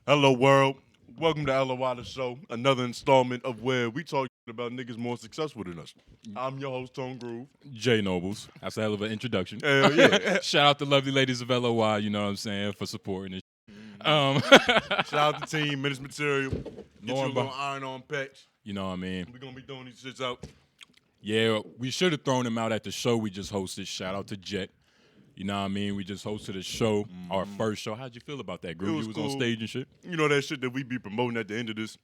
Hello, world. Welcome to LOI the show, another installment of where we talk about niggas more successful than us. I'm your host, Tone Groove. J Noblez. That's a hell of an introduction. Hell yeah. Shout out to lovely ladies of LOI, you know what I'm saying, for supporting it. Shout out to team, Menace material. Get you a little iron on patch. You know what I mean? We're going to be throwing these shits out. Yeah, we should have thrown him out at the show we just hosted. Shout out to Jet. You know what I mean? We just hosted a show, our first show. How'd you feel about that, Groove? It was You was cool. on stage and shit? You know that shit that we be promoting at the end of this?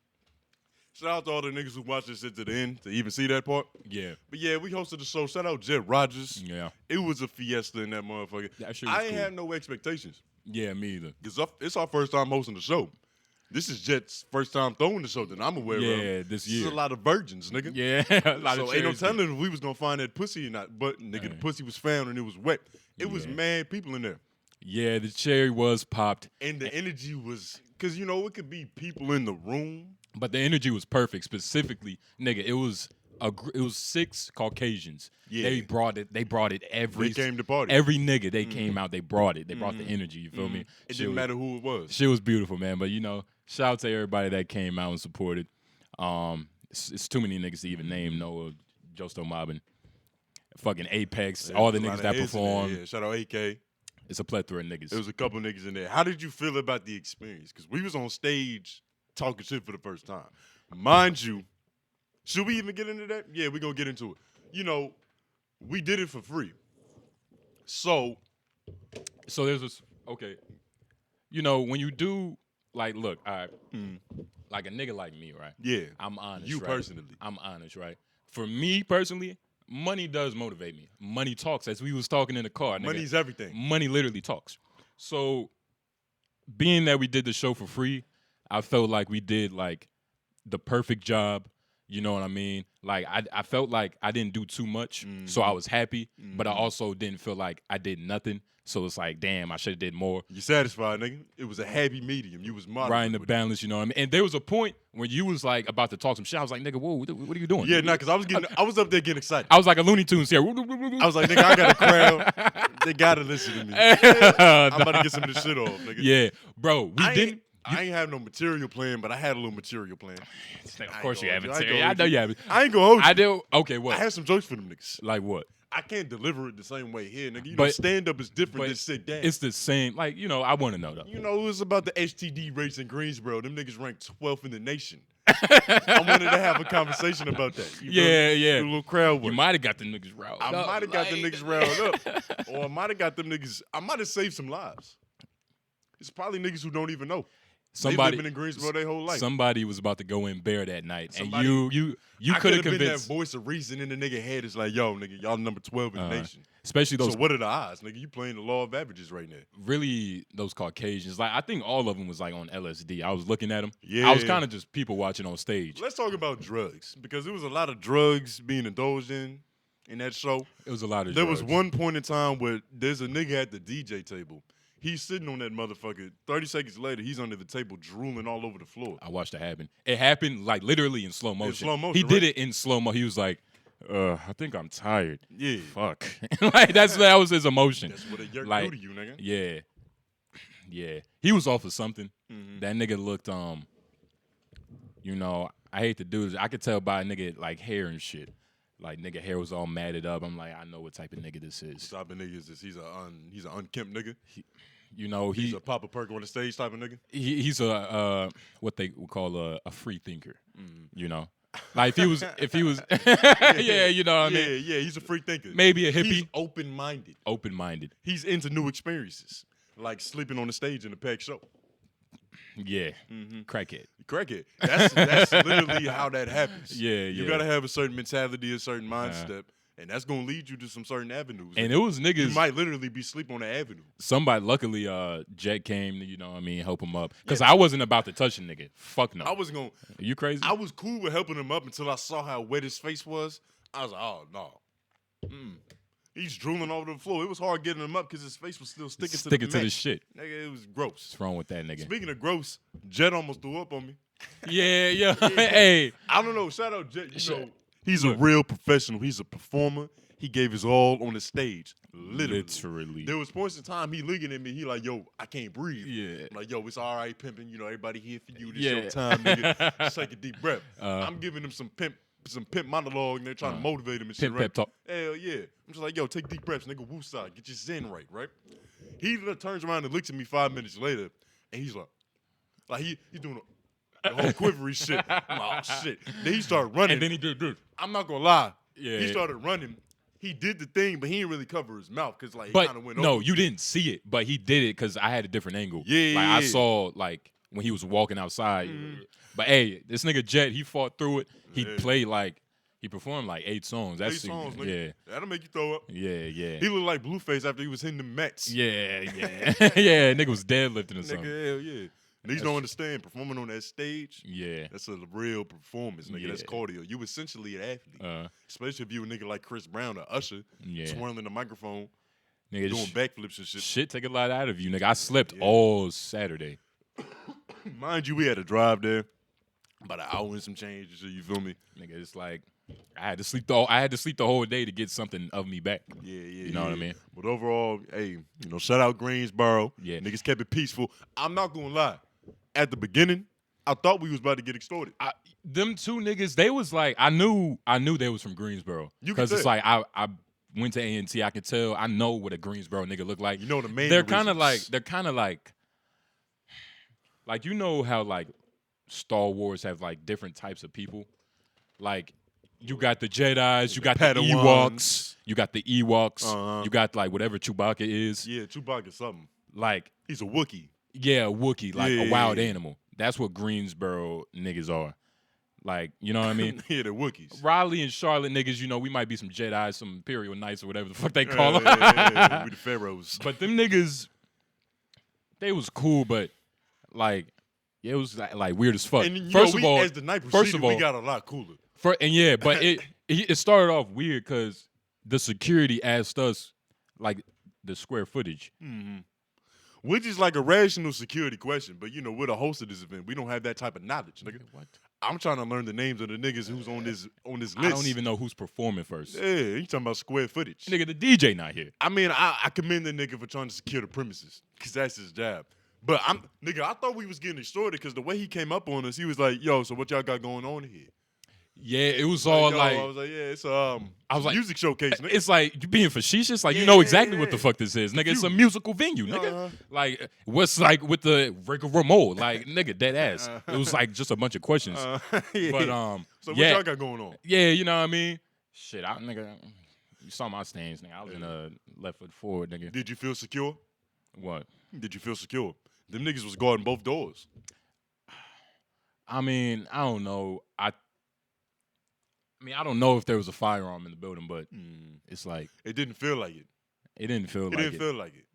Shout out to all the niggas who watch this shit to the end to even see that part. Yeah. But yeah, we hosted the show. Shout out Jet Rogers. Yeah. It was a fiesta in that motherfucker. That shit was I ain't cool. had no expectations. Yeah, me either. It's our first time hosting the show. This is Jet's first time throwing the show that I'm aware of. Yeah, this year. This is a lot of virgins, nigga. Yeah, a lot of So ain't no cherries. telling if we was gonna find that pussy or not. But nigga, the pussy was found and it was wet. It was Yeah. mad people in there. Yeah, the cherry was popped, And the energy was, cause you know, it could be people in the room. but the energy was perfect. Specifically, nigga, it was 6 Caucasians. Yeah. They brought it every They came to party. Every nigga they came out, they brought it. They brought the energy, you feel me? It Shit didn't was- matter who it was. Shit was beautiful, man. But you know, shout out to everybody that came out and supported. It's too many niggas to even name. Noah, 𝙼𝙾𝚃𝚃, fucking Apex, all the There was niggas a lot that of heads in there, performed. Yeah, shout out AK. It's a plethora of niggas. There was a couple niggas in there. How did you feel about the experience? Because we was on stage talking shit for the first time. Mind you, should we even get into that? Yeah, we're going to get into it. You know, we did it for free. So, So there's this, okay. You know, when you do, like, look, all right, like a nigga like me, right? yeah. I'm honest, You right? personally. I'm honest, right? For me personally, money does motivate me. Money talks, as we was talking in the car. Nigga. Money's everything. Money literally talks. So, being that we did the show for free, I felt like we did, like, the perfect job. You know what I mean? Like, I felt like I didn't do too much, so I was happy, but I also didn't feel like I did nothing. So it's like, damn, I should have did more. You satisfied, nigga? It was a happy medium. You was moderate. Right in the with it. balance, you know what I mean? And there was a point when you was like about to talk some shit. I was like, nigga, whoa, what are you doing? Yeah, nah, because I was up there getting excited. I was like a Looney Tunes here. I was like, nigga, I got a crowd. They got to listen to me. I'm about to get some of this shit off, nigga. Yeah, bro, I ain't have no material plan, but I had a little material plan. Of course you I haven't. ain't gonna I hold know you. you haven't. I ain't gonna hold you. I do. Okay, I what? had some jokes for them niggas. Like what? I can't deliver it the same way here, nigga. You know, But- stand up is different but than sit down. It's the same. Like, you know, I want to know though. You know, it was about the HTD race in Greensboro. Them niggas ranked 12th in the nation. I wanted to have a conversation about that. You feel Yeah, me? yeah. Do a little crowd You work. might have got the niggas riled I up. might have got them like- niggas riled up. Or I might have got them niggas, I might have saved some lives. It's probably niggas who don't even know. They Somebody living in Greensboro their whole life. Somebody was about to go in bare that night, Somebody- and you I could have been that convinced, voice of reason in the nigga head. It's like, yo, nigga, y'all number 12 in the nation. especially those So what are the odds, nigga? You playing the law of averages right now. really those Caucasians. Like I think all of them was like on LSD. I was looking at them. Yeah. I was kind of just people watching on stage. Let's talk about drugs because there was a lot of drugs being indulged in that show. It was a lot of. There drugs. was one point in time where there's a nigga at the DJ table. He's sitting on that motherfucker. 30 seconds later, he's under the table drooling all over the floor. I watched it happen. It happened like literally in slow motion. slow motion, He did right? it in slow mo. He was like, I think I'm tired. Yeah. Fuck. Like that was his emotion. That's what a yerk Like, do to you, nigga. Yeah. Yeah. He was off of something. Mm-hmm. That nigga looked you know, I hate to do this. I could tell by a nigga like hair and shit. Like nigga hair was all matted up. I'm like, I know what type of nigga this is. Type of nigga is this? He's an unkempt nigga. You know, He's a Papa Perk on the stage type of nigga. he's a what they would call a free thinker. Mm. You know, like if he was yeah, you know what I mean. Yeah, he's a free thinker. Maybe a hippie. He's open-minded. Open-minded. He's into new experiences, like sleeping on the stage in a packed show. Yeah, Mm-hmm. crackhead. Crackhead. That's literally how that happens. Yeah, You yeah. gotta have a certain mentality, a certain mindset, and that's gonna lead you to some certain avenues. And it was you niggas. might literally be sleep on the avenue. Somebody, luckily, Jet came to, you know what I mean, help him up. Because I wasn't about to touch a nigga. Fuck no. I was gonna. Are you crazy? I was cool with helping him up until I saw how wet his face was. I was like, oh no. He's drooling over the floor. It was hard getting him up because his face was still sticking to the to the mat. shit. Nigga, it was gross. What's wrong with that nigga? Speaking of gross, Jet almost threw up on me. Yeah, yeah. Hey. I don't know. Shout out Jet. You Shut- know, he's a real professional. He's a performer. He gave his all on the stage. Literally. There was points in time he looking at me. He like, yo, I can't breathe. Yeah. I'm like, yo, it's all right, pimping. You know, everybody here for you. This your time, nigga. Just take a deep breath. I'm giving him some pimp monologue, and they're trying to motivate him and shit, pimp right? pep talk. Hell yeah. I'm just like, yo, take deep breaths, nigga. Woosah, get your zen right? He turns around and looks at me 5 minutes later, and he's like he's doing the whole quivery shit. I'm like, oh shit. Then he started running. And then he did this. I'm not gonna lie. Yeah. He started running. He did the thing, but he didn't really cover his mouth because like he But kind of went no, over. you didn't see it, but he did it because I had a different angle. Yeah, like yeah, I yeah. saw like when he was walking outside. But hey, this nigga Jet, he fought through it. He played like he performed like 8 songs. That's 8 songs, nigga. yeah. That'll make you throw up. Yeah. He looked like Blueface after he was hitting the Mets. Yeah. Yeah, nigga was deadlifting or something. Nigga, hell yeah. Niggas don't understand performing on that stage. Yeah. That's a real performance, nigga. Yeah. That's cardio. You essentially an athlete. Especially if you a nigga like Chris Brown or Usher, swirling the microphone, nigga, doing backflips and shit. Shit take a lot out of you, nigga. I slept all Saturday. Mind you, we had to drive there about an hour and some change and shit, you feel me? Nigga, it's like I had to sleep the whole day to get something of me back. Yeah. You know what I mean? But overall, hey, shout out Greensboro. Yeah. Niggas kept it peaceful. I'm not gonna lie. At the beginning, I thought we was about to get extorted. Them two niggas, they was like, I knew they was from Greensboro. Because it's like I went to A&T, I could tell, I know what a Greensboro nigga look like. You know the main they're kind of like you know how like Star Wars have like different types of people. Like you got the Jedis, you got the Ewoks, you got the Ewoks, you got like whatever Chewbacca is. Yeah, Chewbacca something. Like he's a Wookiee. Yeah, a Wookiee, like a wild animal. That's what Greensboro niggas are. Like, you know what I mean? Yeah, they're Wookiees. Raleigh and Charlotte niggas, we might be some Jedi, some Imperial Knights or whatever the fuck they call them. Yeah, we the Pharaohs. But them niggas, they was cool, but like, it was like weird as fuck. And first of all, as the night proceeded, we got a lot cooler. But it started off weird because the security asked us like the square footage. Mm-hmm. Which is like a rational security question, but we're the host of this event. We don't have that type of knowledge, nigga. What? I'm trying to learn the names of the niggas who's on this list. I don't even know who's performing first. Yeah, you talking about square footage. Nigga, the DJ not here. I mean, I commend the nigga for trying to secure the premises, because that's his job. But I thought we was getting extorted because the way he came up on us, he was like, yo, so what y'all got going on here? Yeah, it was all like I was like, yeah, it's music showcase, nigga. It's like you being facetious, like you know exactly what the fuck this is, nigga. It's a musical venue, nigga. Like what's like with the rigmarole, like nigga, dead ass. It was like just a bunch of questions. But so what y'all got going on? Yeah, you know what I mean. Shit, nigga, you saw my stance, nigga. I was in a left foot forward, nigga. Did you feel secure? What? Did you feel secure? Them niggas was guarding both doors. I mean, I don't know. I don't know if there was a firearm in the building, but it's like it didn't feel like it. It didn't feel like it.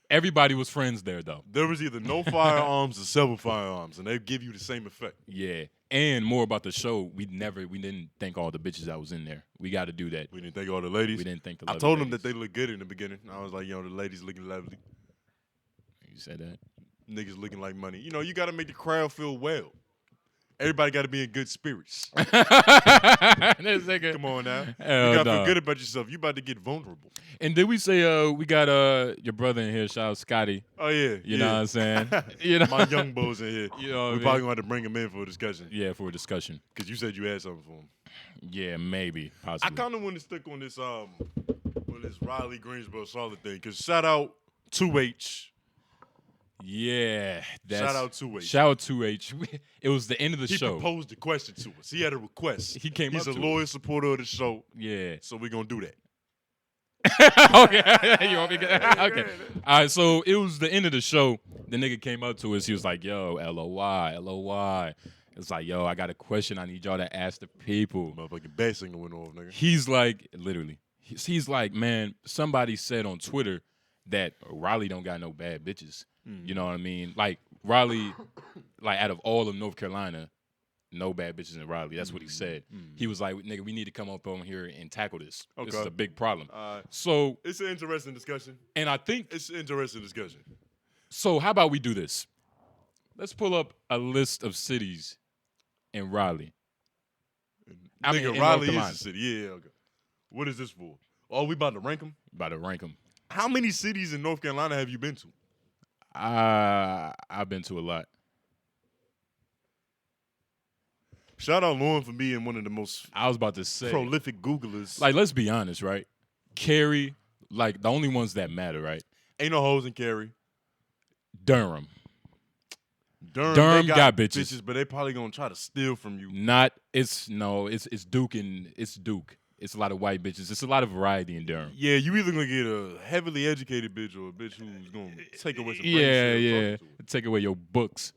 Everybody was friends there, though. There was either no firearms or several firearms, and they give you the same effect. Yeah, and more about the show. We didn't thank all the bitches that was in there. We got to do that. We didn't thank all the ladies. We didn't thank the. I told them that they looked good in the beginning. I was like, the ladies looking lovely. You said that. Niggas looking like money. You got to make the crowd feel well. Everybody got to be in good spirits. Come on now. You got to feel good about yourself. You about to get vulnerable. And did we say we got your brother in here, shout out Scotty. Oh, yeah. You know what I'm saying? My young boys in here. You know what We're probably going to have to bring him in for a discussion. Yeah, for a discussion. Because you said you had something for him. Yeah, maybe. Possibly. I kind of want to stick on this Raleigh Greensboro Charlotte thing. Because shout out 2H. Yeah. Shout out 2H. Shout out 2H. It was the end of the show. He proposed a question to us. He had a request. He's a loyal supporter of the show. Yeah. So we're going to do that. Okay. You want me to okay. All right, so it was the end of the show. The nigga came up to us. He was like, yo, LOI. It's like, yo, I got a question I need y'all to ask the people. Motherfucking bat signal went off, nigga. He's like, literally. He's like, man, somebody said on Twitter that Raleigh don't got no bad bitches. You know what I mean? Like, Raleigh, like, out of all of North Carolina, no bad bitches in Raleigh. That's what he said. He was like, nigga, we need to come up on here and tackle this. Okay. This is a big problem. So it's an interesting discussion. And I think it's an interesting discussion. So how about we do this? Let's pull up a list of cities in Raleigh. Raleigh is a city. Yeah, okay. What is this for? Oh, we about to rank them? About to rank them. How many cities in North Carolina have you been to? I've been to a lot. Shout out Lauren for being one of the most I was about to say, prolific Googlers. like, let's be honest, right? Cary, like, the only ones that matter, right? Ain't no hoes in Cary. Durham. Durham they got bitches. but they probably gonna try to steal from you. It's Duke and it's Duke. It's a lot of white bitches. It's a lot of variety in Durham. Yeah, you either gonna get a heavily educated bitch or a bitch who's gonna take away some brain Yeah, cells yeah. talking to her. Take away your books.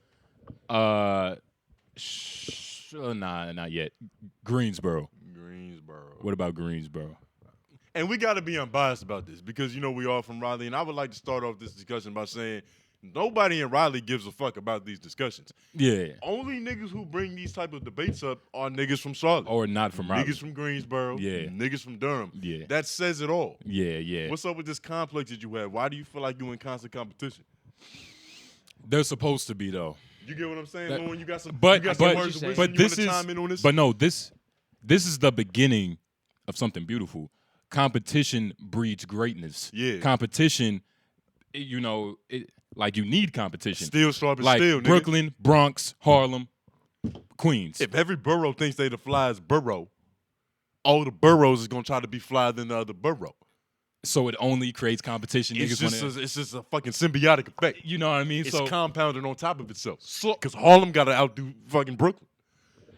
Nah, not yet. Greensboro. Greensboro. What about Greensboro? And we gotta be unbiased about this because you know we all from Raleigh, and I would like to start off this discussion by saying nobody in Raleigh gives a fuck about these discussions. Yeah. Only niggas who bring these type of debates up are niggas from Charlotte. Or not from Raleigh. Niggas from Greensboro. Yeah. Niggas from Durham. Yeah. That says it all. Yeah, yeah. What's up with this complex that you have? Why do you feel like you're in constant competition? They're supposed to be, though. You get what I'm saying, That- Lauren? You got some, But you got some but, words of wisdom. but You this wanna is chime in on this? but no, this is the beginning of something beautiful. Competition breeds greatness. Yeah. Competition, like you need competition. Still sharp as like steel, nigga. Brooklyn, Bronx, Harlem, Queens. If every borough thinks they the flyest borough, all the boroughs is gonna try to be flyer than the other borough. So it only creates competition. It's Niggas just, wanna, it's just a fucking symbiotic effect. you know what I mean? It's So compounded on top of itself. Because Harlem got to outdo fucking Brooklyn.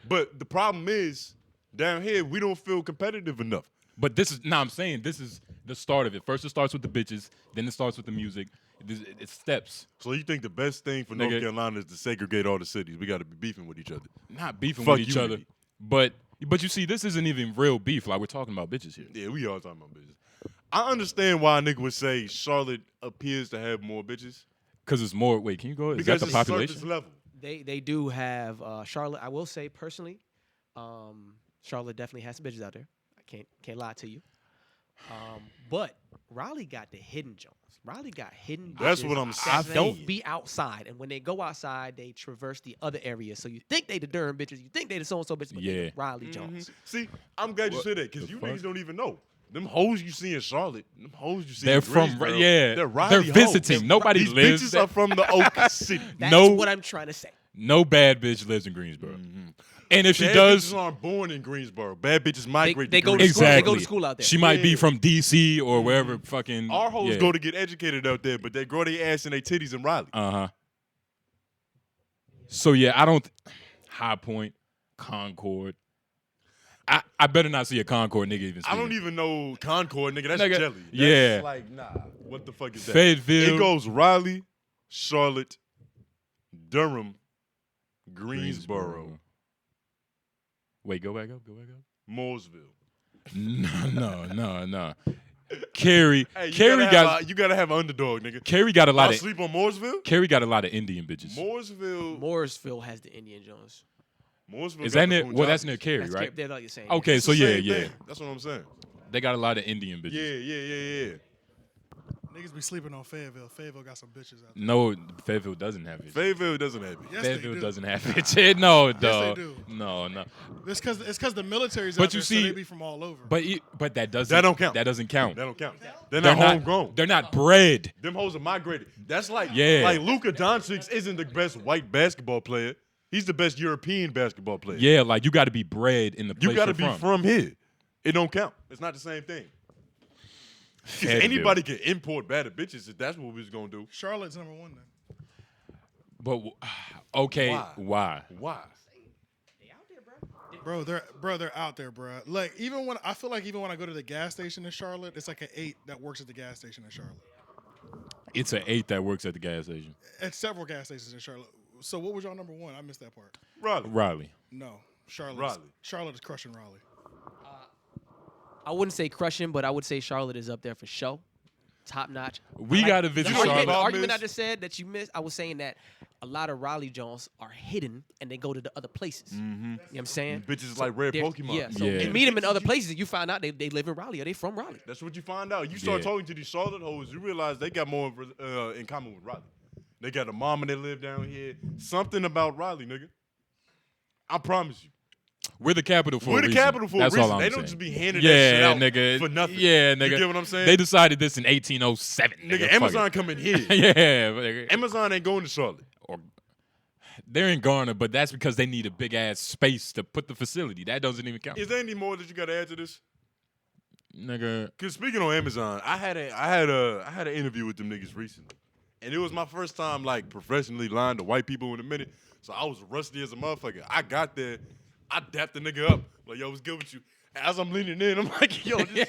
But the problem is, down here, we don't feel competitive enough. but I'm saying this is the start of it. First it starts with the bitches, then it starts with the music. It steps. So you think the best thing for North Nigga. Carolina is to segregate all the cities? We got to be beefing with each other. Not beefing Fuck with each unity. other. But you see, this isn't even real beef. Like we're talking about bitches here. Yeah, we all talking about bitches. I understand why a nigga would say Charlotte appears to have more bitches. Because it's more. Wait, can you go? Is Because that the it's population? surface level. They do have Charlotte. I will say personally, Charlotte definitely has some bitches out there. I can't lie to you. But Raleigh got the hidden Jones. Raleigh got hidden. That's bitches what I'm that saying. don't be outside, and when they go outside, they traverse the other areas. So you think they the Durham bitches, you think they the so and so bitches, but they Yeah. the Raleigh Jones. See, I'm glad you What said that because the you fuck? niggas don't even know. Them hoes you see in Charlotte, them hoes you see They're in from Greensboro, yeah. they're Raleigh They're visiting. hoes. Nobody These lives bitches there. are from the Oak City. That's No. what I'm trying to say. No bad bitch lives in Greensboro. Mm-hmm. And if she Bad does, bitches aren't born in Greensboro. Bad bitches migrate they to go to Greensboro. school. They exactly. go to school out there. She might be Yeah. from DC or wherever. Fucking Our hoes yeah. go to get educated out there, but they grow their ass and their titties in Raleigh. So yeah, I don't. High Point, Concord. I better not see a Concord nigga even. I don't speaking. even know Concord, nigga. That's Nigga, jelly. That's yeah. like, nah. What the fuck is that? Fayetteville. It goes Raleigh, Charlotte, Durham, Greensboro, Wait, go back up. Go back up. Mooresville. No. Cary. Hey, you gotta have an underdog, nigga. Cary got a lot Y'all of. sleep on Mooresville? Cary got a lot of Indian bitches. Mooresville has the Indian Jones. Mooresville Is got that the near? Punjabis. Well, that's near Cary, That's right? they're like you're saying. Okay, It's so the yeah, same yeah. thing. That's what I'm saying. They got a lot of Indian bitches. Yeah. Niggas be sleeping on Fayetteville. Fayetteville got some bitches out there. No, Fayetteville doesn't have it. Fayetteville doesn't have it. Yes, Fayetteville they do. doesn't have it. No, they dog. do. No. It's because the military's But out you there, see- so they be from all over. But that doesn't. That don't count. That doesn't count. That don't count. They're They're not homegrown. They're not bred. Them hoes are migrated. That's like, Yeah. like Luka Doncic isn't the best white basketball player. He's the best European basketball player. Yeah, like you got to be bred in the place You got to you're be from here. It don't count. It's not the same thing. 'Cause Fayetteville. anybody can import better bitches if that's what we was gonna do. Charlotte's number one then. But okay, Why? why? Bro, they're out there, bro. Like even when I go to the gas station in Charlotte, it's like an 8 that works at the gas station in Charlotte. It's an 8 that works at the gas station. At several gas stations in Charlotte. So what was y'all number one? I missed that part. Raleigh. No, Charlotte. Raleigh. Charlotte is crushing Raleigh. I wouldn't say crushing, but I would say Charlotte is up there for show. Top notch. We got to visit The argument, Charlotte. the Problem argument I is- just said that you missed, I was saying that a lot of Raleigh Jones are hidden and they go to the other places. You know what I'm saying? Bitches like rare They're- Pokemon. Yeah, so Yeah. you meet them in other places and you find out they live in Raleigh or they from Raleigh. That's what you find out. You start Yeah. talking to these Charlotte hoes, you realize they got more in common with Raleigh. They got a mama that live down here. Something about Raleigh, nigga. I promise you. We're the capital for a We're the reason. capital for That's a reason. all I'm They saying. don't just be handing that shit Yeah, out nigga. for nothing. Yeah, nigga. You get what I'm saying? They decided this in 1807. Nigga, Fuck Amazon coming here. it. Yeah, nigga. Amazon ain't going to Charlotte. Or they're in Garner, but that's because they need a big ass space to put the facility. That doesn't even count. Is there any more that you got to add to this? Nigga. Because speaking on Amazon, I had an interview with them niggas recently, and it was my first time like professionally lying to white people in a minute. So I was rusty as a motherfucker. I got there, I dapped the nigga up like, "Yo, what's good with you?" And as I'm leaning in, I'm like, "Yo, this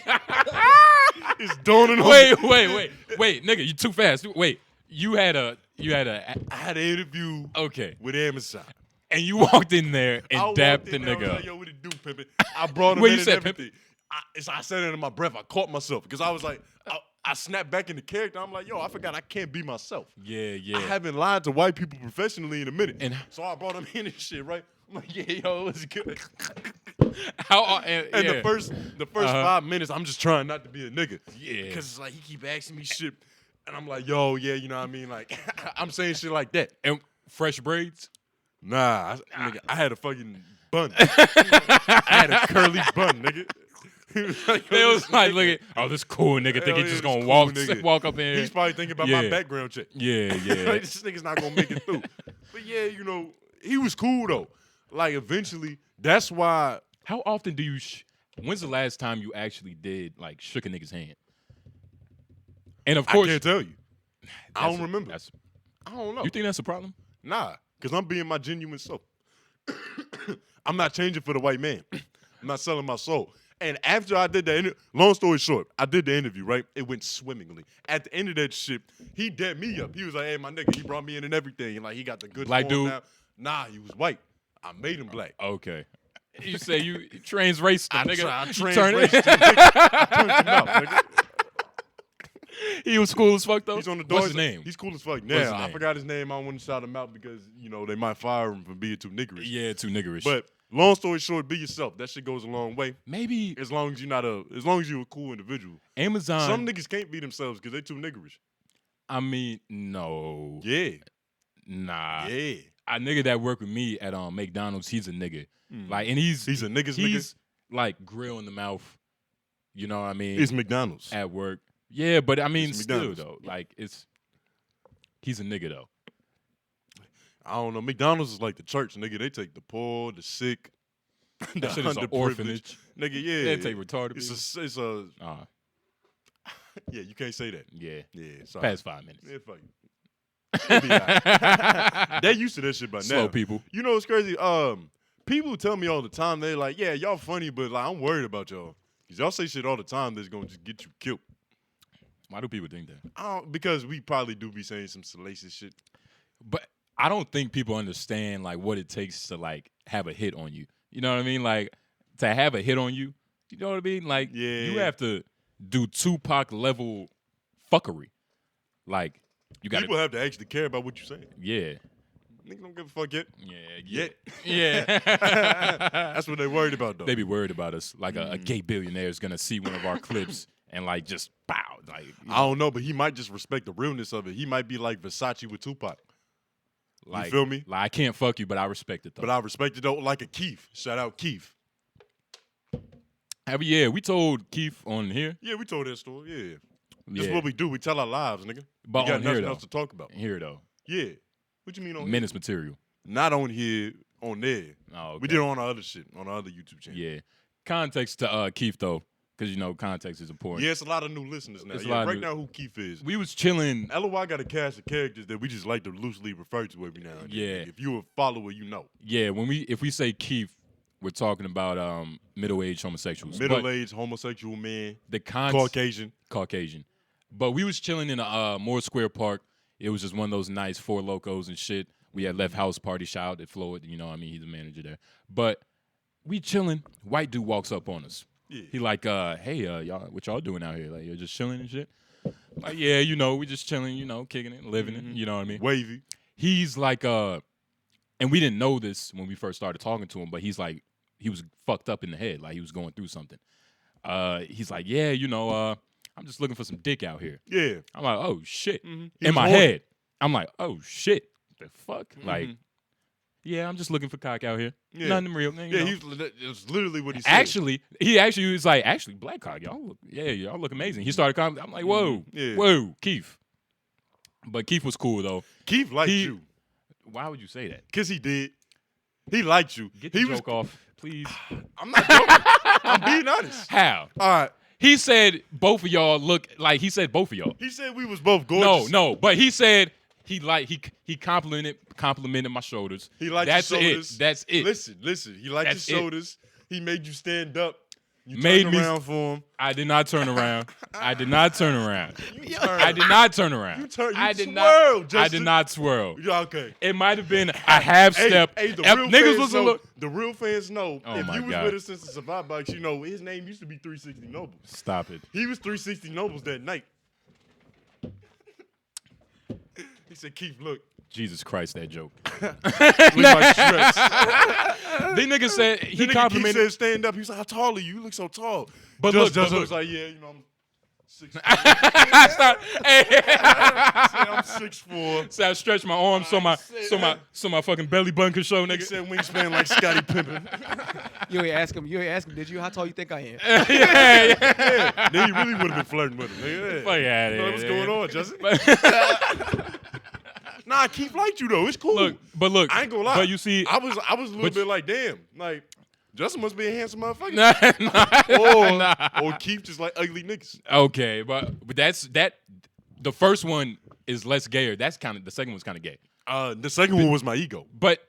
it's dawning on me." Wait, nigga, you too fast. Wait, you had a I had an interview okay, with Amazon. and you walked in there and I walked dapped the in there, I was nigga like, up. "Yo, what it do, pimpin'?" I brought him Wait, in you and said everything. I said it under my breath. I caught myself because I was like, I snapped back into character. I'm like, "Yo, I forgot I can't be myself." Yeah. I haven't lied to white people professionally in a minute. And- so I brought him in and shit, right? I'm like, "Yeah, yo, it's good." And the first 5 minutes, I'm just trying not to be a nigga. Yeah. Because it's like he keep asking me shit. And I'm like, "Yo, yeah, you know what I mean?" Like, I'm saying shit like that. and fresh braids. Nah, nigga, I had a fucking bun. I had a curly bun, nigga. He was like, They "Yo, was this like, nigga- look at, this cool nigga think hell he's yeah, just this gonna cool nigga." walk up in here. He's probably thinking about Yeah. my background check. Yeah. Like, this nigga's not gonna make it through. But yeah, you know, he was cool though. Like eventually, that's why. How often do you? When's the last time you actually did like shook a nigga's hand? And of I course, can't tell you. I that's don't remember. That's, I don't know. you think that's a problem? Nah, because I'm being my genuine self. I'm not changing for the white man. I'm not selling my soul. And after I did that, long story short, I did the interview, right? It went swimmingly. At the end of that shit, he dapped me up. He was like, "Hey, my nigga," he brought me in and everything. And like, he got the good Black form dude? now. Nah, he was white. I made him black. Okay. You say you trans race, I nigga. I You trans turn it- raced him, nigga. I turned him out, nigga. He was cool as fuck though. He's on the door. What's his name? He's cool as fuck. his Now, I name? forgot his name. I don't want to shout him out because, you know, they might fire him for being too niggerish. Yeah, too niggerish. But long story short, be yourself. That shit goes a long way. maybe As long as you're a cool individual. Amazon. Some niggas can't be themselves because they too niggerish. I mean, no, Yeah. nah. Yeah. A nigga that worked with me at McDonald's, he's a nigga. Like, and he's He's a nigga's he's like grill in the mouth. You know what I mean? nigga. It's McDonald's. At work. Yeah, but I mean, It's still McDonald's. though, like he's a nigga though. I don't know. McDonald's is like the church, nigga. They take the poor, the sick, the That shit is an underprivileged. orphanage. Nigga, yeah. They take retarded people. It's a Uh, yeah, you can't say that. yeah. Yeah, sorry. Past 5 minutes. Yeah, fuck you. It'll be all right. They used to that shit by Slow now. people. You know what's crazy? People tell me all the time, they like, "Yeah, y'all funny, but like I'm worried about y'all. Cause y'all say shit all the time that's gonna just get you killed." Why do people think that? Because we probably do be saying some salacious shit. But I don't think people understand like what it takes to like have a hit on you. You know what I mean? Like to have a hit on you. You know what I mean? Like you Yeah. have to do Tupac level fuckery. Like you got People to. have to actually care about what you're saying. Yeah. Nigga don't give a fuck yet. Yeah. Yet. Yeah. That's what they worried about though. They be worried about us. Like a gay billionaire is gonna see one of our clips and like just bow. Like I don't know, but he might just respect the realness of it. He might be like Versace with Tupac. like, feel me? Like I can't fuck you, but I respect it though. But I respect it though, like a Keith. Shout out Keith. Yeah, we told Keith on here. Yeah, we told that story. Yeah. That's Yeah. what we do. We tell our lives, nigga. But we got on here nothing though. else to talk about. Here though. Yeah. What you mean on Menace material. here? Not on here, on there. Oh, okay. We did it on our other shit, on our other YouTube channel. Yeah. Context to Keith though, because you know context is important. Yeah, it's a lot of new listeners now. It's a Yeah, lot of right new- now who Keith is. We was chilling. LOI got a cast of characters that we just like to loosely refer to every now and then. Yeah. If you a follower, you know. Yeah, if we say Keith, we're talking about middle-aged homosexuals. But Middle-aged homosexual man, the Caucasian. But we was chilling in a Moore Square Park. It was just one of those nice Four Locos and shit. We had left house party, shout out at Floyd. You know what I mean? He's the manager there. But we chilling. White dude walks up on us. Yeah. He like, hey, y'all, what y'all doing out here? Like, you're just chilling and shit? Like, yeah, you know, we just chilling, you know, kicking it, living it. You know what I mean? Wavy. He's like, and we didn't know this when we first started talking to him, but he's like, he was fucked up in the head. Like, he was going through something. He's like, yeah, you know, I'm just looking for some dick out here. Yeah. I'm like, oh, shit. He In was my horny. head, I'm like, oh, shit. The fuck? Like, Yeah, I'm just looking for cock out here. Yeah. Nothing real. You Yeah, know. it's literally what he said. He was like, actually, black cock, y'all look amazing. He started commenting. I'm like, whoa, Yeah. whoa, Keith. But Keith was cool though. Keith liked you. Why would you say that? Because he did. He liked you. Get the joke off, please. I'm not joking. I'm being honest. How? All right. He said both of y'all look like he said both of y'all. He said we was both gorgeous. No, but he said he complimented my shoulders. He liked That's your shoulders. That's it. Listen. He liked That's your it. shoulders. He made you stand up. You Made turned me- around for him. I did not turn around. I did not turn around. You turned. I did not turn around. You turned. You I did swirled, not. I Justin. did not swirl. Yeah, okay. It might have been a half step. Hey, the If real niggas fans was a know. little. The real fans know. Oh if my you was God. with us since the Survive Box, you know his name used to be 360 Noble. Stop it. He was 360 Nobles that night. He said, "Keith, look, Jesus Christ, that joke. look like stress." The nigga said he Then Keith complimented. said, "Stand up." He was like, "How tall are you? You look so tall." But Justin look. was like, "Yeah, you know, I'm 6'4". Hey. I'm 6'4". So I stretched my arms so my fucking belly button could show, He nigga. said wingspan like Scottie Pippen. You ain't ask him. Did you? How tall you think I am? Yeah. Then he really would have been flirting with him. Nigga. Fuck outta here, What's nigga. going on, Justin? Nah, Keith liked you though. It's cool. Look, I ain't gonna lie. But you see, I was a little but- bit like, damn, like Justin must be a handsome motherfucker. nah. Or Keith just like ugly niggas. Okay, but that's that. The first one is less gayer. That's kind of the second one's kind of gay. The second one was my ego. But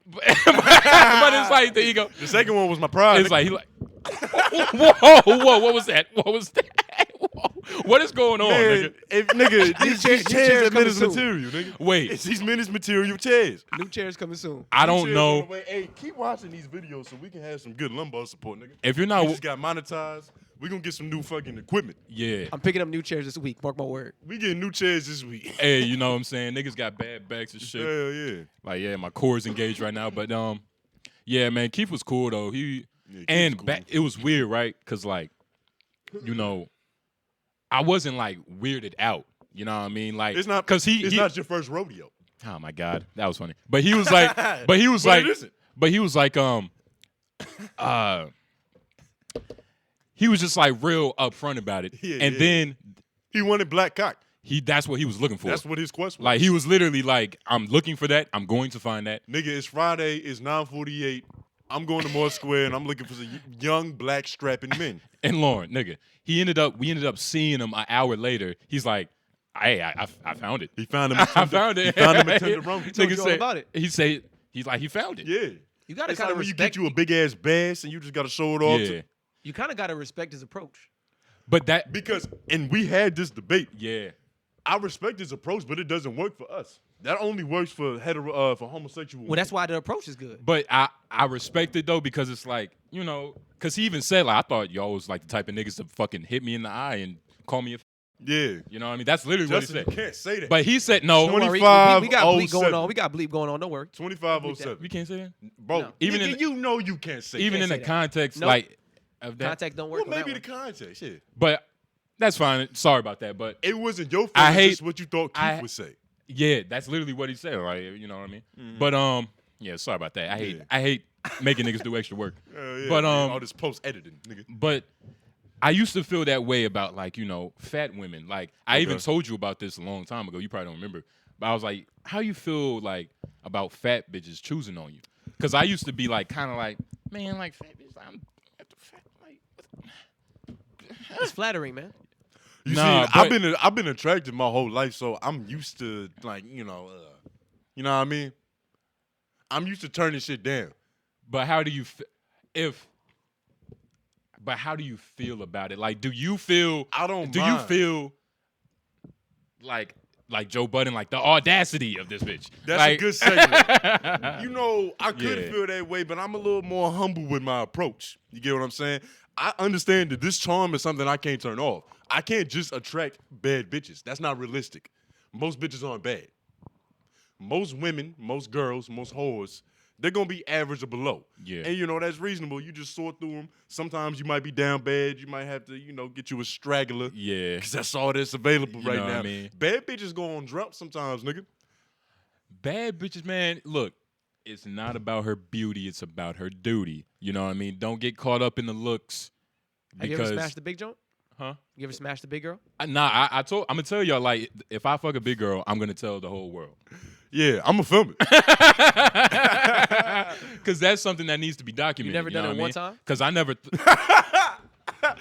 it's like the ego. The second one was my pride. It's like he like. Whoa! What was that? What was that? Whoa. What is going on, Man, nigga? if nigga, these chairs chairs are coming Menace soon. material, nigga. Wait. It's these Menace material chairs. New chairs coming soon. I don't Chairs on the know way. Hey, keep watching these videos so we can have some good lumbar support, nigga. if you're We not. just got monetized. We gonna get some new fucking equipment. Yeah. I'm picking up new chairs this week. Mark my word. We getting new chairs this week. Hey, you know what I'm saying? Niggas got bad backs and shit. Hell yeah. Like, yeah, my core is engaged right now. But yeah, man, Keith was cool though. Yeah, Keith And was cool. back, it was weird, right? Cause like, you know, I wasn't like weirded out. You know what I mean? Like, It's not cause It's he not your first rodeo. oh my god, that was funny. But he was like, But it isn't. he was like, he was just like real upfront about it. Yeah, and yeah. then He wanted black cock. that's what he was looking for. That's what his quest was. Like he was literally like, I'm looking for that. I'm going to find that. Nigga, it's Friday. It's 9:48. I'm going to Moore Square and I'm looking for some young black strapping men. And Lauren, nigga, we ended up seeing him an hour later. He's like, hey, I found it. He found him. I found it. He found him at Tenderoni. told Nigga you all said, about it. He's like, he found it. Yeah. You gotta It's kind like of when you respect. get you a big ass bass and you just gotta show it off. Yeah. You kind of gotta respect his approach. But that, Because and we had this debate. yeah. I respect his approach, but it doesn't work for us. That only works for for homosexual. Well, that's why the approach is good. But I respect it though because it's like, you know, because he even said like, I thought y'all was like the type of niggas to fucking hit me in the eye and call me a, Yeah. you know what I mean? That's literally Justin, what you he said. can't say that. But he said no. Don't worry, 25, we got bleep 07. going on. We got bleep going on. Don't worry. 2507. We can't say that. Bro, No. Even nigga, in- you know you can't say Even that. in the say that. context Nope. like of that. Contact don't Well, work. on maybe that the one. context, yeah. But that's fine. Sorry about that. But It wasn't your fault. I It's hate- just what you thought Keith would say. yeah, that's literally what he said. Like, you know what I mean? Mm-hmm. But yeah, sorry about that. I hate making niggas do extra work. Hell yeah, But man. all this post editing, nigga. But I used to feel that way about like, you know, fat women. Like I even Okay. told you about this a long time ago. You probably don't remember. But I was like, how you feel like about fat bitches choosing on you? Because I used to be like kind of like, man, like fat bitches, I'm at the fat like It's flattering, man. You Nah, see, but- I've been attracted my whole life, so I'm used to like, you know what I mean? I'm used to turning shit down. But how do you But how do you feel about it? Like, do you feel? I don't Do you mind. feel like Joe Budden, like the audacity of this bitch? That's like, a good segment. You know, I could Yeah. feel that way, but I'm a little more humble with my approach. You get what I'm saying? I understand that this charm is something I can't turn off. I can't just attract bad bitches. That's not realistic. Most bitches aren't bad. Most women, most girls, most whores, they're gonna be average or below. Yeah. And you know, that's reasonable. You just sort through them. Sometimes you might be down bad. You might have to, you know, get you a straggler. Yeah. Because that's all that's available You right know what now. I mean? Bad bitches go on drought sometimes, nigga. Bad bitches, man. Look, It's not about her beauty. It's about her duty. You know what I mean? Don't get caught up in the looks. Have you ever smashed the big joint? Huh? You ever smashed the big girl? I'm gonna tell y'all, like, if I fuck a big girl, I'm gonna tell the whole world. Yeah, I'm gonna film it. Cause that's something that needs to be documented. You never done know it what I one mean? time? Cause I never.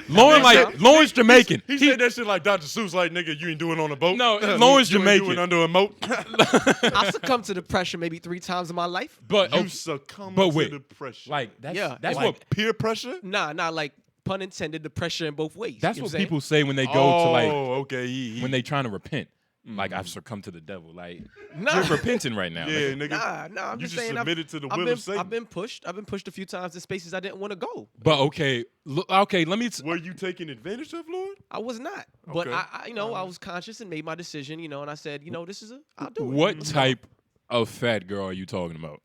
Lauren's Jamaican. He said that shit like Dr. Seuss, like, nigga, you ain't doing it on a boat. No, Lauren's you ain't Jamaican. doing it under a moat. I succumbed to the pressure maybe 3 times in my life. But You succumb but to wait, the pressure. like that's Yeah, that's like what peer pressure? Nah, like pun intended, the pressure in both ways. that's You know what I'm saying? people say when they go to Oh, like okay. when they trying to repent. Like I've succumbed to the devil. Like Nah. you're repenting right now. Yeah, nigga. nigga. Nah, I'm You just just saying. submitted to the will of Satan. I've been pushed. I've been pushed a few times in spaces I didn't want to go. But okay, let me. Were you taking advantage of, Lord? I was not, but Okay. I was conscious and made my decision, and I said, I'll do it. What type of fat girl are you talking about?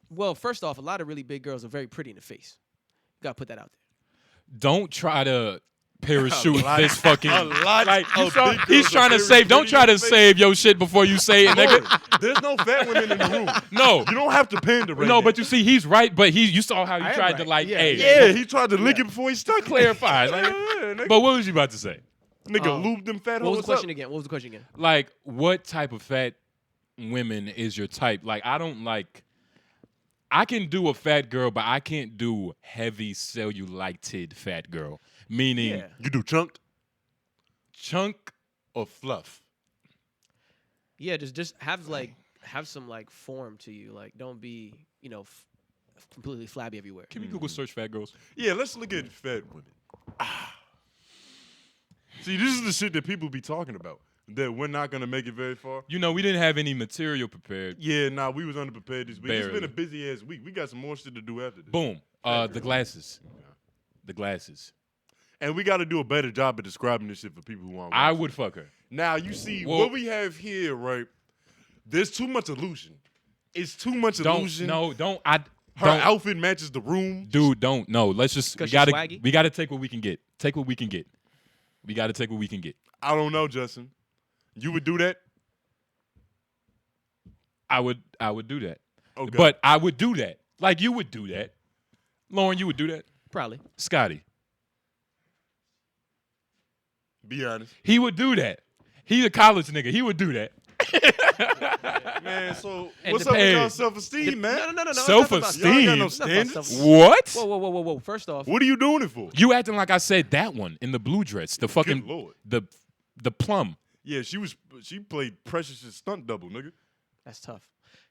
Well, first off, a lot of really big girls are very pretty in the face. You gotta put that out there. Don't try to parachute lot- this fucking. a lot like of you saw, big girls he's are trying to very save. Don't pretty try in to the face. save your shit before you say it, nigga. There's no fat women in the room. No. You don't have to pander right No, now. but you see, he's right. But you saw how I you am tried to right. like, Yeah, hey, Yeah, he tried to lick it before he stuck it. clarify. Like, Yeah, nigga. but what was you about to say? Nigga, lube them fat What was hoes the question up. again? What was the question again? Like, what type of fat women is your type? Like, I don't like. I can do a fat girl, but I can't do heavy cellulited fat girl. Meaning Yeah. You do chunked chunk. or fluff? Yeah, just have some like form to you. Like, don't be completely flabby everywhere. Can we Google search fat girls? Yeah, let's look at fat women. See, this is the shit that people be talking about. That we're not gonna make it very far. You know, we didn't have any material prepared. Yeah, nah, we was underprepared this week. It's Barely. been a busy ass week. We got some more shit to do after this. Boom. The glasses. The glasses. And we got to do a better job of describing this shit for people who aren't. I watching. would fuck her. Now you see Well- what we have here, right? There's too much illusion. It's too much illusion. Don't. Her outfit matches the room. Dude, don't. No, let's just. We 'Cause she's gotta. swaggy? We gotta take what we can get. Take what we can get. We gotta take what we can get. I don't know, Justin. You would do that? I would do that. Okay. But I would do that. Like you would do that. Lauren, you would do that. Probably. Scotty, be honest, he would do that. He's a college nigga. He would do that. man. So And what's the up with pay- y'all self-esteem, man? No. Self-esteem? Y'all got no It's not about standards? What? Whoa. First off, What are you doing it for? You acting like I said that one in the blue dress. The fucking Good Lord. the plum. Yeah, she played Precious's stunt double, nigga. that's tough.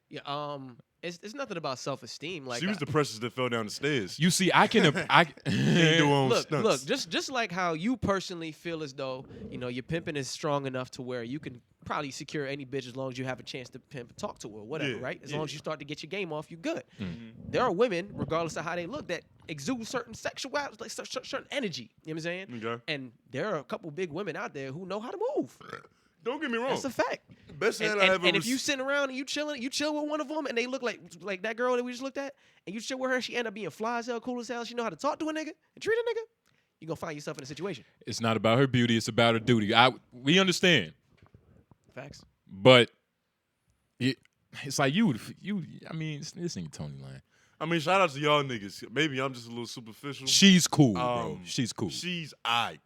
Yeah. It's nothing about self-esteem. Like She was the Precious that fell down the stairs. You see, I can. I Ain't do her own look, stunts. just like how you personally feel as though your pimping is strong enough to where you can probably secure any bitch as long as you have a chance to pimp and talk to her, or whatever, Yeah, right? As long as yeah. you start to get your game off, you good. Mm-hmm. There are women, regardless of how they look, that exude certain sexuality, like certain energy. You know what I'm saying? Okay. And there are a couple big women out there who know how to move. Don't get me wrong. That's a fact. Best And, head I and, ever and if you sitting around and you chill with one of them, and they look like that girl that we just looked at, and you chill with her, she end up being fly as hell, cool as hell. She know how to talk to a nigga and treat a nigga. You gonna find yourself in a situation. It's not about her beauty. It's about her duty. We understand, Facts. but it's like you. I mean, this nigga Tony lying. I mean, shout out to y'all niggas. Maybe I'm just a little superficial. She's cool, bro. She's cool. She's aight.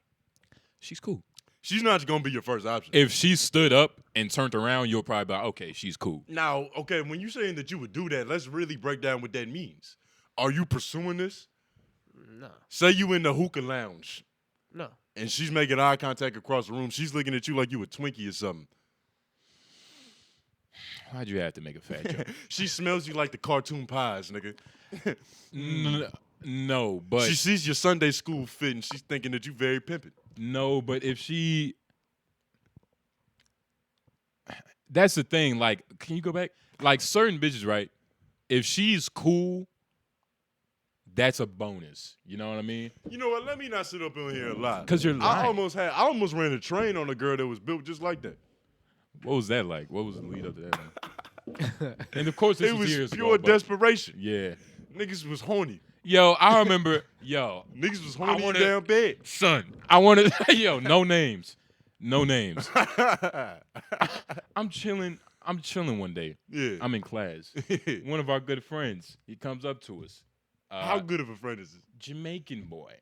She's cool. She's not gonna be your first option. If she stood up and turned around, you'll probably be like, okay, she's cool. Now, okay, when you're saying that you would do that, let's really break down what that means. Are you pursuing this? No. Say you in the hookah lounge No. and she's making eye contact across the room. She's looking at you like you a Twinkie or something. Why'd you have to make a fat joke? She smells you like the cartoon pies, nigga. No, but She sees your Sunday school fit and she's thinking that you very pimping. no, but if she, that's the thing. Like, can you go back? Like certain bitches, right? If she's cool, that's a bonus. You know what I mean? You know what? Let me not sit up in here and lie. 'Cause you're lying. I almost ran a train on a girl that was built just like that. What was that like? What was the lead up to that? Like? And of course, this It was years pure ago, but- desperation. Yeah. Niggas was horny. Yo, I remember. Niggas was horny in wanna- down bed. Son, I wanted. Yo, no names. No names. I'm chilling. I'm chilling one day. Yeah. I'm in class. One of our good friends, he comes up to us. How good of a friend is this? Jamaican boy.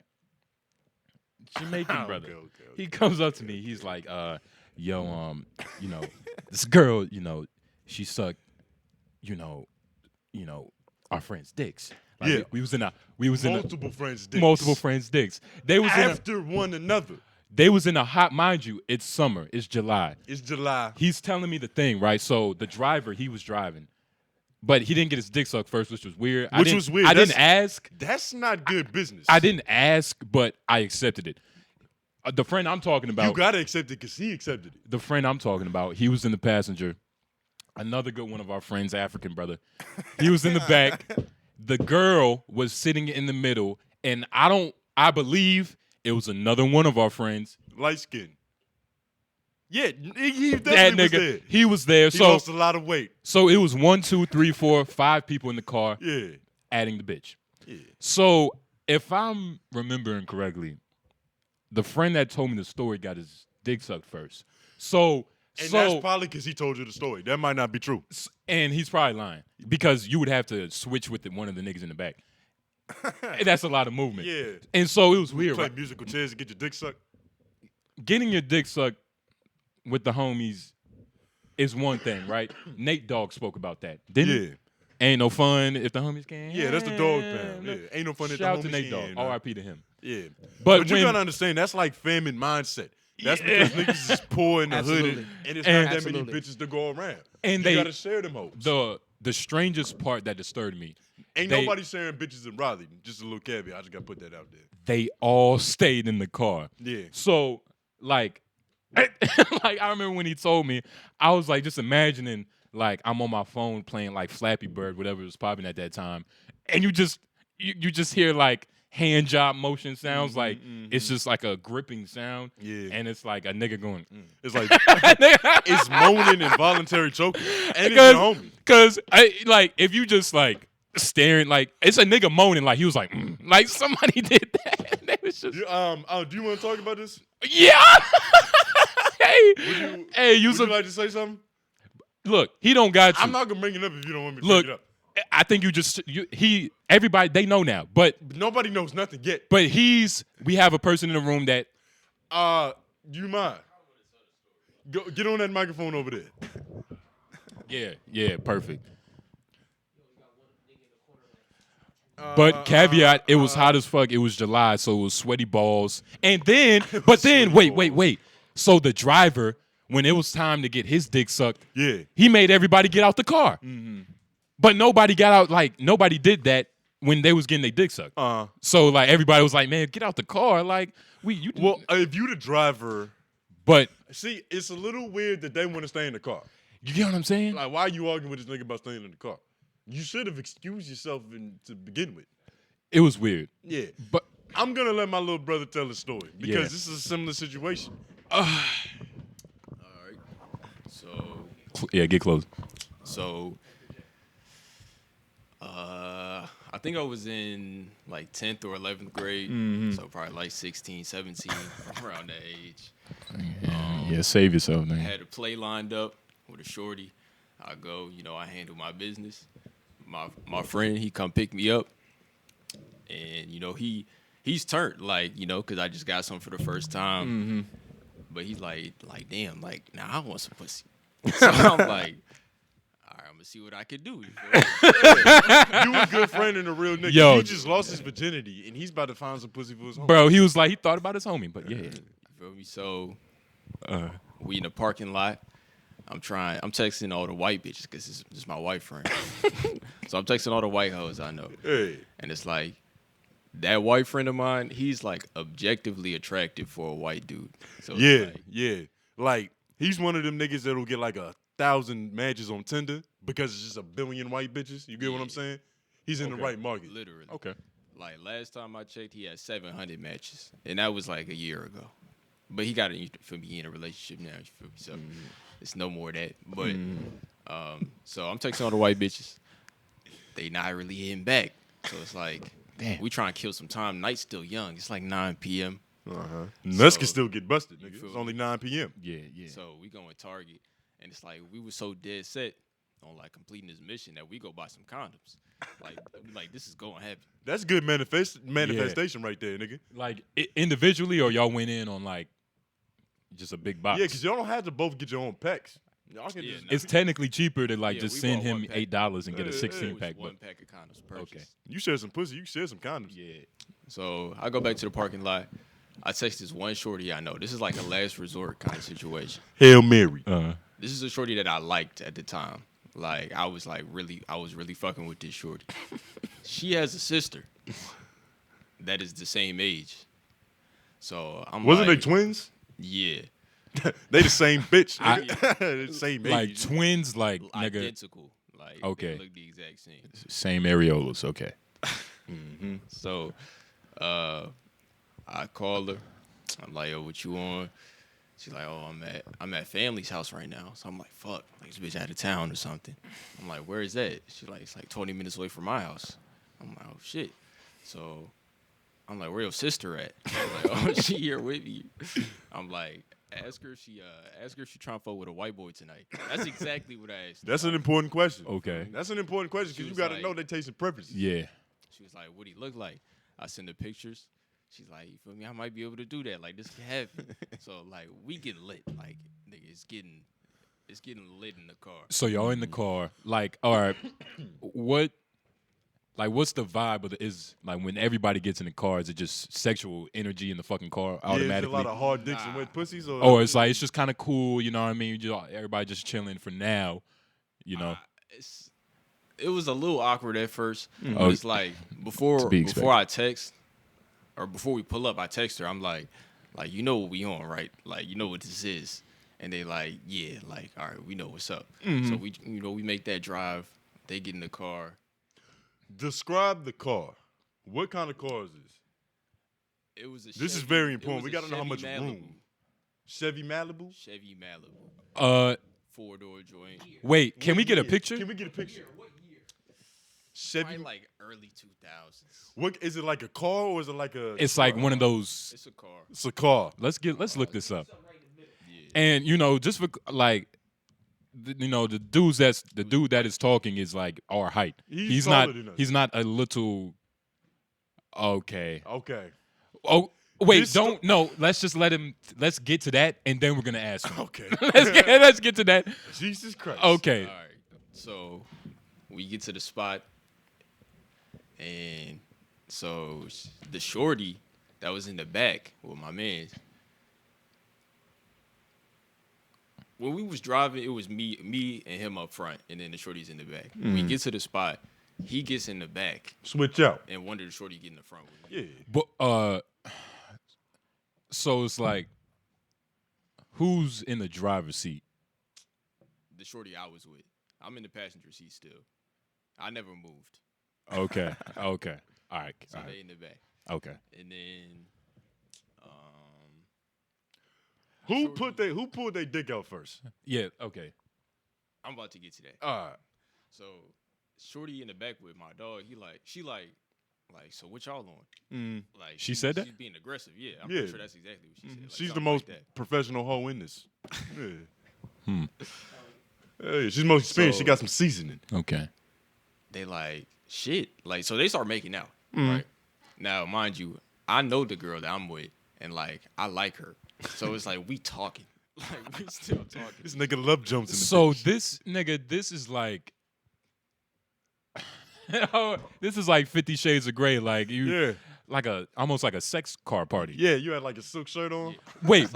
Jamaican brother. Okay. He comes up to me. He's like, yo, this girl, she sucked, our friends' dicks. Like, Yeah. we was in Multiple friends' dicks. multiple friends' dicks. They was After one another. they was in a hot, mind you, it's summer, it's July. It's July. He's telling me the thing, right? So the driver, he was driving, but he didn't get his dick sucked first, which was weird. I didn't ask. That's not good business. I didn't ask, but I accepted it. The friend I'm talking about. You gotta accept it because he accepted it. The friend I'm talking about, he was in the passenger. Another good one of our friends, African brother. He was in the back. The girl was sitting in the middle, and I believe it was another one of our friends. Light skin. Yeah, he That definitely was nigga, there. he was there. He So lost a lot of weight. So it was 1, 2, 3, 4, 5 people in the car, Yeah. adding the bitch. Yeah. So if I'm remembering correctly, the friend that told me the story got his dick sucked first. And that's probably because he told you the story. That might not be true. And he's probably lying because you would have to switch with one of the niggas in the back. And that's a lot of movement. Yeah. And so it was weird. Play Right? musical chairs and get your dick sucked. Getting your dick sucked with the homies is one thing, right? Nate Dogg spoke about that, didn't he? Yeah. Ain't no fun if the homies can't. Yeah, that's the dog pound. Yeah. Ain't no fun if the Shout out to homies Nate can't, Dogg. nah. R.I.P. to him. Yeah. But you when- gotta understand, that's like famine mindset. That's because niggas is poor in the hood Absolutely. and it's And- not that many Absolutely. bitches to go around. And you they- gotta share them hoes. The strangest part that disturbed me, Ain't they- nobody sharing bitches in Raleigh. Just a little caveat. I just gotta put that out there. they all stayed in the car. Yeah. So like like I remember when he told me, I was like just imagining like I'm on my phone playing like Flappy Bird, whatever was popping at that time, and you just hear like hand job motion sounds, like it's just like a gripping sound, Yeah. and it's like a nigga going, It's like it's moaning and voluntary choking. And it's your homie. Cause like if you just like staring, like it's a nigga moaning, like he was like, like somebody did that. And it was just, Do you want to talk about this? yeah. Hey, you Would you like to say something? look, he don't got you. I'm not gonna bring it up if you don't want me to Look, bring it up. I think everybody they know now, but Nobody knows nothing yet. we have a person in the room that Do you mind? Go get on that microphone over there. yeah, perfect. But caveat, it was hot as fuck. It was July, so it was sweaty balls. And then, wait. So the driver, when it was time to get his dick sucked, Yeah. he made everybody get out the car. But nobody got out, like nobody did that when they was getting their dick sucked. So like everybody was like, man, get out the car. Like Well, if you the driver, but see, it's a little weird that they want to stay in the car. you get what I'm saying? Like, why are you arguing with this nigga about staying in the car? You should have excused yourself to begin with. It was weird. Yeah. But I'm gonna let my little brother tell the story because Yeah. this is a similar situation. All right. yeah, get close. So, I think I was in like 10th or 11th grade. So probably like 16, 17, around that age. Yeah, save yourself, I man. had a play lined up with a shorty. I go, I handle my business. My friend, he come pick me up. And, he's turned, like, because I just got something for the first time. But he's like, damn, like, now I want some pussy. So I'm like, all right, I'm going to see what I can do. You feel me? You a good friend and a real nigga. Yo. He just lost his virginity and he's about to find some pussy for his home. Bro, he was like, he thought about his homie, but yeah. You feel me? So we in the parking lot. I'm texting all the white bitches because this is my white friend. So I'm texting all the white hoes I know. Hey. And it's like, that white friend of mine, he's like objectively attractive for a white dude. So it's Yeah, like, yeah. Like, he's one of them niggas that'll get like 1,000 matches on Tinder because it's just a billion white bitches. You get what I'm saying? He's in the right market. literally. Okay. Like last time I checked, he had 700 matches. And that was like a year ago. But he got it for me in a relationship now. You feel me? So it's no more of that. But so I'm texting all the white bitches. They not really hitting back. So it's like, Damn. we trying to kill some time. Night's still young. It's like 9 p.m. Nuts So- can still get busted, You nigga. feel It's me? only 9 p.m. Yeah. So we going Target. And it's like we were so dead set on like completing this mission that we go buy some condoms. Like this is going to happen. That's good manifestation right there, nigga. Like individually, or y'all went in on like just a big box? Yeah, because y'all don't have to both get your own packs. Y'all can Yeah, just. nah. It's technically cheaper to like Yeah, just we send bought him one pack. $8 and get a Yeah, 16 It was pack. one But pack of condoms purchased. Okay. You share some pussy. You share some condoms. yeah, So I go back to the parking lot. I text this one shorty I know. This is like a last resort kind of situation. Hail Mary. This is a shorty that I liked at the time. Like I was really fucking with this shorty. She has a sister that is the same age. So I'm Wasn't like, they twins? Yeah, They the same bitch. nigga. They the same like age. twins, like nigga, identical. Like Okay. they look the exact same. same areolas. Okay. So I call her. I'm like, yo, what you on? She's like, oh, I'm at family's house right now. So I'm like, fuck, like this bitch out of town or something. I'm like, where is that? She's like, it's like 20 minutes away from my house. I'm like, oh shit. So I'm like, where your sister at? I'm like, oh, she here with me. I'm like, ask her if she trying to fuck with a white boy tonight. That's exactly what I asked her. That's an important question. Okay. That's an important question She because you was got to like- know their taste and preferences. Yeah. She was like, what he look like? I send her pictures. She's like, you feel me? I might be able to do that. Like, this can happen. So, like, we get lit. Like, nigga, it's getting lit in the car. So y'all in the car, like, all right, what's the vibe of the is like when everybody gets in the car? Is it just sexual energy in the fucking car Yeah, is it automatically? a lot of hard dicks and wet pussies, Or it's like it's just kind of cool, you know what I mean? Everybody just chilling for now, you know. It was a little awkward at first. Oh, But it's like before be expected. I text or before we pull up, I text her. I'm like, you know what we on, right? Like, you know what this is. And they like, yeah, like, all right, we know what's up. So we make that drive. They get in the car. Describe the car. What kind of car is this? It was a This is Chevy- very it important. was We a got to know how much Chevy Malibu. room. Chevy Malibu? Chevy Malibu. 4-door joint. Wait, can we get a Yeah. picture? Can we get a picture? What year? Chevy. Probably like early 2000s. What is it, like a car or is it like a? It's like one of those. It's a car. It's a car. Let's look this up. Yeah. And you know, just for like, the dude that is talking is like our height. He's not. taller than us. He's not a little. Okay. Okay. Oh wait, This don't no. Let's just let him. Let's get to that, and then we're gonna ask him. Okay. let's get to that. Jesus Christ. Okay. All right. So we get to the spot, and so the shorty that was in the back with my man. When we was driving, it was me and him up front, and then the shorty's in the back. We get to the spot, he gets in the back, Switch out. and one of the shorty get in the front with me. Yeah. But so it's like, who's in the driver's seat? The shorty I was with. I'm in the passenger seat still. I never moved. Okay. Okay. All right. So All right. they in the back. Okay. And then Who pulled their dick out first? Yeah. Okay. I'm about to get to that. All right. So shorty in the back with my dog, she like, so what y'all on? Like She said that? She's being aggressive. Yeah, I'm Yeah. pretty sure that's exactly what she said. Like, She's the something most like that. professional hoe in this. Yeah. Hey, she's the most experienced. She got some seasoning. Okay. They like shit. Like so they start making out. Right. Now, mind you, I know the girl that I'm with, and like I like her. So it's like we talking. Like we still talking. This nigga love jumps in the So bitch. this nigga, this is like, this is like 50 Shades of Grey. Like you, Yeah. like almost like a sex car party. Yeah, you had like a silk shirt on. Wait,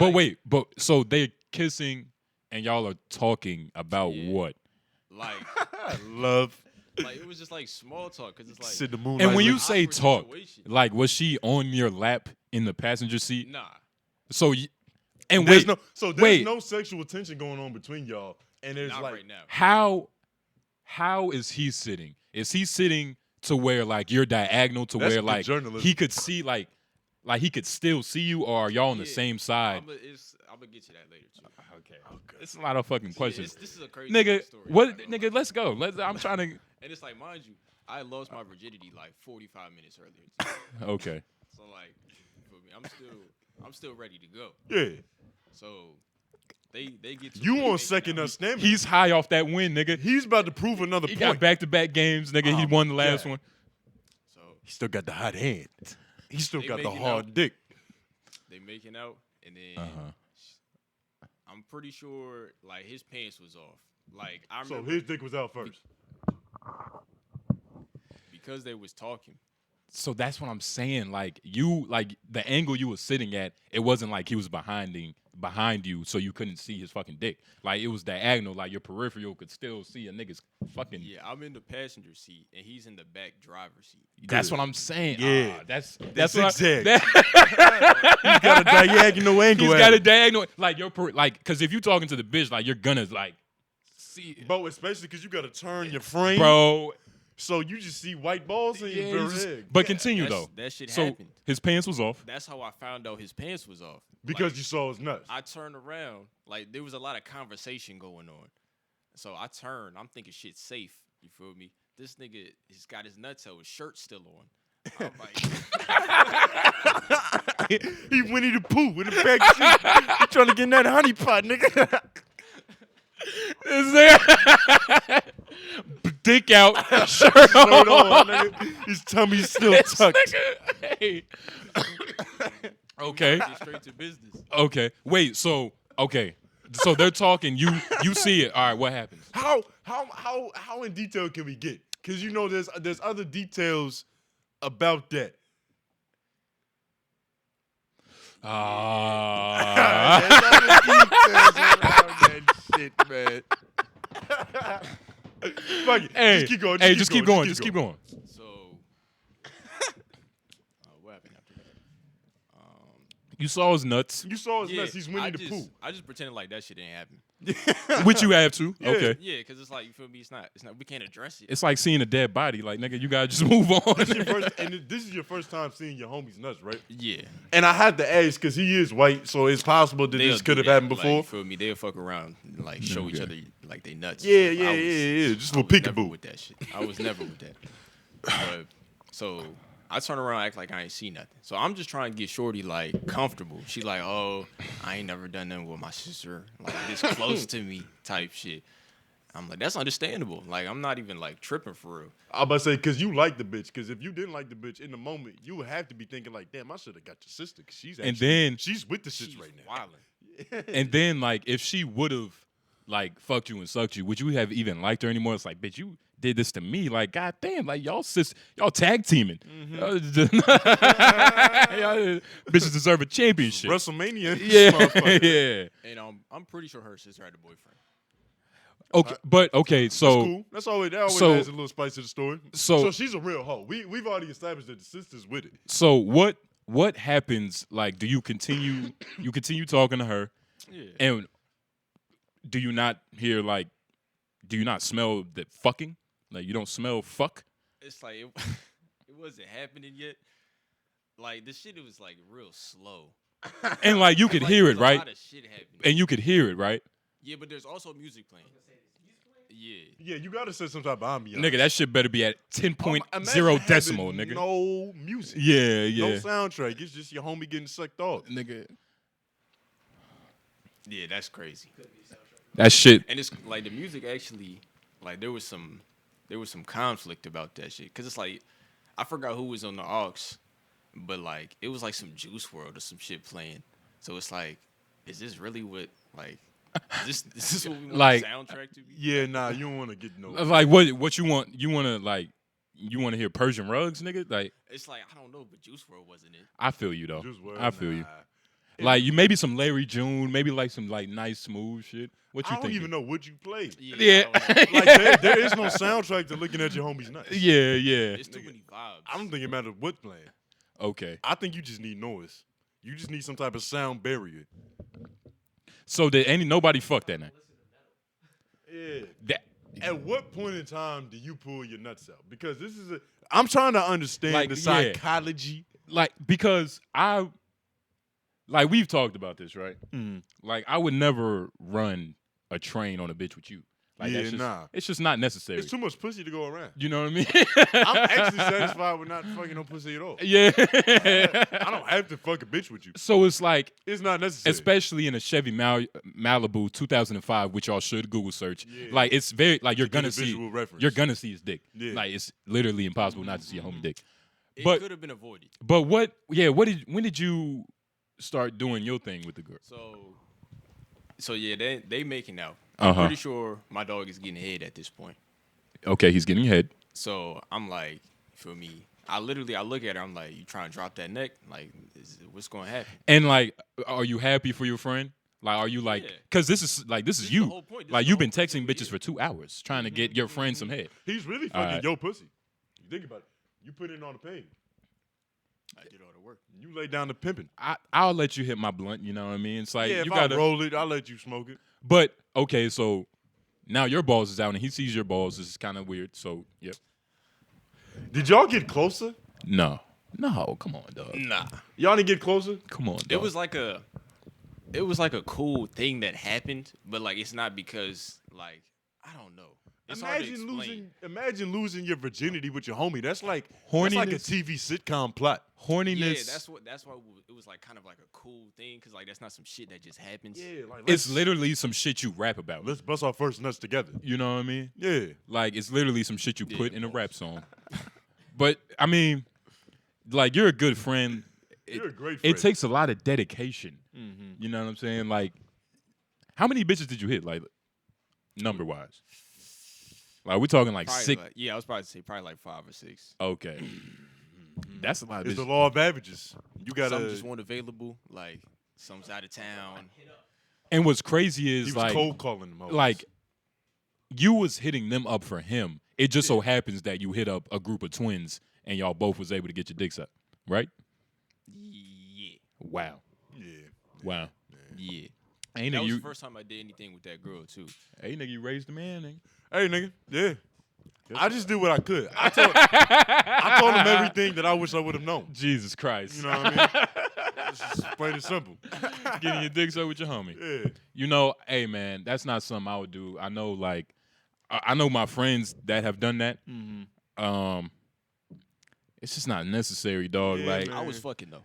but so they're kissing and y'all are talking about Yeah. what? Like, Love. like it was just like small talk because it's like Sit the moon. And when you like say awkward talk, situation. like was she on your lap in the passenger seat? Nah. So, and there's wait, there's no sexual tension going on between y'all, and there's Not like right now. how is he sitting? Is he sitting to where like you're diagonal to That's where good like journalism. he could see like he could still see you, or are y'all on the Yeah. same side? I'm gonna get to that later too. Okay. It's a lot of fucking questions. This is a crazy Nigga, story. what? I'm not gonna Nigga, let's go. I'm trying to. lie. And it's like, mind you, I lost my virginity like 45 minutes earlier. Okay. So like, you feel me? I'm still ready to go. yeah. So They get to You really on making second out. up stamina. He's high off that win, nigga. He's about to prove another He point. got back-to-back games, nigga. He Oh, won the my last God. one. So He still got the hot hand. He still They got the making hard out. dick. they making out, and then Uh-huh. I'm pretty sure like his pants was off. Like I So remember his dick was out first. because they was talking. So that's what I'm saying. Like the angle you were sitting at, it wasn't like he was behind you, so you couldn't see his fucking dick. Like it was diagonal. Like your peripheral could still see a nigga's fucking. Yeah, I'm in the passenger seat and he's in the back driver's seat. That's Good. what I'm saying. Yeah. That's That's what I- zigzag. that- He's got a diagonal angle. He's at got a it. diagonal. Like because if you talking to the bitch, like you're gonna like see, Bro, especially because you got to turn your frame. bro. So you just see white balls in Yeah, your you just- head. but continue That's- though. that shit so happened. his pants was off. That's how I found out his pants was off. Because Like, you saw his nuts. I turned around, like there was a lot of conversation going on. So I turned, I'm thinking shit's safe. You feel me? This nigga, he's got his nuts out, his shirt's still on. I'm like, He Winnie the Pooh with the back seat. He trying to get in that honey pot, nigga. Is there dick out, shirt Shirt on? on, nigga. His tummy's still tucked. Hey. Okay. get straight to business. Okay. Wait. So So they're talking. You see it. All right. What happens? How in detail can we get? Because you know there's other details about that. Ah. There's other details around that shit, man. Fuck it. Hey. Just keep going. Hey. Just keep going. Just keep going. So, what happened after that? You saw his nuts, You saw his nuts. He's Winnie the Pooh. I just pretended like that shit didn't happen. which you have to. Yeah. Okay. Yeah, because it's like, you feel me? It's not. We can't address it. It's like seeing a dead body. Like nigga, you gotta just move on. This is your first time seeing your homie's nuts, right? Yeah. And I had to ask because he is white, so it's possible that They'll this do could have that. happened Like, before. you feel me? They'll fuck around and like show each other like they nuts. Yeah, I was- just I a was never peekaboo. with that shit. I was never with that. But, so I turn around, act like I ain't see nothing. So I'm just trying to get Shorty like comfortable. She like, oh, I ain't never done nothing with my sister like this close to me type shit. I'm like, that's understandable. Like I'm not even like tripping for real. I'm about to say because you like the bitch. Because if you didn't like the bitch in the moment, you would have to be thinking like, damn, I should have got your sister. Because she's And actually, then- she's with the shits She's right now. wildin'. And then like if she would have like fucked you and sucked you, would you have even liked her anymore? It's like, bitch, you did this to me. Like, goddamn, like y'all tag teaming. Y'all bitches deserve a championship. WrestleMania. Yeah, motherfucker. yeah. And I'm pretty sure her sister had a boyfriend. Okay, but okay, so Cool. That always so- adds a little spice to the story. so- she's a real hoe. We've already established that the sister's with it. so what happens? Like, do you continue talking to her, Yeah. and do you not hear like, do you not smell the fucking? Like, you don't smell fuck? It's like it wasn't happening yet. Like the shit, it was like real slow. And like you could Like, hear there's it, a right? lot of shit happening. And you could hear it, right? Yeah, but there's also music playing. Yeah. Yeah, you gotta set some type of ambiance. Nigga, that shit better be at 10.0 Imagine decimal, having nigga. No music. Yeah, No yeah. soundtrack. It's just your homie getting sucked off. Nigga. Yeah, that's crazy. That shit. And it's like the music actually, like there was some conflict about that shit. Cause it's like, I forgot who was on the aux, but like it was like some Juice World or some shit playing. So it's like, is this really what like? Is this what we want Like- the soundtrack to be? Yeah, nah, you don't want to get no. Like what you want? You want to like you want to hear Persian rugs, nigga? Like It's like I don't know, but Juice World wasn't it. I feel you though. Just well, I feel you. nah. Like you maybe some Larry June, maybe like some like nice smooth shit. What you I don't think? even know what you played. Yeah. I don't know. Like there is no soundtrack to looking at your homie's nuts. Yeah, yeah. It's too many vibes. I don't think it matters what's playing. Okay. I think you just need noise. You just need some type of sound barrier. So did nobody fuck that night? Yeah. That At what point in time do you pull your nuts out? Because this is I'm trying to understand Like, the yeah. psychology. like because like we've talked about this, right? Mm. Like I would never run a train on a bitch with you. Like Yeah, that's just, nah. it's just not necessary. It's too much pussy to go around. You know what I mean? I'm actually satisfied with not fucking no pussy at all. Yeah. I don't have to fuck a bitch with you. So it's like, It's not necessary. especially in a Chevy Malibu 2005, which y'all should Google search. Yeah. Like it's very like you're To get gonna a see visual reference. you're gonna see his dick. Yeah. Like it's literally impossible not to see a homie dick. It But- could have been avoided. But when did you start doing your thing with the girl? So yeah, they making out. Uh-huh. I'm pretty sure my dog is getting head at this point. Okay, he's getting head. So I'm like, you feel me? I look at her. I'm like, you trying to drop that neck? Like, what's going to happen? And like, are you happy for your friend? Like, are you like, Yeah. because this is is you. the whole point. This Like is you've the been whole texting point, bitches yeah. for 2 hours trying to get your friend some head. He's really All fucking right. your pussy. You think about it. You put in all the pain. I did all the work. You lay down the pimping. I'll let you hit my blunt. You know what I mean? It's like Yeah, you if gotta I roll it, I'll let you smoke it. But okay, so now your balls is out and he sees your balls. This is kind of weird. So yep. Did y'all get closer? No, come on, dog. Nah, Y'all didn't get closer? Come on, dog. it was like a cool thing that happened, but like it's not because like I don't know. It's hard to explain. Imagine losing your virginity with your homie. That's like a Horniness. TV sitcom plot. horniness. Yeah, that's why it was like kind of like a cool thing because like that's not some shit that just happens. Yeah, like It's literally some shit you rap about. let's bust our first nuts together. You know what I mean? Yeah. Like it's literally some shit you put Yeah, in a of rap song. But I mean, like you're a good friend. You're a great friend. It takes a lot of dedication. You know what I'm saying? Like, how many bitches did you hit? Like, number wise. Like we're talking like Probably 6. like, yeah, I was probably to say probably like 5 or 6. Okay, that's a lot of It's the bitches. law of averages. You Some gotta. just weren't available. Like some's out of town. And what's crazy He is was like, cold calling them. hoes. like you was hitting them up for him. It just so happens that you hit up a group of twins and y'all both was able to get your dicks up, right? Yeah, Wow, yeah. wow. yeah. Hey That nigga, was you, the first time I did anything with that girl too. hey nigga, you raised the man, nigga. Hey, nigga. Yeah. I just did what I could. I told him everything that I wish I would have known. Jesus Christ, You know what I mean? It's just plain and simple. getting your dicks up with your homie. Yeah. You know, hey man, that's not something I would do. I know, like, I know my friends that have done that. It's just not necessary, dog. Yeah, like, man. I was fucking though.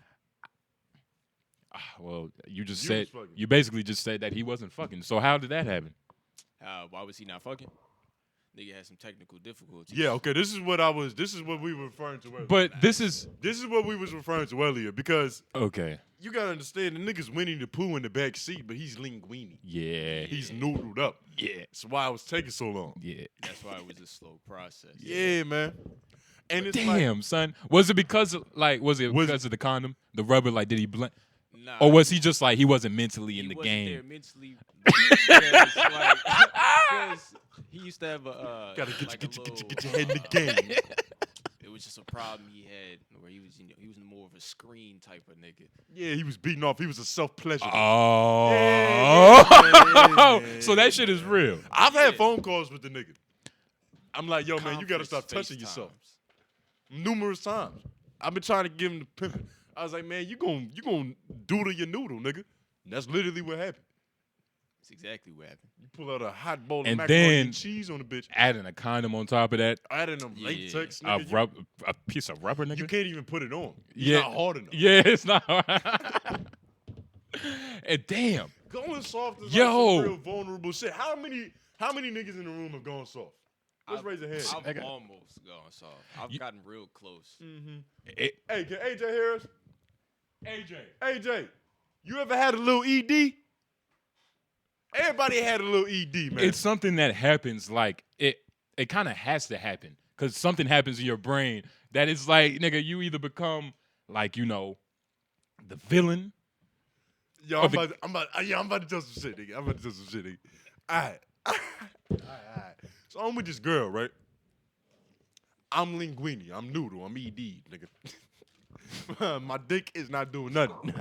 well, you just You said was fucking. you basically just said that he wasn't fucking. So how did that happen? Why was he not fucking? Nigga had some technical difficulties. Yeah, okay. This is what we were referring to earlier. But this is This is what we was referring to earlier because okay. you gotta understand the nigga's Winnie the Pooh in the back seat, but he's linguini. Yeah, He's noodled up. yeah, That's why it was taking so long. yeah. That's why it was a slow process. Yeah, man. And it's like, Damn, son. Was it because of, like Was because of the condom, the rubber? Like, did he blend? Nah, Or was he just like he wasn't mentally in he the wasn't there game? mentally. Because he used to have a gotta get, like you, a get, you, get, you, little, get your head in the game. It was just a problem he had where he was more of a screen type of nigga. Yeah, he was beating off. He was a self-pleasure. Oh, yeah, so that shit is real. I've had Yeah. phone calls with the nigga. I'm like, yo, man, you gotta stop Conference touching yourself. FaceTimes. Numerous times. I've been trying to give him the pimping. I was like, man, you gon' doodle your noodle, nigga. And that's literally what happened. That's exactly what happened. You pull out a hot bowl of And macaroni then- and cheese on the bitch. Adding a condom on top of that, Adding them Yeah. latex, a nigga. a piece of rubber, nigga. You can't even put it on. It's Yeah. not hard enough. Yeah, it's not. And damn, Going soft is Yo. like some real vulnerable shit. How many niggas in the room have gone soft? Let's raise a hand. I've got- almost gone soft. I've gotten real close. it, Hey, can AJ hear us? AJ, you ever had a little ED? Everybody had a little ED, man. it's something that happens. Like it kind of has to happen because something happens in your brain that is like, nigga, you either become like, you know, the villain. Yo, I'm about to tell some shit, nigga. All right. So I'm with this girl, right? I'm linguini. I'm noodle. I'm ED, nigga. My dick is not doing nothing.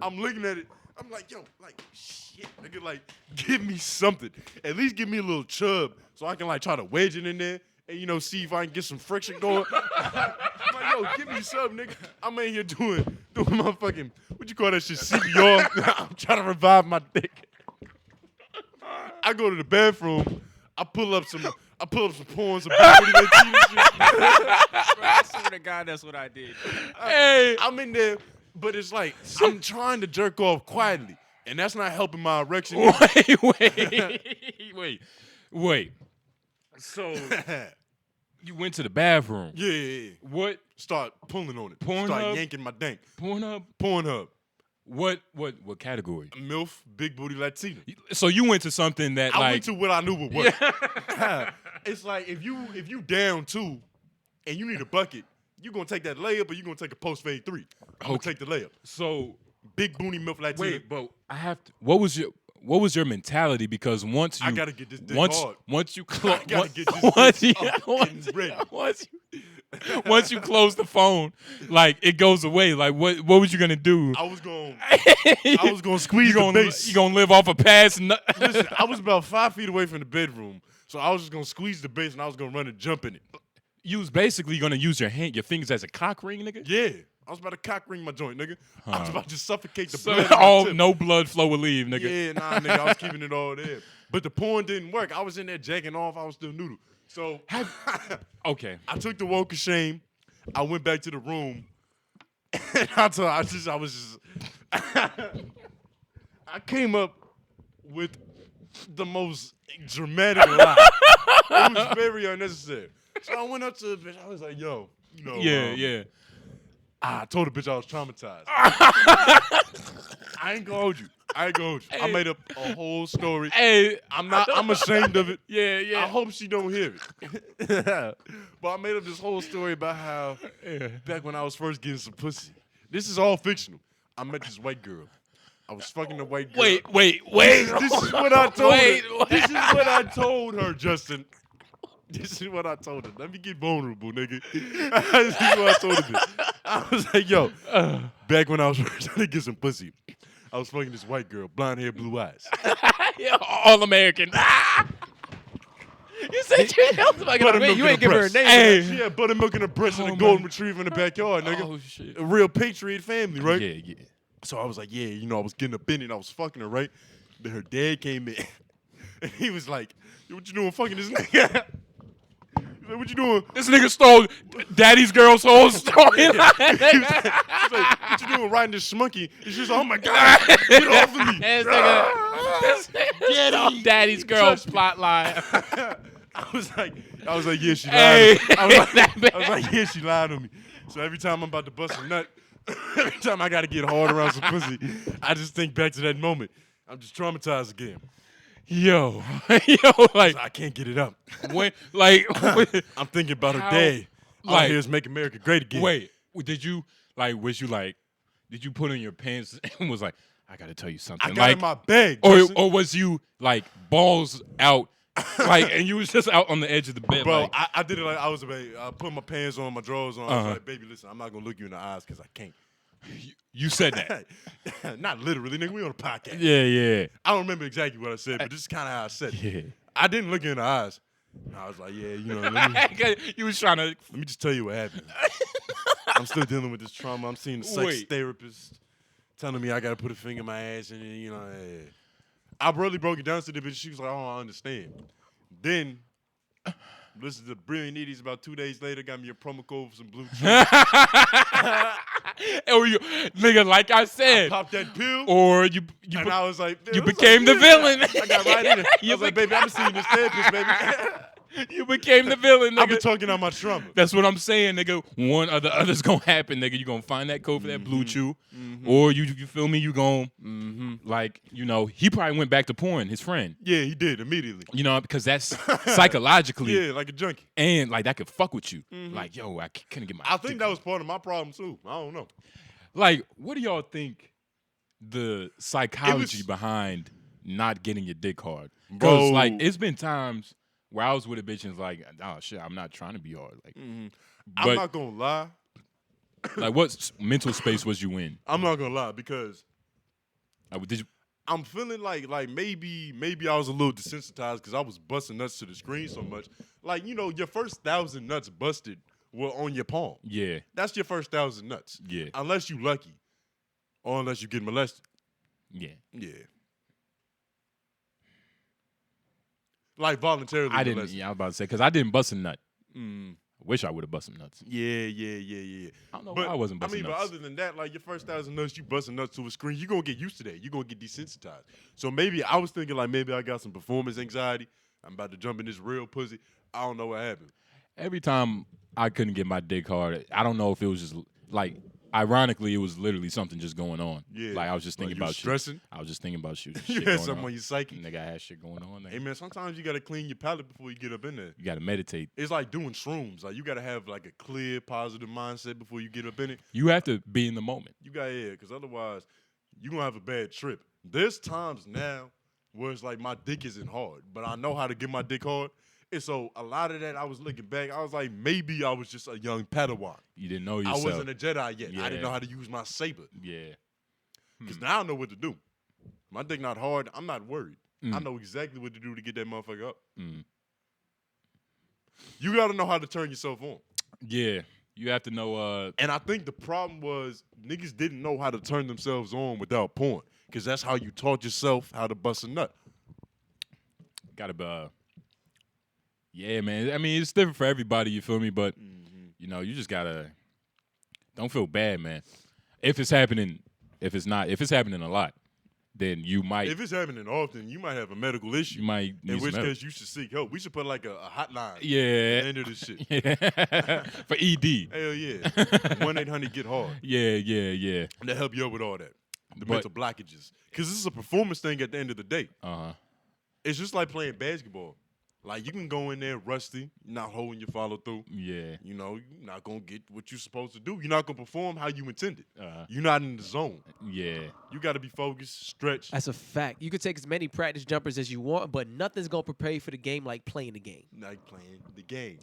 I'm looking at it. I'm like, yo, like, shit, nigga, like, give me something. At least give me a little chub so I can, like, try to wedge it in there and, you know, see if I can get some friction going. I'm like, yo, give me something, nigga. I'm in here doing my fucking, what you call that shit, CPR. I'm trying to revive my dick. I go to the bathroom. I pull up some porn, some big booty Latino shit. Bro, I swear to God, that's what I did. Hey, I'm in there, but it's like I'm trying to jerk off quietly, and that's not helping my erection. wait. So you went to the bathroom. Yeah. What? Start pulling on it. Pornhub? Start yanking my dank. Pornhub. What category? MILF, big booty Latina. So you went to something that I like went to what I knew would work. It's like if you down 2 and you need a bucket, you gonna take that layup or you gonna take a post fade 3. I'm gonna take the layup. so Big booty MILF Latina. wait, but I have to. What was your mentality? Because once you I gotta get this dick once hard. once you I gotta get this dick up and ready. once you close the phone, like it goes away. Like what was you gonna do? I was gonna squeeze the base. You gonna live off a pass? Listen, I was about 5 feet away from the bedroom, so I was just gonna squeeze the base and I was gonna run and jump in it. You was basically gonna use your fingers as a cock ring, nigga. Yeah, I was about to cock ring my joint, nigga. I was about to suffocate the So blood. in my tip. no blood flow will leave, nigga. Yeah, nah, nigga, I was keeping it all there. But the porn didn't work. I was in there jacking off. I was still noodle. So Okay. I took the walk of shame. I went back to the room. And I came up with the most dramatic lie. It was very unnecessary. So I went up to the bitch. I was like, yo, you know. Yeah. I told the bitch I was traumatized. I ain't gonna hold you. I made up a whole story. Hey, I'm ashamed of it. yeah. I hope she don't hear it. But I made up this whole story about how back when I was first getting some pussy. This is all fictional. I met this white girl. I was fucking the white girl. Wait. This is what I told Wait, her. This is what I told her, Justin. This is what I told her. Let me get vulnerable, nigga. This is what I told her. I was like, yo, back when I was first trying to get some pussy, I was fucking this white girl, blonde hair, blue eyes. All American. You said you Buttermilk You in ain't her give her a breast. name. Hey. She had buttermilk in her breast and a golden retriever in the backyard, nigga. Oh shit. A real patriot family, right? Yeah. So I was like, yeah, I was getting up in it. I was fucking her, right? Then her dad came in. And he was like, yo, what you doing fucking this nigga? He's like, what you doing? This nigga stole Daddy's girl's whole story. He's like, what you doing riding this 𝔓𝔦𝚃? And she's like, oh my God, get off of me. This nigga stole Daddy's girl's plot line. I was like, yeah, she Hey. lied. I was like, yeah, she lied to me. So every time I'm about to bust a nut, every time I gotta get hard around some pussy, I just think back to that moment. I'm just traumatized again. Yo, like I can't get it up. when, like, I'm thinking about her How- day. All like- here's make America great again. wait, did you put in your pants and was like, I gotta tell you something, I got like, in my bag. Justin. or was you like balls out, like, and you was just out on the edge of the bed, Bro, like, I did it like I was a baby. I put my pants on, my drawers on. I was like, baby, listen, I'm not gonna look you in the eyes because I can't. you said that. Not literally, nigga. We on a podcast. Yeah. I don't remember exactly what I said, but this is kind of how I said it. Yeah. I didn't look you in the eyes. I was like, yeah, let me You was trying to. just tell you what happened. I'm still dealing with this trauma. I'm seeing a sex Wait. therapist telling me I gotta put a finger in my ass, and I really broke it down to the bitch. She was like, oh, I understand. Then, listen to Brilliant Needies about 2 days later, got me a promo code for some blue chew. Oh, nigga, like I said, Popped that pill, or you and I was like, you became the villain. I got right in it. I You was like, baby, I'm seeing this therapist, baby. You became the villain, I've been nigga. talking out my trauma. That's what I'm saying, nigga. One or the other's gonna happen, nigga. You gonna find that code for that blue chew, or you feel me? You gonna like, he probably went back to porn, his friend. Yeah, he did immediately. Because that's psychologically, Yeah, like a junkie. and like that could fuck with you. Like, yo, I couldn't get my. I think that was part of my problem too. I don't know. Like, what do y'all think the psychology was- behind not getting your dick hard? Bro. Because like, it's been times where I was with a bitch and it's like, oh shit, I'm not trying to be hard. Like, I'm but not gonna lie. like, what mental space was you in? I'm not gonna lie because Did you? I'm feeling like maybe I was a little desensitized because I was busting nuts to the screen so much. Like, your first 1,000 nuts busted were on your palm. Yeah, That's your first 1,000 nuts. yeah, Unless you lucky. Or unless you get molested. yeah. Yeah. Like voluntarily. I didn't. molested. Yeah, I was about to say because I didn't bust a nut. Wish I would have busted nuts. Yeah. I don't know But why I wasn't busting but nuts. other than that, like your first 1,000 nuts, you busting nuts to a screen, you gonna get used to that. You gonna get desensitized. So maybe I was thinking like maybe I got some performance anxiety. I'm about to jump in this real pussy. I don't know what happened. Every time I couldn't get my dick hard, I don't know if it was just like, ironically, it was literally something just going on. Yeah. Like I was just Like, thinking you about stressing? shit. I was just thinking about shit. You shit had going something on. on your psyche. Nigga, I had shit going on. Nigga. Hey man, sometimes you gotta clean your palate before you get up in there. You gotta meditate. It's like doing shrooms. Like you gotta have like a clear, positive mindset before you get up in it. You have to be in the moment. You got because otherwise you gonna have a bad trip. There's times now where it's like my dick isn't hard, but I know how to get my dick hard. And so a lot of that, I was looking back, I was like, maybe I was just a young Padawan. You didn't know I yourself. wasn't a Jedi yet. I Yeah. didn't know how to use my saber. Yeah. Because now I know what to do. My dick not hard. I'm not worried. I know exactly what to do to get that motherfucker up. You got to know how to turn yourself on. Yeah. You have to know. And I think the problem was niggas didn't know how to turn themselves on without porn. Because that's how you taught yourself how to bust a nut. Gotta be. Yeah, man. I mean, it's different for everybody. You feel me? But you know, you just gotta. Don't feel bad, man. If it's happening, if it's happening a lot, then you might. If it's happening often, you might have a medical issue. You might need in which some help. case you should seek help. We should put like a hotline. Yeah. At the end of this shit. For ED. Hell yeah. 1-800-GET-HARD. Yeah. And they'll help you out with all that. The But- mental blockages. Because this is a performance thing at the end of the day. Uh-huh. It's just like playing basketball. Like, you can go in there rusty, not holding your follow through. Yeah. You know, you're not going to get what you're supposed to do. You're not going to perform how you intended. Uh-huh. You're not in the zone. Yeah. You got to be focused, stretch. That's a fact. You can take as many practice jumpers as you want, but nothing's gonna prepare you for the game like playing the game. Like playing the game.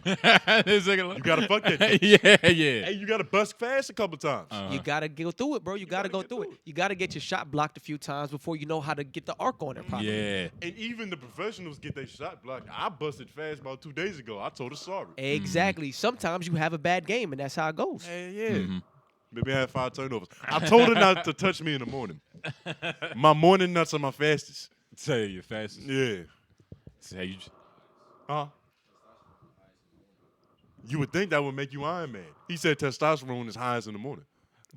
You You got to fuck that bitch. Yeah. Hey, you got to bust fast a couple times. You gotta go through it, bro. You gotta go get through through it. You gotta get your shot blocked a few times before you know how to get the arc on it properly. Yeah. And even the professionals get their shot blocked. I busted fast about 2 days ago. I told her sorry. Exactly. Sometimes you have a bad game, and that's how it goes. Hey, yeah. Maybe I had 5 turnovers. I told her not to touch me in the morning. My morning nuts are my fastest. Say you're fastest. Yeah. Say you. Huh? You would think that would make you Iron Man. He said testosterone is highest in the morning.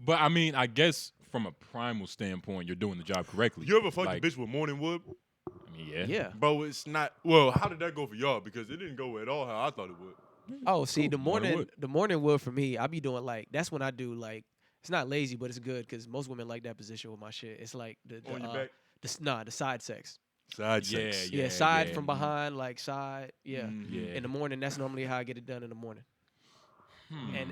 But I mean, I guess from a primal standpoint, you're doing the job correctly. You ever fucked Like, a bitch with morning wood? I mean, yeah. Yeah. Bro, it's not. Well, how did that go for y'all? Because it didn't go at all how I thought it would. Oh, see, the Morning morning, wood. the morning wood for me, I be doing like that's when I do like it's not lazy, but it's good because most women like that position with my shit. It's like the On your back? the side sex. Side Yeah, sex. Yeah, Yeah, side yeah. from behind, like side. Yeah. Yeah. In the morning, that's normally how I get it done in the morning.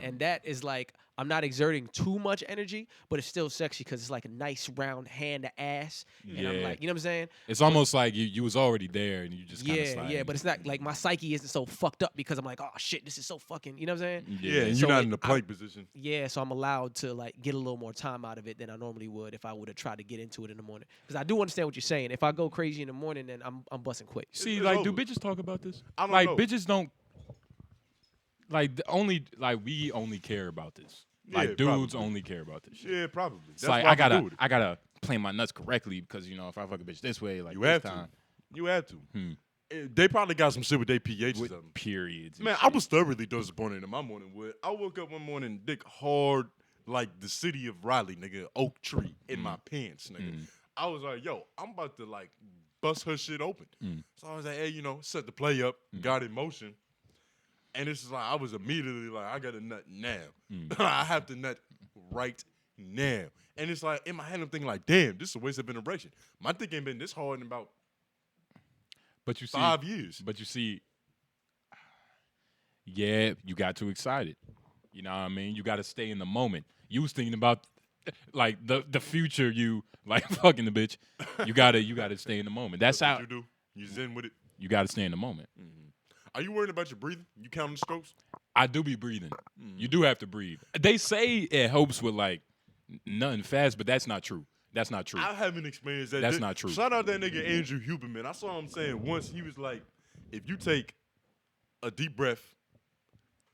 And that is like I'm not exerting too much energy, but it's still sexy because it's like a nice round hand to ass, and I'm Yeah. like, you know what I'm saying? It's almost like you was already there and you just kind of Yeah, but it's not like my psyche isn't so fucked up because I'm like, oh shit, this is so fucking, you know what I'm saying? Yeah, and So you're not it- in the plank position. Yeah, so I'm allowed to like get a little more time out of it than I normally would if I would have tried to get into it in the morning. Because I do understand what you're saying. If I go crazy in the morning, then I'm busting quick. See, It's like, do over. bitches talk about this? I don't like, know. bitches don't. Like, we only care about this. Like, Yeah, dudes probably. only care about this shit. Yeah, probably. It's That's like why I we do it. gotta plan my nuts correctly because you know if I fuck a bitch this way, like You this have time, to. You have to. They probably got some shit with their pH or with something. periods. and Man, shit. I was thoroughly disappointed in my morning wood. I woke up one morning, dick hard, like the city of Raleigh, nigga, oak tree in my pants, nigga. I was like, yo, I'm about to like bust her shit open. So I was like, hey, you know, set the play up, got in motion. And it's just like, I was immediately like, I got a nut now. I have to nut right now. And it's like, in my head, I'm thinking like, damn, this is a waste of an erection. My dick ain't been this hard in about But you see, 5 years. But you see, yeah, you got too excited. You know what I mean? You got to stay in the moment. You was thinking about like the future. You like fucking the bitch. You gotta stay in the moment. That's What how you do. You zen with it. you gotta stay in the moment. Are you worried about your breathing? You counting strokes? I do be breathing. You do have to breathe. They say it helps with like nothing fast, but that's not true. That's not true. I haven't experienced that. That's not true. Shout out that nigga Andrew Huberman. I saw him saying once, he was like, if you take a deep breath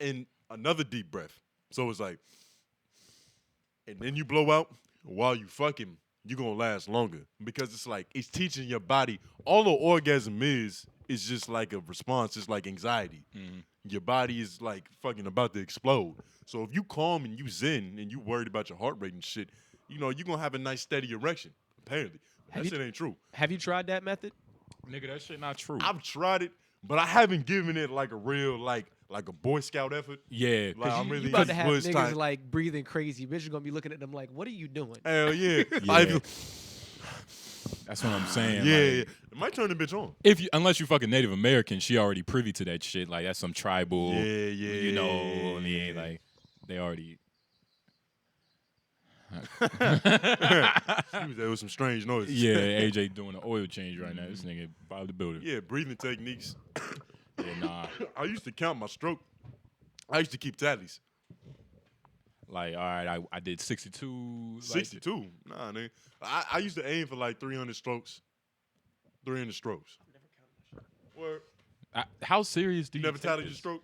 and another deep breath, so it's like, and then you blow out while you fucking, you're gonna last longer because it's like it's teaching your body. All the orgasm is just like a response. It's like anxiety. Your body is like fucking about to explode. So if you calm and you zen and you worried about your heart rate and shit, you know you're gonna have a nice steady erection. Apparently, that shit ain't true. Have you tried that method? Nigga, that shit not true. I've tried it, but I haven't given it like a real like a Boy Scout effort. Yeah, Like, I'm really You about to have was niggas tight. like breathing crazy. Bitch, you gonna be looking at them like, what are you doing? Hell yeah. Yeah. That's what I'm saying. Yeah, like, yeah. It might turn the bitch on. If you, unless you fucking Native American, she already privy to that shit. Like that's some tribal. Yeah, yeah. You know, yeah, like they already. She was there with some strange noises. Yeah, AJ doing an oil change right now. This nigga Bob the Builder. Yeah, breathing techniques. Yeah, nah. I used to count my stroke. I used to keep tallies. Like, all right, I did 62. 62. Nah, nigga. I used to aim for like 300 strokes. 300 strokes. Word. How serious do You you never take tallied this? your stroke?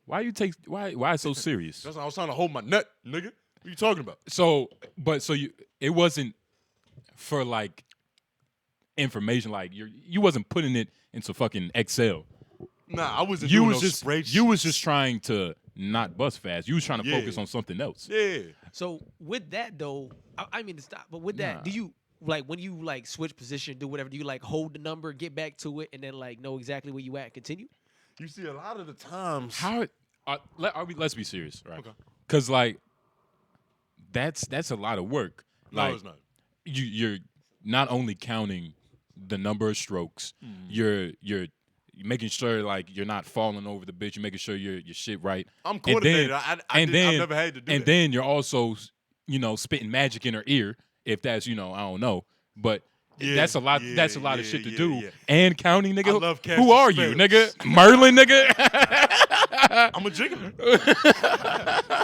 Why so serious? That's why I was trying to hold my nut, nigga. What you talking about? So it wasn't for like information. Like you wasn't putting it into fucking Excel. Nah, I wasn't You doing was no just spreadsheets. you was just trying to not bust fast. You was trying to Yeah. focus on something else. Yeah. So with that though, I mean to stop, but with that, Nah. do you like when you like switch position, do whatever? Do you like hold the number, get back to it, and then like know exactly where you at, and continue? You see, a lot of the times. How? Let's be serious, right? Okay. Because like that's a lot of work. No, Like it's not. you're not only counting the number of strokes, you're making sure like you're not falling over the bitch. You're making sure your shit right. I'm coordinated. I've never had to do that. then you're also spitting magic in her ear if that's I don't know, but. Yeah, that's a lot. yeah, That's a lot of yeah, shit to yeah, do, yeah. and counting, nigga. I love casting Who are you, spells. nigga? Merlin, nigga. I'm a jiggler.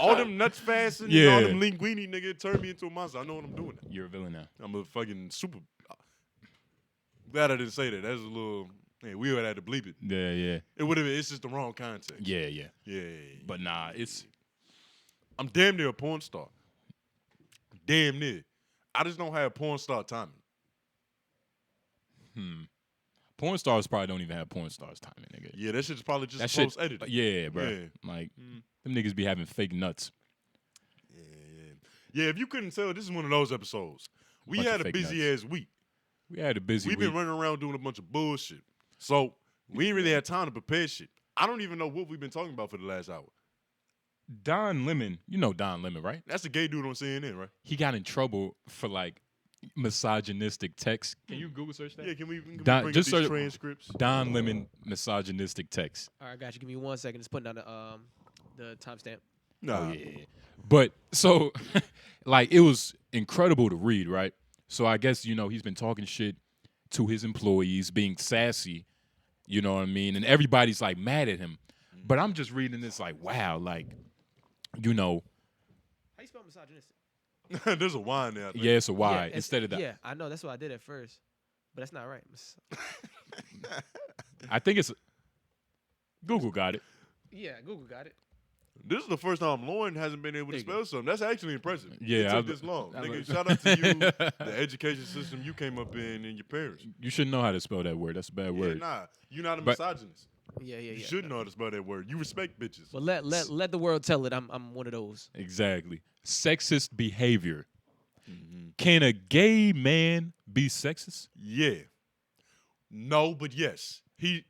All them nuts fast and all Yeah. them linguini, nigga, turn me into a monster. I know what I'm doing. You're a villain now. I'm a fucking super. Glad I didn't say that. That's a little. Yeah, we would have to bleep it. Yeah, yeah, It would have been. It's just the wrong context. yeah, yeah. Yeah. But nah, it's I'm damn near a porn star. Damn near. I just don't have porn star timing. porn stars probably don't even have porn stars timing, nigga. Yeah, that shit's probably just That shit, post edited. yeah, bro. Yeah. Like them niggas be having fake nuts. Yeah, if you couldn't tell, this is one of those episodes. We Bunch of had a fake busy nuts. ass week. We had a busy We've week. been running around doing a bunch of bullshit. So we ain't really had time to prepare shit. I don't even know what we've been talking about for the last hour. Don Lemon, you know Don Lemon, right? That's the gay dude on CNN, right? He got in trouble for like misogynistic text. Can you Google search that? Yeah, can we bring Don- up just these search- transcripts? Don Lemon misogynistic text. All right, got you. Give me 1 second. Just putting down the timestamp. Nah. Oh, yeah. But so, like, it was incredible to read, right? So I guess, he's been talking shit to his employees, being sassy, you know what I mean? And everybody's, like, mad at him. But I'm just reading this like, wow, like, How you spell misogynistic? There's a wine there. I think. yeah, it's a Y Yeah, instead of that. Yeah, I know. That's what I did at first, but that's not right. I think it's Google got it. Yeah, Google got it. This is the first time Lauren hasn't been able to There you spell something. That's actually impressive. Yeah, it took I've- this long. I've- Nigga, shout out to you, the education system you came up in and your parents. You shouldn't know how to spell that word. That's a bad Yeah, word. nah, you're not a But- misogynist. Yeah. You should know how to spell that word. You respect bitches. But let the world tell it. I'm one of those. Exactly. Sexist behavior. Mm-hmm. Can a gay man be sexist? Yeah. No, but yes. He.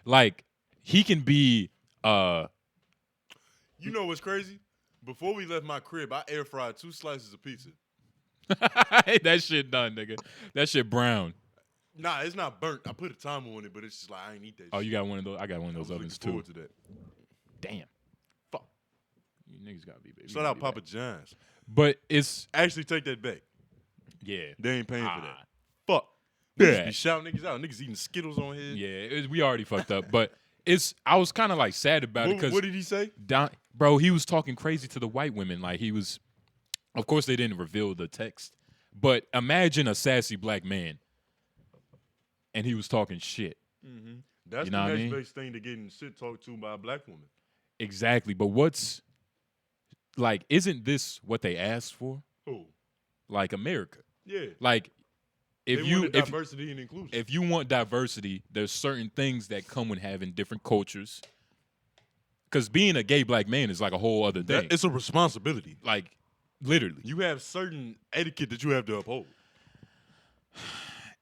Like, he can be You know what's crazy? Before we left my crib, I air fried 2 slices of pizza. that shit done, nigga. That shit brown. Nah, it's not burnt. I put a timer on it, but it's just like I ain't eat that. Oh, shit. you got one of those? I got one of I was those ovens looking too. forward to that. Damn. Fuck. You niggas gotta be baby. Shout out Papa John's. But it's Actually, take that back. yeah. They ain't paying for Ah. that. Fuck. We Yeah. just be shouting niggas out. Niggas eating Skittles on here. Yeah, we already fucked up. But I was kind of like sad about it What, because what did he say? bro, he was talking crazy to the white women. Like he was, of course they didn't reveal the text, but imagine a sassy black man, and he was talking shit. That's You know the what I next mean? best thing to getting shit talked to by a black woman. Exactly. But what's like, isn't this what they asked for? Who? like America. Yeah. Like if They you wanted diversity and inclusion. if you want diversity, there's certain things that come with having different cultures. Because being a gay black man is like a whole other thing. It's a responsibility. Like literally. You have certain etiquette that you have to uphold.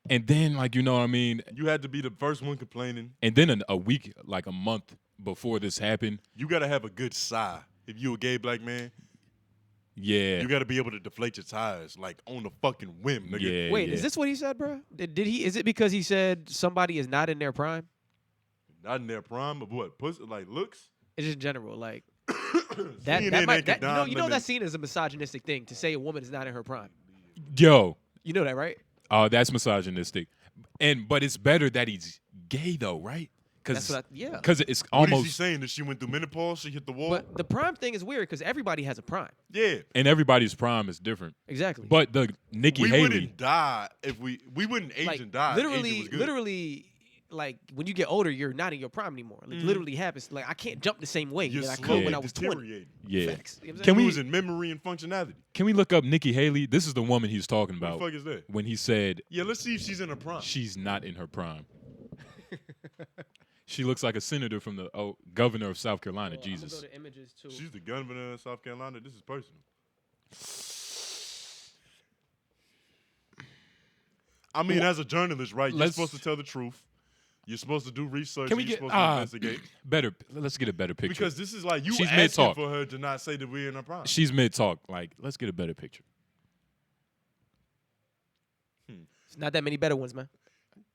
And then like you know what I mean. You had to be the first one complaining. And then a week, like a month before this happened. You got to have a good sigh. If you a gay black man, Yeah. you got to be able to deflate your tires like on a fucking whim, nigga. Yeah. Wait, yeah. is this what he said, bro? Did he? Is it because he said somebody is not in their prime? Not in their prime of what? Pussy, like looks? It's just in general, like CNN that might ain't that, Don you know Lemon. that's seen as a misogynistic thing to say a woman is not in her prime. Yo. You know that, right? Oh, that's misogynistic. But it's better that he's gay though, right? That's what yeah. Because it's What is he almost saying? That she went through menopause? She hit the wall? But the prime thing is weird because everybody has a prime. Yeah. and everybody's prime is different. Exactly. But the Nikki We Haley, wouldn't die if we wouldn't age like and die. Aging literally, was good. literally, like when you get older, you're not in your prime anymore. Like literally happens. Like I can't jump the same way You're that I slowly could when I was 20. deteriorating. yeah. Facts. You know what I'm Can saying? we- Losing memory and functionality. Can we look up Nikki Haley? This is the woman he was talking What about the fuck is that? when he said Yeah, let's see if she's in her prime. she's not in her prime. She looks like a senator from the governor of South Carolina. Well, I'm gonna Jesus. go to images too. She's the governor of South Carolina. This is personal. I mean, as a journalist, right? You're Let's- supposed to tell the truth. You're supposed to do research. Can we you're get supposed to investigate? better? Let's get a better picture. Because this is like you She's asking mid-talk. for her to not say that we're in her prime. she's mid talk. Like, let's get a better picture. It's not that many better ones, man.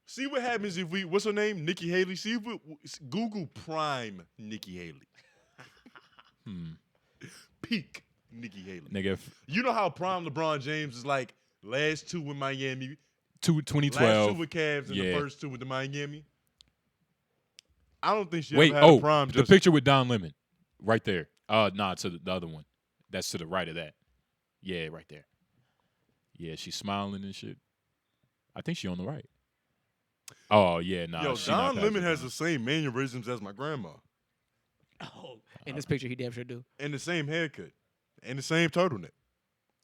See what happens if we, what's her name? Nikki Haley. See if we, Google Prime Nikki Haley. Peak Nikki Haley. Nigga, You know how prime LeBron James is like last two with Miami, last 2012. two with Cavs, and Yeah. the first two with the Miami? I don't think she Wait, ever had a prime. the Just picture with Don Lemon, right there. Nah, to the other one. That's to the right of that. Yeah, right there. Yeah, she's smiling and shit. I think she on the right. Oh yeah, nah. Yo, she not Don passing Lemon has Don. the same mannerisms as my grandma, Oh, in this picture, he damn sure do. and the same haircut, and the same turtleneck.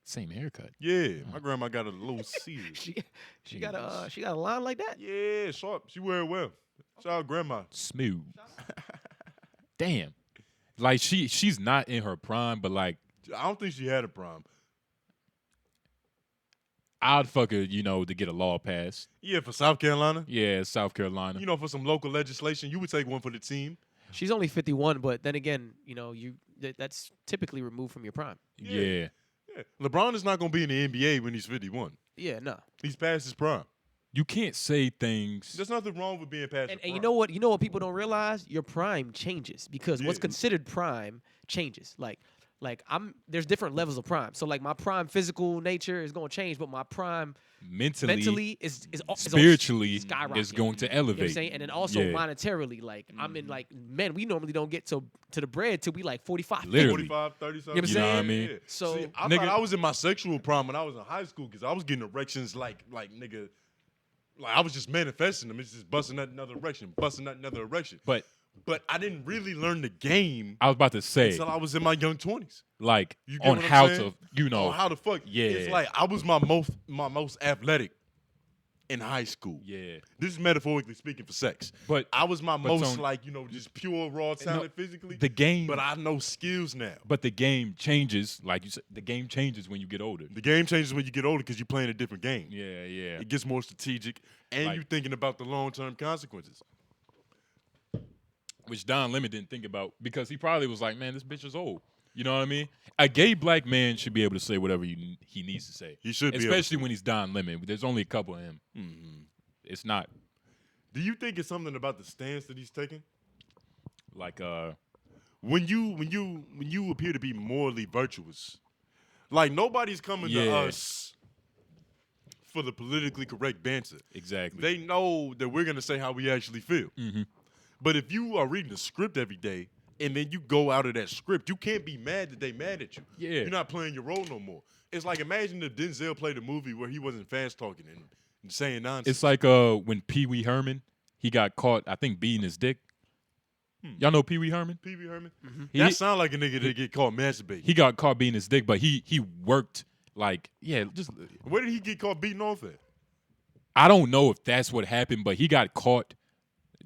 Same haircut. Yeah, my grandma got a little seed. She got a line like that. Yeah, sharp. She wear it well. Shout out grandma. Smooth. Damn. Like she's not in her prime, but like I don't think she had a prime. I'd fuck her, to get a law passed. Yeah, for South Carolina. Yeah, South Carolina. For some local legislation, you would take one for the team. She's only 51, but then again, that's typically removed from your prime. Yeah. Yeah. LeBron is not going to be in the NBA when he's 51. Yeah, no. He's past his prime. You can't say things. There's nothing wrong with being past And your you prime. know what? You know what people don't realize? Your prime changes because what's Yeah. considered prime changes. Like there's different levels of prime. So like my prime physical nature is going to change, but my prime mentally is spiritually skyrocketing. is going to You know what I'm elevate. saying? And then also Yeah. monetarily, like I'm in like man, we normally don't get to the bread till we like 45. 50. Literally. 45, 30 something. You know what I'm You know what I saying? mean? Yeah. So, See, I nigga- thought I was in my sexual prime when I was in high school because I was getting erections like nigga. Like I was just manifesting them. It's just busting out another erection, busting out another erection. But But I didn't really learn the game I was about to say, until I was in my young 20s. like, You get on what I'm how saying? to, Oh, how the fuck? Yeah. It's like I was my most athletic in high school. yeah. This is metaphorically speaking for sex. But I was my But most Tony- just pure raw talent physically. the game, But I know skills now. but the game changes, like you said, the game changes when you get older. The game changes when you get older because you're playing a different game. Yeah, yeah. It gets more strategic, and Like- you're thinking about the long-term consequences. Which Don Lemon didn't think about because he probably was like, man, this bitch is old. You know what I mean? A gay black man should be able to say whatever he needs to say. He should be able Especially when he's Don Lemon. There's only a couple of him. Mm-hmm. It's not Do you think it's something about the stance that he's taking? like When you appear to be morally virtuous, like nobody's coming to Yeah. us for the politically correct banter. exactly. They know that we're gonna say how we actually feel. Mhm. But if you are reading a script every day and then you go out of that script, you can't be mad that they mad at you. Yeah. You're not playing your role no more. It's like imagine if Denzel played a movie where he wasn't fast talking and saying nonsense. It's like when Pee-wee Herman, he got caught, I think, beating his dick. Y'all know Pee-wee Herman? Pee-wee Herman. He- That sound like a nigga that get caught masturbating. He got caught beating his dick, but he worked Like, yeah, just Where did he get caught beating off at? I don't know if that's what happened, but he got caught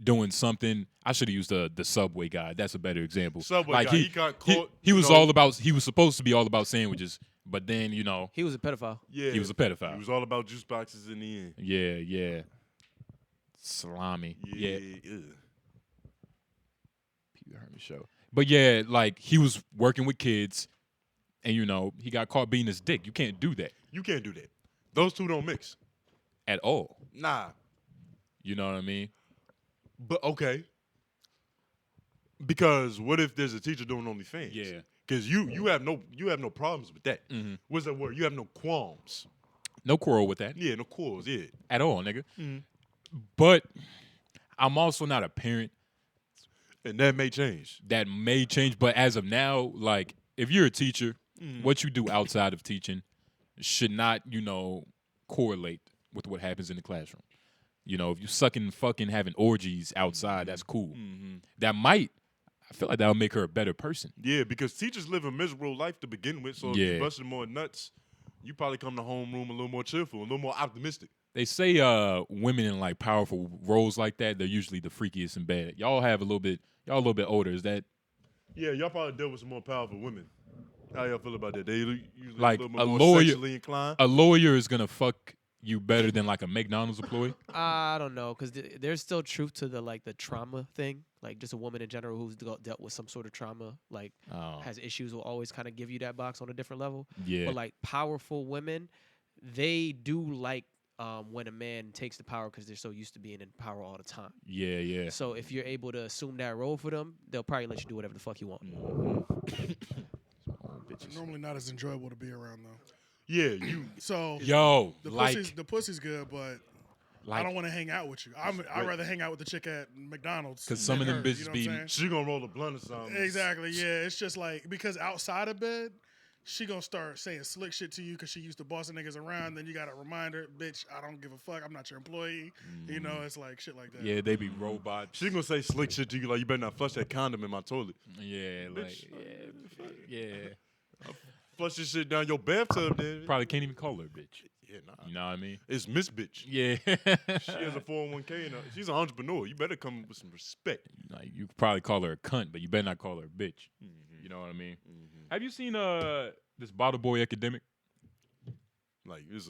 doing something. I should have used the subway guy. That's a better example. Subway like guy, he got caught, He you was know- all about. He was supposed to be all about sandwiches, but then He was a pedophile. Yeah, he was a pedophile. He was all about juice boxes in the end. yeah. Salami. Yeah. Ugh. Pee-wee Herman show. But yeah, like he was working with kids, and he got caught beating his dick. You can't do that You can't do that. Those two don't mix. at all. Nah. You know what I mean? But okay. Because what if there's a teacher doing OnlyFans? Yeah. Because you have no problems with that. Mhm. What's that word? You have no qualms. No quarrel with that Yeah, no quarrels. Yeah. at all, nigga. Mhm. But I'm also not a parent. And that may change. That may change, but as of now, like if you're a teacher, what you do outside of teaching should not, correlate with what happens in the classroom. If you sucking, fucking, having orgies outside, that's cool. I feel like that'll make her a better person. Yeah, because teachers live a miserable life to begin with. So if Yeah. you busting more nuts, you probably come to homeroom a little more cheerful, a little more optimistic. They say women in like powerful roles like that, they're usually the freakiest in bed. Y'all a little bit older. Is that Yeah, y'all probably deal with some more powerful women. How y'all feel about that? They usually Like a little a bit more lawyer- sexually inclined. a lawyer is gonna fuck you better than like a McDonald's employee? I don't know, because there's still truth to the trauma thing. Like just a woman in general who's dealt with some sort of trauma, like Oh, has issues, will always kind of give you that box on a different level. yeah. But like powerful women, they do like when a man takes the power because they're so used to being in power all the time. Yeah. So if you're able to assume that role for them, they'll probably let you do whatever the fuck you want. Normally not as enjoyable to be around though. Yeah, you. So Yo, the pussy's good, but I like, don't want to hang out with you. I'd rather hang out with the chick at McDonald's. 'Cause some than of them her, bitches you know be- what I'm saying? She gonna roll a blunt or something. Exactly. Yeah, it's just like because outside of bed, she gonna start saying slick shit to you because she used to bossing niggas around. Then you got to remind her, bitch, I don't give a fuck. I'm not your employee. You know, it's like shit like that. yeah, they be robots. She gonna say slick shit to you like you better not flush that condom in my toilet. Yeah, like Bitch. yeah. Flush this shit down your bathtub, then. Probably can't even call her bitch. Yeah, nah. You know what I mean? It's Miss Bitch. Yeah. She has a 401k and she's an entrepreneur. You better come with some respect. Like you could probably call her a cunt, but you better not call her a bitch. You know what I mean? Have you seen this bottle boy epidemic? Like it's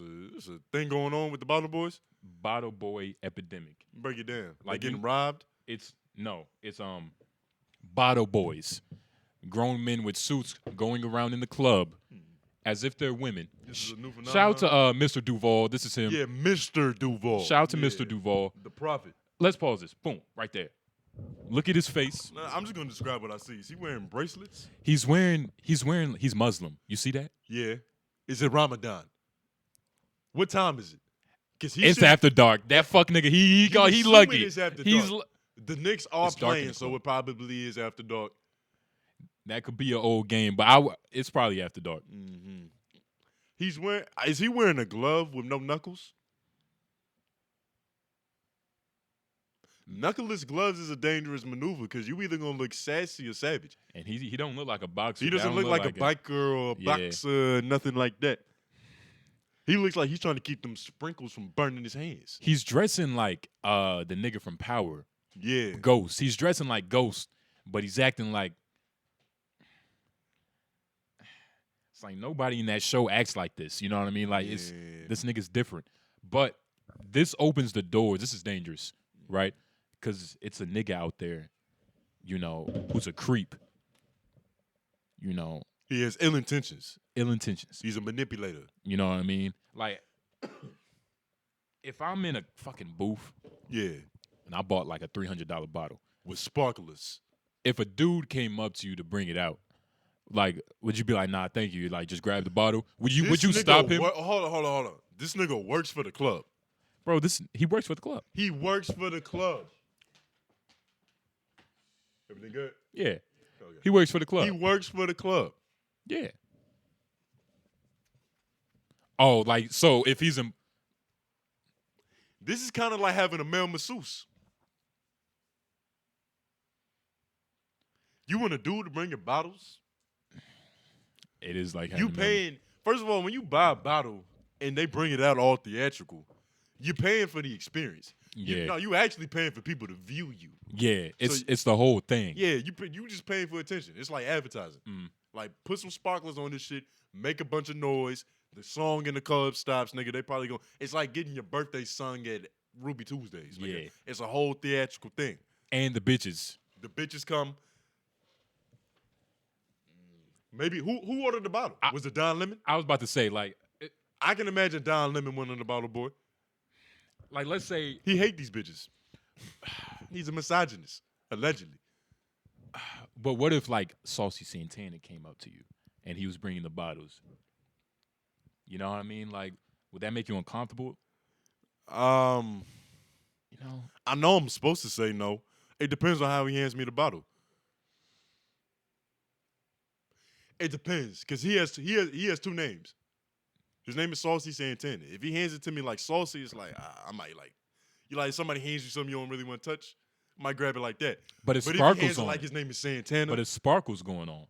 a thing going on with the bottle boys. Bottle boy epidemic. Break it down. Like Like getting you- robbed. It's bottle boys, grown men with suits going around in the club as if they're women. This is a new phenomenon. Shout out to Mr. Duval. This is him. Yeah, Mr. Duval. Shout out to Yeah. Mr. Duval. The prophet. Let's pause this. Boom, right there. Look at his face. Nah, I'm just gonna describe what I see. Is he wearing bracelets? He's Muslim. You see that? Yeah. Is it Ramadan? What time is it? Cause he It's should- after dark. That fuck nigga, he assuming lucky. it's after He's dark. The Knicks are It's dark in playing, the so club. it probably is after dark. that could be an old game, but it's probably after dark. Mm-hmm. Is he wearing a glove with no knuckles? Knuckleless gloves is a dangerous maneuver because you either gonna look sassy or savage. And he don't look like a boxer. He That doesn't don't look like a biker or a Yeah. boxer, nothing like that. He looks like he's trying to keep them sprinkles from burning his hands. He's dressing like the nigga from Power, Yeah. Ghost. He's dressing like Ghost, but he's acting like it's like nobody in that show acts like this. You know what I mean? Like it's Yeah. this nigga's different. But this opens the doors. This is dangerous, right? Because it's a nigga out there, who's a creep. He has ill intentions. Ill intentions. He's a manipulator. You know what I mean? Like, if I'm in a fucking booth Yeah. and I bought like a $300 bottle, With sparklers. if a dude came up to you to bring it out, like, would you be like, nah, thank you, like, just grab the bottle? Would you This nigga stop him? Hold on. This nigga works for the club. Bro, he works for the club. He works for the club. Everything good? Yeah. Okay. He works for the club. He works for the club. Yeah. Oh, like, so if he's in, This is kind of like having a male masseuse. You want a dude to bring your bottles? it is like You having a- paying First of all, when you buy a bottle and they bring it out all theatrical, you're paying for the experience. Yeah. No, you actually paying for people to view you. Yeah, So- it's the whole thing. Yeah, you just paying for attention. It's like advertising. Like, put some sparklers on this shit, make a bunch of noise. The song in the club stops, nigga. They probably go. It's like getting your birthday sung at Ruby Tuesdays. Nigga. Yeah. It's a whole theatrical thing. And the bitches. The bitches come. Maybe who ordered the bottle? Was it Don Lemon? I was about to say, like, I can imagine Don Lemon winning the bottle, boy. let's say, He hate these bitches. He's a misogynist, allegedly. but what if like 𝔓𝔦𝔐𝔃 came up to you and he was bringing the bottles? You know what I mean? Like, would that make you uncomfortable? You know, I know I'm supposed to say no. It depends on how he hands me the bottle. It depends, cause he has two names. His name is 𝔓𝔦𝔐𝔃. If he hands it to me like saucy, it's like I might like. You like somebody hands you something you don't really want to touch, I might grab it like that. but it's But if he sparkles hands it on. like his name is Santana, But it's sparkles going on.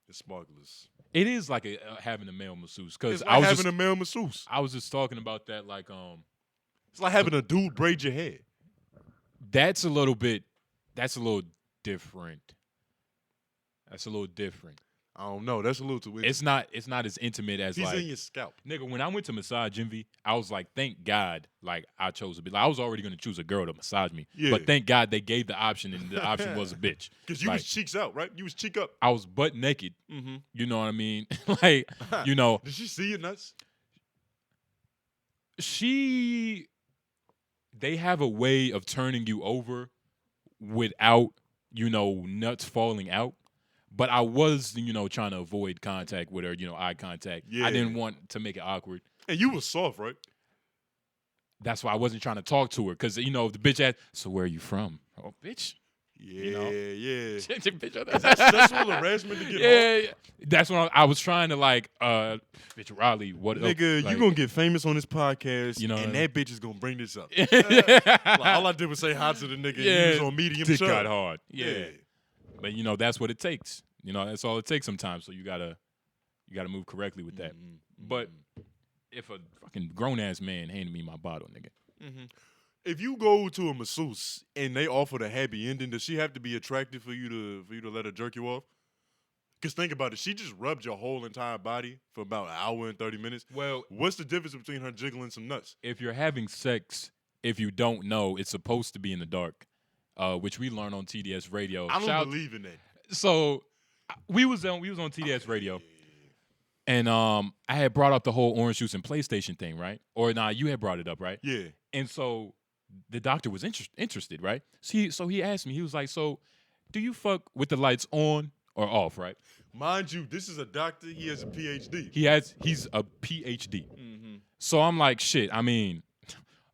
it's sparklers. It is like having a male masseuse. Because It's I like was having just, a male masseuse. I was just talking about that. Like, It's like having a dude braid your hair. that's a little different. That's a little different. I don't know. That's a little too. It's not as intimate as He's like, in your scalp. nigga, when I went to massage envy, I was like, thank God, like I chose a bitch. Like, I was already gonna choose a girl to massage me, Yeah. but thank God they gave the option, and the option was a bitch. Because you Like, was cheeks out, right? You was cheek up. I was butt naked. Mm-hmm. You know what I mean? Like, you know, Did she see your nuts? they have a way of turning you over without, nuts falling out. But I was, trying to avoid contact with her, eye contact. Yeah. I didn't want to make it awkward. And you was soft, right? That's why I wasn't trying to talk to her. Because, the bitch asked, so where are you from? Oh, bitch. Yeah, know? yeah. Bitch, That's sexual harassment to get yeah, yeah. That's when I was trying to, like, bitch, Raleigh, what up? Nigga, Like, you gonna get famous on this podcast, You know what I and mean? that bitch is gonna bring this up. Like, all I did was say hi to the nigga. Yeah, And he was on medium dick chub. got hard. Yeah. But, that's what it takes. That's all it takes sometimes. So you gotta move correctly with that. But if a fucking grown-ass man handed me my bottle, nigga. If you go to a masseuse and they offer the happy ending, does she have to be attractive for you to let her jerk you off? Because think about it, she just rubbed your whole entire body for about an hour and 30 minutes. Well, What's the difference between her jiggling some nuts? if you're having sex, if you don't know, it's supposed to be in the dark, which we learned on TDS Radio. I don't believe in that. So we was on TDS Radio, and I had brought up the whole orange juice and PlayStation thing, right? Or nah, you had brought it up, right? Yeah. And so the doctor was interested, right? So he asked me, he was like, so do you fuck with the lights on or off, right? Mind you, this is a doctor. He has a PhD. He's a PhD. So I'm like, shit, I mean,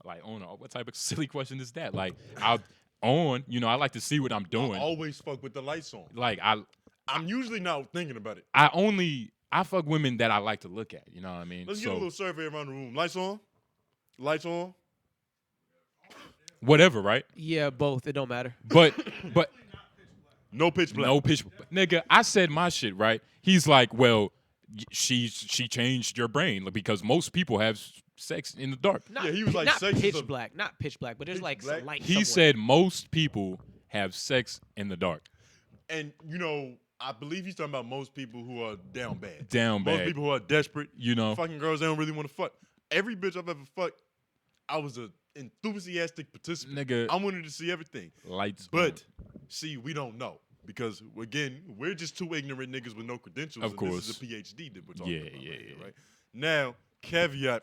like, what type of silly question is that? Like, I like to see what I'm doing. I always fuck with the lights on. Like, I'm usually not thinking about it. I fuck women that I like to look at, you know what I mean? Let's get a little survey around the room. Lights on? Lights on? Whatever, right? Yeah, both. It don't matter. But No pitch black. no pitch. Nigga, I said my shit, right? He's like, well, she changed your brain because most people have sex in the dark. Not, Yeah, he was like, not sex is pitch a- black, not pitch black, but there's Pitch like black? some light. He somewhere. said most people have sex in the dark. And, I believe he's talking about most people who are down bad. Down Most bad. people who are desperate. Fucking Girls, they don't really want to fuck. Every bitch I've ever fucked, I was an enthusiastic participant. Nigga. I wanted to see everything. Lights But, see, we don't know. Because, again, we're just two ignorant niggas with no credentials. Of and course. This is a PhD that we're talking Yeah, about. yeah, right here, yeah. right? Now, caveat,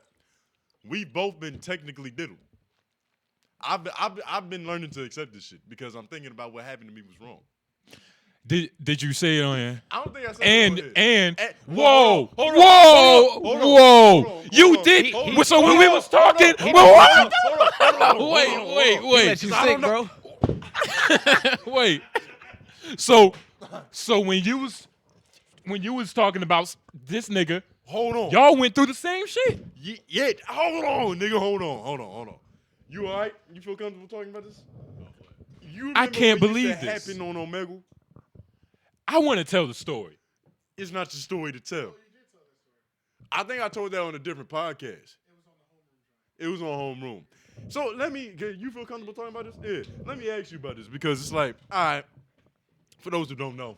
we've both been technically diddled. I've been learning to accept this shit because I'm thinking about what happened to me was wrong. Did you say it on here? I don't think I said it on here. And Whoa, whoa, hold on, whoa, hold on, whoa, hold on, you hold on, did. hold on, So when hold we on, was hold on, talking, hold well, on, hold on, wait, Let you I think, don't bro. wait. So when you was talking about this nigga, Hold on. y'all went through the same shit. Yeah, hold on, nigga, hold on. You all right? You feel comfortable talking about this? You I remember can't what believe used to this. happened on Omegle? I want to tell the story. It's not your story to tell. I think I told that on a different podcast. It was on Homeroom. So you feel comfortable talking about this? Yeah. Let me ask you about this because it's like, all right, for those who don't know,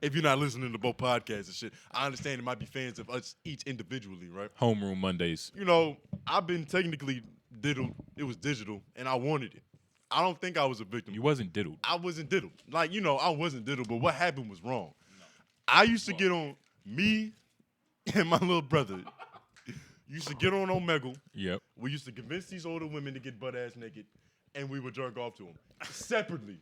if you're not listening to both podcasts and shit, I understand there might be fans of us each individually, right? Homeroom Mondays. You know, I've been technically diddled. It was digital, and I wanted it. I don't think I was a victim. You wasn't diddled. I wasn't diddled. Like, I wasn't diddled, but what happened was wrong. I used to get on, me and my little brother used to get on Omegle. Yep. We used to convince these older women to get butt-ass naked, and we would jerk off to them. Separately.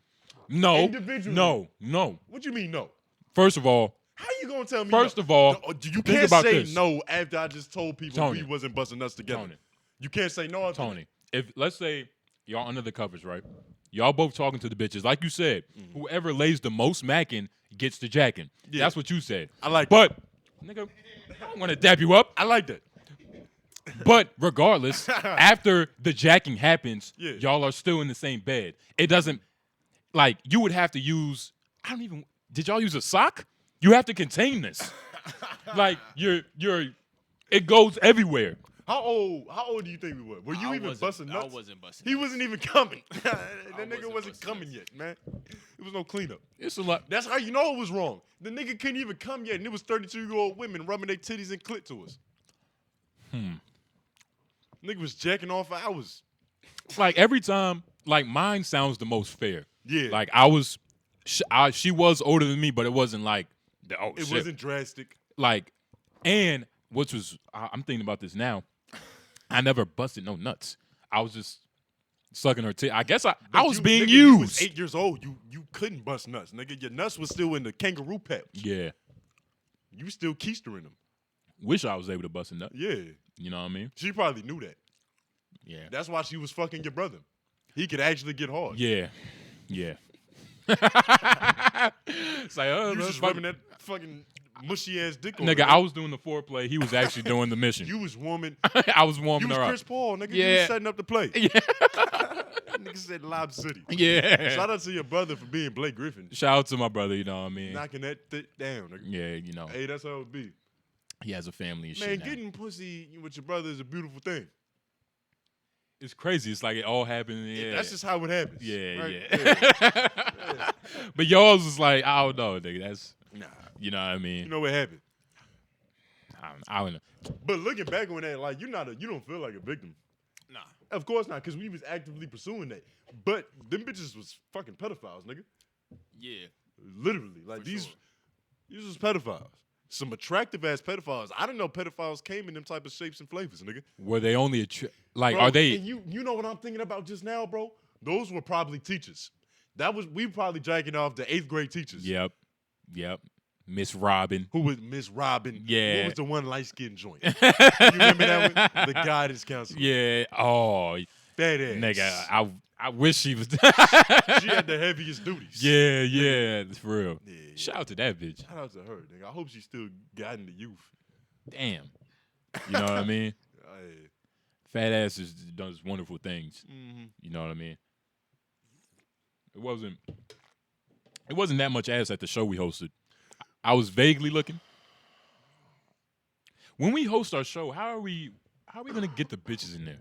No. Individually. No. What you mean, no? First of all, How you gonna tell me First no? of all, No, you think can't about say this. no after I just told people Tony. we wasn't busting nuts together. Tony. You can't say no after Tony, if let's say y'all under the covers, right? Y'all both talking to the bitches. Like you said, whoever lays the most macking gets the jacking. Yeah. That's what you said. I like But, nigga, I don't want to dap you up. I like that. But regardless, after the jacking happens, Yeah. y'all are still in the same bed. It doesn't, like, you would have to use, did y'all use a sock? You have to contain this. Like, it goes everywhere. How old do you think we were? Were you I even wasn't- busting nuts? I wasn't busting. He wasn't even coming. That nigga wasn't wasn't busting coming nuts. yet, man. It was no cleanup. It's a lot. That's how you know it was wrong. The nigga couldn't even come yet, and it was 32-year-old women rubbing their titties and clit to us. Nigga was jacking off for hours. Like, every time, like, mine sounds the most fair. Yeah. Like, she was older than me, but it wasn't like, It shit. wasn't drastic. Like, and which was, I'm thinking about this now. I never busted no nuts. I was just sucking her tit. I guess I was being nigga, you was used. 8 years old. You couldn't bust nuts, nigga. Your nuts was still in the kangaroo pouch. Yeah. You still keistering them. Wish I was able to bust a nut. Yeah. You know what I mean? She probably knew that. Yeah. That's why she was fucking your brother. He could actually get hard. Yeah. Yeah. It's like, You let's just fuck- rubbing that fucking mushy ass dick on Nigga, her, I was doing the foreplay. He was actually doing the mission. You was warming. I was You warming was her Chris up. Paul, nigga. You Yeah. was setting up the play. Yeah. Nigga said Lob City. Yeah. Shout out to your brother for being Blake Griffin. Shout out to my brother, you know what I mean? Knocking that down, nigga. Yeah, you know. Hey, that's how it be. He has a family and Man, shit now. getting pussy with your brother is a beautiful thing. It's crazy. It's like it all happened. Yeah. That's just how it happens. Yeah, right? yeah. But y'all's is like, I don't know, nigga. That's, Nah. you know what I mean? You know what happened. I don't know. But looking back on that, like you don't feel like a victim. Nah. Of course not, because we was actively pursuing that. But them bitches was fucking pedophiles, nigga. Yeah. Literally. Like For these sure. was pedophiles. Some attractive ass pedophiles. I didn't know pedophiles came in them type of shapes and flavors, nigga. Were they only like, Bro, are they? And you know what I'm thinking about just now, bro? Those were probably teachers. We probably jacking off the 8th grade teachers. Yep. Miss Robin. Who was Miss Robin? Yeah. What was the one light skinned joint? You remember that one? The guidance counselor. Yeah. Oh, That ass. nigga. I wish she was. She had the heaviest duties. yeah. It's for real. Yeah. Shout out to that bitch. Shout out to her, nigga. I hope she's still guiding the youth. Damn. You know what I mean? Hey. Fat ass does wonderful things. Mm-hmm. You know what I mean? It wasn't that much ass at the show we hosted. I was vaguely looking. When we host our show, how are we gonna get the bitches in there?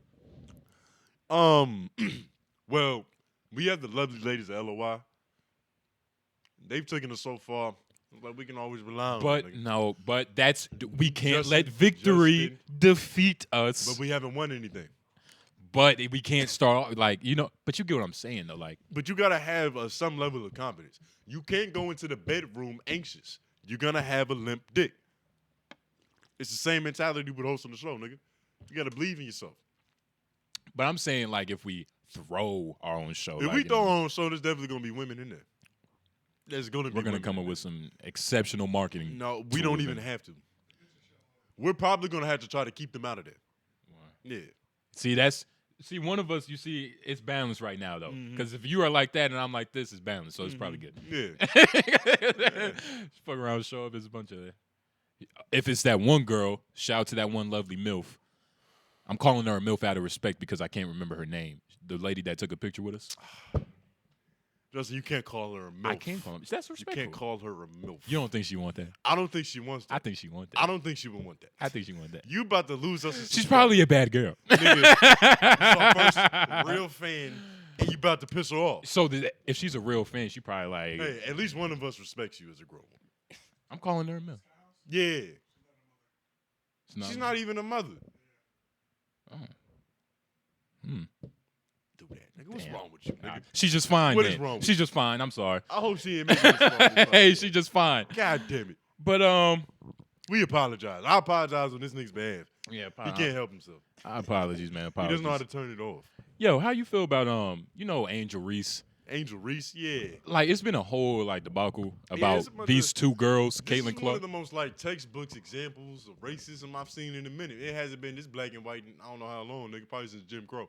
Well, we have the lovely ladies at LOI. They've taken us so far, but we can always rely on But them. no, we can't Justin- let victory Justin. defeat us. But we haven't won anything. But we can't start off like, you know, but you get what I'm saying though. Like, But you gotta have some level of confidence. You can't go into the bedroom anxious. You're gonna have a limp dick. It's the same mentality with hosting the show, nigga. You gotta believe in yourself. but I'm saying like if we throw our own show, If like, we you throw know, our own show, there's definitely gonna be women in there. There's gonna be. we're gonna women come in up there. with some exceptional marketing. No, we don't tools, even man. have to. We're probably gonna have to try to keep them out of there. Yeah. See, one of us, you see, it's balanced right now, though. Mhm. Because if you are like that and I'm like this, it's balanced, so it's probably good. Yeah. Fuck around, show up, it's a bunch of. If it's that one girl, shout out to that one lovely MILF. I'm calling her a MILF out of respect because I can't remember her name. The lady that took a picture with us. Justin, you can't call her a MILF. I can't call him. That's You respectful. can't call her a MILF. You don't think she want that? I don't think she wants that. I think she want that. I don't think she would want that. I think she want that. You about to lose us. She's probably a bad girl. Nigga, this is our first real fan, and you about to piss her off. So if she's a real fan, she probably like. Hey, at least one of us respects you as a grown woman. I'm calling her a MILF. Yeah. It's She's not even a mother. Oh. Hmm. Do that. Nigga, what's Damn. wrong with you, Nah, nigga? she's just fine. What then. is wrong with She's just fine. I'm sorry. I hope she ain't making this wrong. Hey, she just fine. God damn it. But We apologize. I apologize on this nigga's behalf. yeah, He can't help himself. apologies, man. He Apologies. doesn't know how to turn it off. Yo, how you feel about Angel Reese? Angel Reese, yeah. Like it's been a whole like debacle about it's a bunch these of- two girls, This Caitlyn is one Clark. of the most like textbooks examples of racism I've seen in a minute. It hasn't been this black and white in I don't know how long, nigga. Probably since Jim Crow.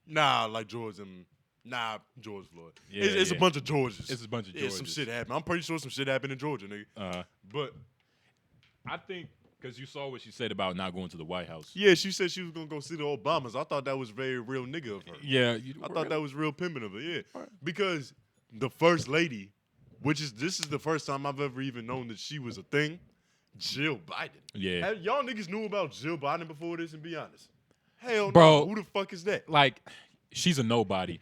Nah, like George Floyd. Yeah, It's yeah. a bunch of Georges. It's a bunch of Yeah, some Georges. shit happened. I'm pretty sure some shit happened in Georgia, nigga. But I think because you saw what she said about not going to the White House. yeah, she said she was gonna go see the Obamas. I thought that was very real nigga of her. Yeah, I thought that was real pimping of her, yeah. Because the first lady, this is the first time I've ever even known that she was a thing, Jill Biden. Yeah. Have y'all niggas knew about Jill Biden before this, and be honest? Hell Bro. no. Who the fuck is that? like she's a nobody.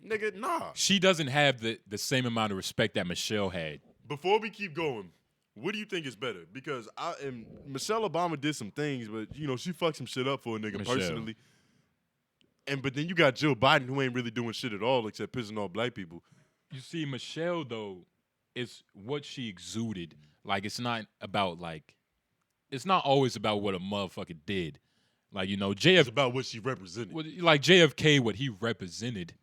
Nigga, nah. She doesn't have the same amount of respect that Michelle had. Before we keep going, what do you think is better? Because Michelle Obama did some things, but she fucked some shit up for a nigga Michelle. personally. But then you got Jill Biden who ain't really doing shit at all except pissing off black people. You see, Michelle though, it's what she exuded. Like it's not about it's not always about what a motherfucker did. Like It's JFK, about what she represented. like JFK, what he represented.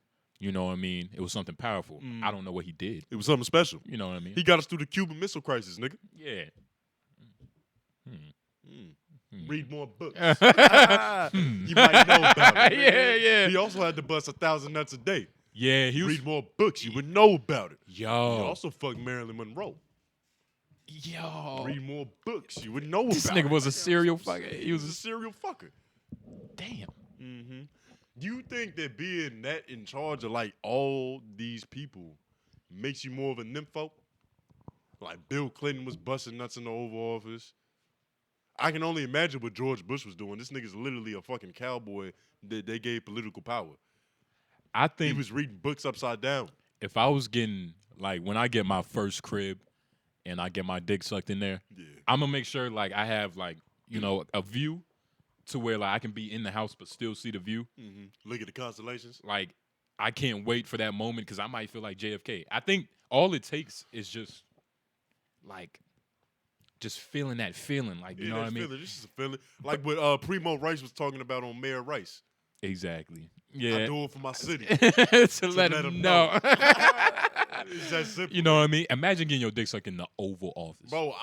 You know what I mean? It was something powerful. Mm. I don't know what he did. It was something special. You know what I mean? He got us through the Cuban Missile Crisis, nigga. Yeah. Read more books. You might know about it. Yeah, yeah. He also had to bust 1,000 nuts a day. Yeah, he was. Read more books. You would know about it. He Yo. also fucked Marilyn Monroe. Yo. Read more books. You would know about This it. nigga was a serial fucker. He He was was a serial fucker. damn. Do you think that being that in charge of like all these people makes you more of a nympho? Like Bill Clinton was busting nuts in the Oval Office. I can only imagine what George Bush was doing. This nigga's literally a fucking cowboy that they gave political power. I He think was reading books upside down. if I was getting when I get my first crib and I get my dick sucked in there, Yeah. I'm gonna make sure I have a view to where I can be in the house but still see the view. Look at the constellations. Like I can't wait for that moment because I might feel like JFK. I think all it takes is just feeling that feeling. You know what I mean? Feeling. This is a feeling. Like what Primo Rice was talking about on Mayor Rice. Exactly. I Yeah. do it for my city. to let let him 'em know. It's that simple. You know what I mean? Imagine getting your dick sucked in the Oval Office. Bro,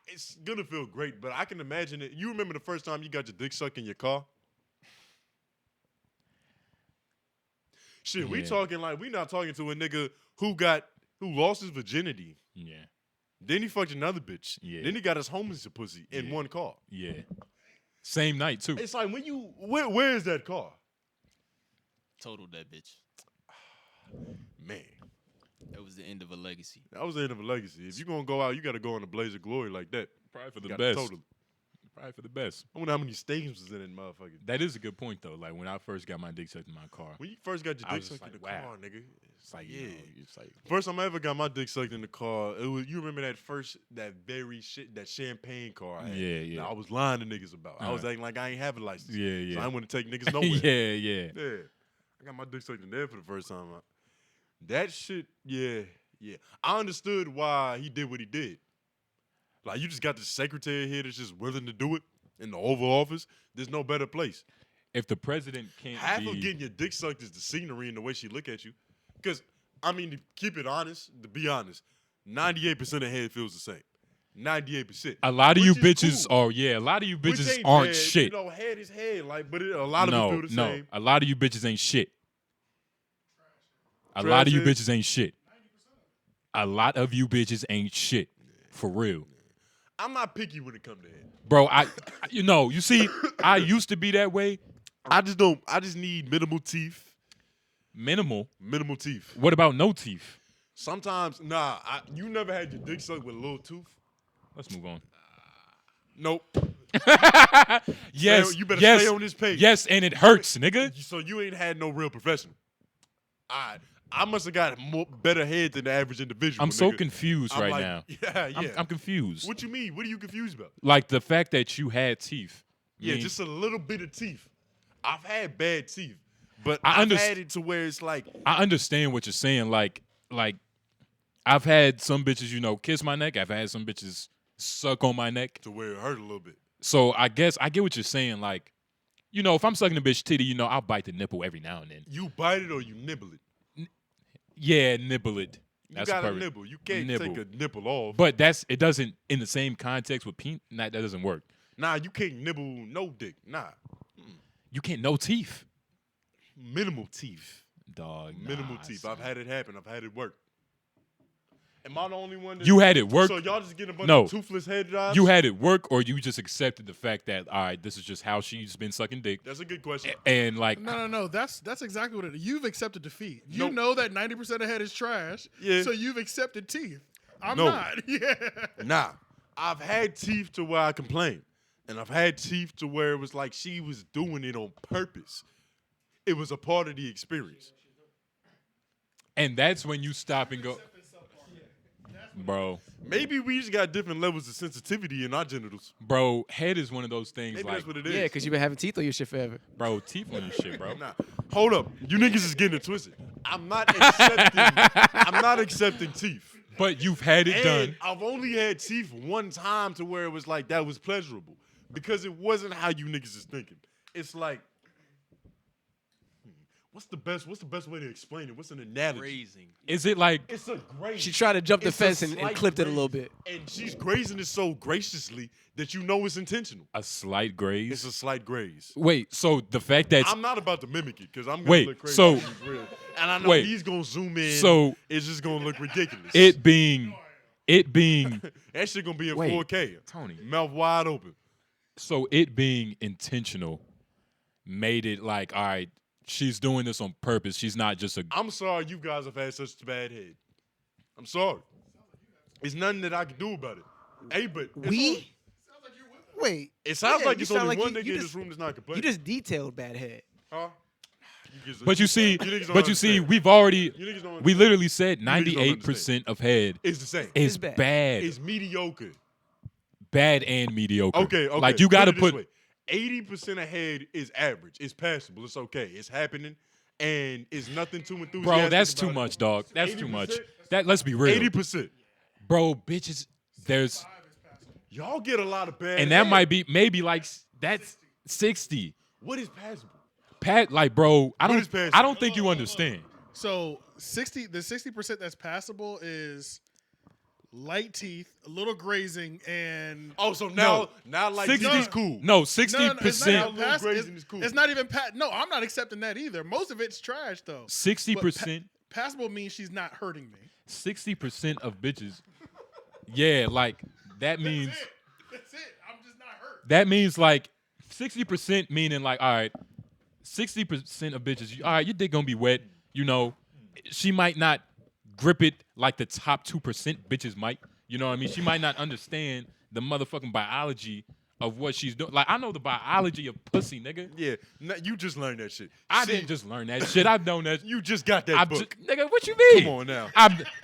it's gonna feel great, but I can imagine it. You remember the first time you got your dick sucked in your car? Shit, we Yeah. talking we not talking to a nigga who lost his virginity. Yeah. Then he fucked another bitch. Yeah. Then he got his homies a pussy in Yeah. one car. Yeah. Same night too. It's like when where is that car? Totaled that bitch. Man, That was the end of a legacy. that was the end of a legacy. If you gonna go out, you gotta go in a blaze of glory like that. Probably for You the gotta best. Totally. Probably for the best. I wonder how many stadiums was in that motherfucker. That is a good point though. Like when I first got my dick sucked in my car, When you first got your I dick was just sucked in the like, wow. car, nigga. it's like Yeah. it's like First time I ever got my dick sucked in the car, it was, you remember that very shit, that champagne car I had? Yeah, yeah. Now, I was lying to niggas about. I was Uh-huh. acting like I ain't have a license. Yeah, So yeah. I didn't want to take niggas nowhere. yeah, yeah. Yeah. I got my dick sucked in there for the first time. That shit, yeah. I understood why he did what he did. Like, you just got the secretary here that's just willing to do it in the Oval Office. There's no better place. If the president can't Half be, of getting your dick sucked is the scenery and the way she look at you. Because, I mean, to keep it honest, to be honest, 98% of head feels the same. 98%. a lot of you Which is bitches cool. are a lot of you Which bitches ain't aren't bad. shit. You know, head is head. But a lot of no, them feel the no. same. A lot of you bitches ain't shit. A Trash lot of you is- bitches ain't shit. A lot of you bitches ain't shit. For real. I'm not picky when it comes to head. Bro, you see, I used to be that way. I just need minimal teeth. Minimal. Minimal teeth. What about no teeth? Sometimes, you never had your dick sucked with a little tooth? Let's move on. Nope. Yes, You better yes, stay on this page. Yes, and it hurts, nigga. So you ain't had no real professional. I must have got better head than the average individual. I'm so nigga. confused I'm right like, now. Yeah. I'm confused. What you mean? What are you confused about? Like the fact that you had teeth. Yeah, means- just a little bit of teeth. I've had bad teeth, but I I've had it to where it's like, I understand what you're saying. Like I've had some bitches, kiss my neck. I've had some bitches suck on my neck. to where it hurt a little bit. So I guess I get what you're saying. Like, if I'm sucking a bitch titty, I'll bite the nipple every now and then. You bite it or you nibble it. Yeah, nibble it. You That's got to perfect. nibble. You can't Nibble. take a nipple off. But it doesn't in the same context with peen. That doesn't work. Nah, you can't nibble no dick. Nah. You can't no teeth, Minimal teeth. dog. Minimal nah, teeth. son. I've had it happen. I've had it work. Am I the only one? You had it work. So y'all just getting a bunch No. of toothless head jobs? You had it work, or you just accepted the fact that all right, this is just how she's been sucking dick, That's a good question. and like No. That's exactly what it is. You've accepted defeat. You Nope. know that 90% of head is trash. Yeah. So you've accepted teeth. I'm No. not. Yeah. Nah, I've had teeth to where I complain, and I've had teeth to where it was like she was doing it on purpose. It was a part of the experience. and that's when you stop and go, bro. Maybe we just got different levels of sensitivity in our genitals. Bro, head is one of those things. Maybe like, that's what it is. Yeah, because you've been having teeth on your shit forever. bro, teeth on your shit, bro. Nah, hold up. You niggas is getting it twisted. I'm not accepting teeth. But you've had it And done. I've only had teeth one time to where it was like that was pleasurable because it wasn't how you niggas is thinking. It's like, what's the best way to explain it? What's an analogy? Grazing. Is it like It's a graze. She tried to jump the It's a fence and slight clipped it a graze. little bit. And she's grazing it so graciously that you know it's intentional. a slight graze? It's a slight graze. Wait, so the fact that I'm not about to mimic it because I'm gonna Wait, look crazy. so- if it's real. And I know wait, he's gonna zoom in. so- it's just gonna look ridiculous. it being that shit gonna be in Wait, 4K. Tony. Mouth wide open. so it being intentional made it like, all right, she's doing this on purpose. She's not just a I'm sorry you guys have had such a bad head. I'm sorry. It's nothing that I can do about it. Hey, but We? Wait. it sounds Yeah, like you it's sound only like one you- nigga you in just- this room that's not complaining. You just detailed bad head. huh? But you see, niggas don't but you see, understand. we've already You niggas don't we understand. literally said niggas don't 98% of head It's the same. is bad. bad. It's mediocre. Bad and mediocre. Okay. Like you gotta it this put way. 80% of head is average. It's passable. It's okay. It's happening, and it's nothing too enthusiastic. bro, that's too about much, it. dog. That's too much. 80%? Let's be real. 80%. Bro, bitches, there's Y'all get a lot of bad. and that head. might be maybe like that's 60. What is passable? Pat, like, bro, I What don't is passable? I don't think you understand. So the 60% that's passable is light teeth, a little grazing, and Oh, so now like 60 60's cool. No, it's not 60%. even pass- grazing it's- is cool. It's not even No, I'm not accepting that either. Most of it's trash though. 60%. Passable means she's not hurting me. 60% of bitches. Yeah, like that means That's it. I'm just not hurt. that means like 60% meaning like, all right, 60% of bitches, all right, your dick gonna be wet, she might not grip it like the top 2% bitches might. You know what I mean? She might not understand the motherfucking biology of what she's doing. Like, I know the biology of pussy, nigga. Yeah, you just learned that shit. I See, didn't just learn that shit. I've known that. You just got that I've book. nigga, what you mean? Come on now.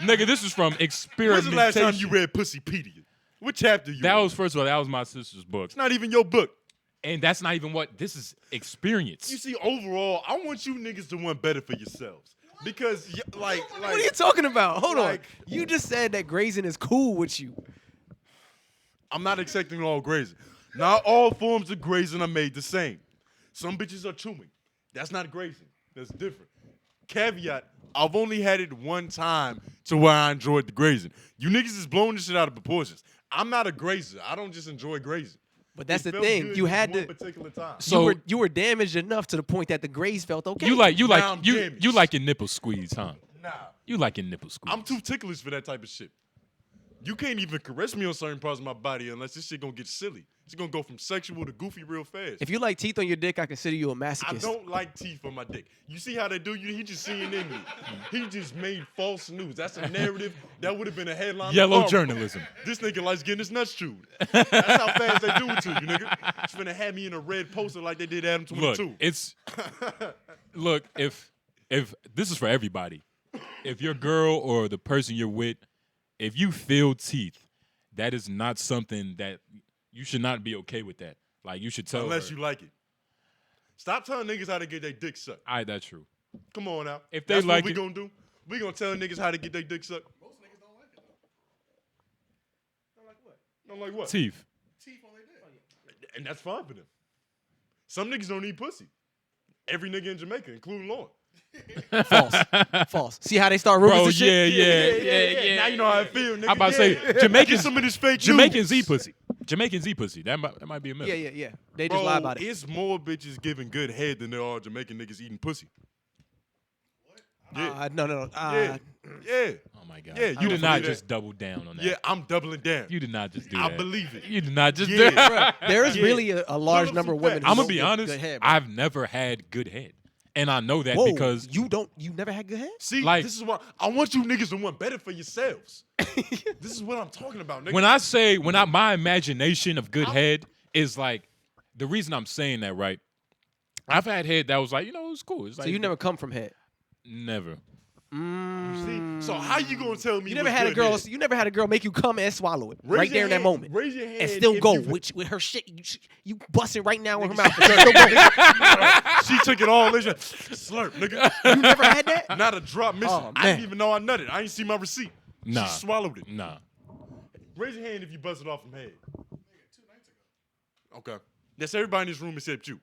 Nigga, this is from When's experimentation. the last time you read Pussypedia? What chapter you? That in? was, first of all, that was my sister's book. It's not even your book. And that's not even what, this is experience. You see, overall, I want you niggas to want better for yourselves because, like, What are you talking about? Hold on. like- You just said that grazing is cool with you. I'm not accepting all grazing. Not all forms of grazing are made the same. Some bitches are chewing. That's not grazing. That's different. Caveat, I've only had it one time to where I enjoyed the grazing. You niggas is blowing this shit out of proportions. I'm not a grazer. I don't just enjoy grazing. But that's It the felt thing. good You this had one to. particular time. So you were damaged enough to the point that the graze felt okay. you like Now I'm you damaged. like your nipple squeeze, huh? Nah, You like your nipple squeeze. I'm too ticklish for that type of shit. You can't even caress me on certain parts of my body unless this shit gonna get silly. It's gonna go from sexual to goofy real fast. If you like teeth on your dick, I consider you a I masochist. don't like teeth on my dick. You see how they do you? He just seeing in me. He just made false news. That's a narrative that would have been a headline. Yellow tomorrow. journalism. This nigga likes getting his nuts chewed. That's how fast they do it to you, nigga. It's finna have me in a red poster like they did Adam 22. Look, if this is for everybody, if your girl or the person you're with, if you feel teeth, that is not something that you should not be okay with that. Like you should tell Unless her. you like it. Stop telling niggas how to get their dick sucked. All right, that's true. Come on now. If they That's like what we it- gonna do. We gonna tell niggas how to get their dick sucked. Most niggas don't like it though. Don't like what? Don't like what? Teeth. Teeth on their dick. And that's fine for them. Some niggas don't need pussy. Every nigga in Jamaica, including Lauren. False. See how they start rumors Bro, and shit? yeah. Now you know how I feel, nigga. I'm about to say Get Jamaican some of this fake Jamaican news. Z pussy. Jamaican Z pussy. That might be a myth. Yeah. They Bro, just lie about it. it's more bitches giving good head than there are Jamaican niggas eating pussy. Yeah. No. Yeah. Yeah. Oh my god. Yeah, you you did don't not believe just double down on that. Yeah, I'm doubling down. You did not just do I that. believe it. You did not just Yeah. do that. There is Yeah. really a large up number some of women. facts. Who I'm don't gonna be get honest. Good head, bro. I've never had good head, and I know that Whoa, because you never had good head. See, Like- this is why I want you niggas to want better for yourselves. This is what I'm talking about, nigga. when my imagination of good head is like the reason I'm saying that, right? I've had head that was like, it was cool. It's like So you never come from head. never. See? So how you gonna tell me You never what's had a good girl. head? You never had a girl make you come and swallow it Raise right your there in that hand- moment, Raise your hand and still if go you- with her shit. You bust it right now in her mouth. And still go. She took it all. Slurp, nigga. You never had that? Not a drop missing. Oh, I man. didn't even know I nutted. I ain't see my receipt. Nah. She swallowed it. Nah. Raise your hand if you bust it off from head. Okay. That's everybody in this room except you.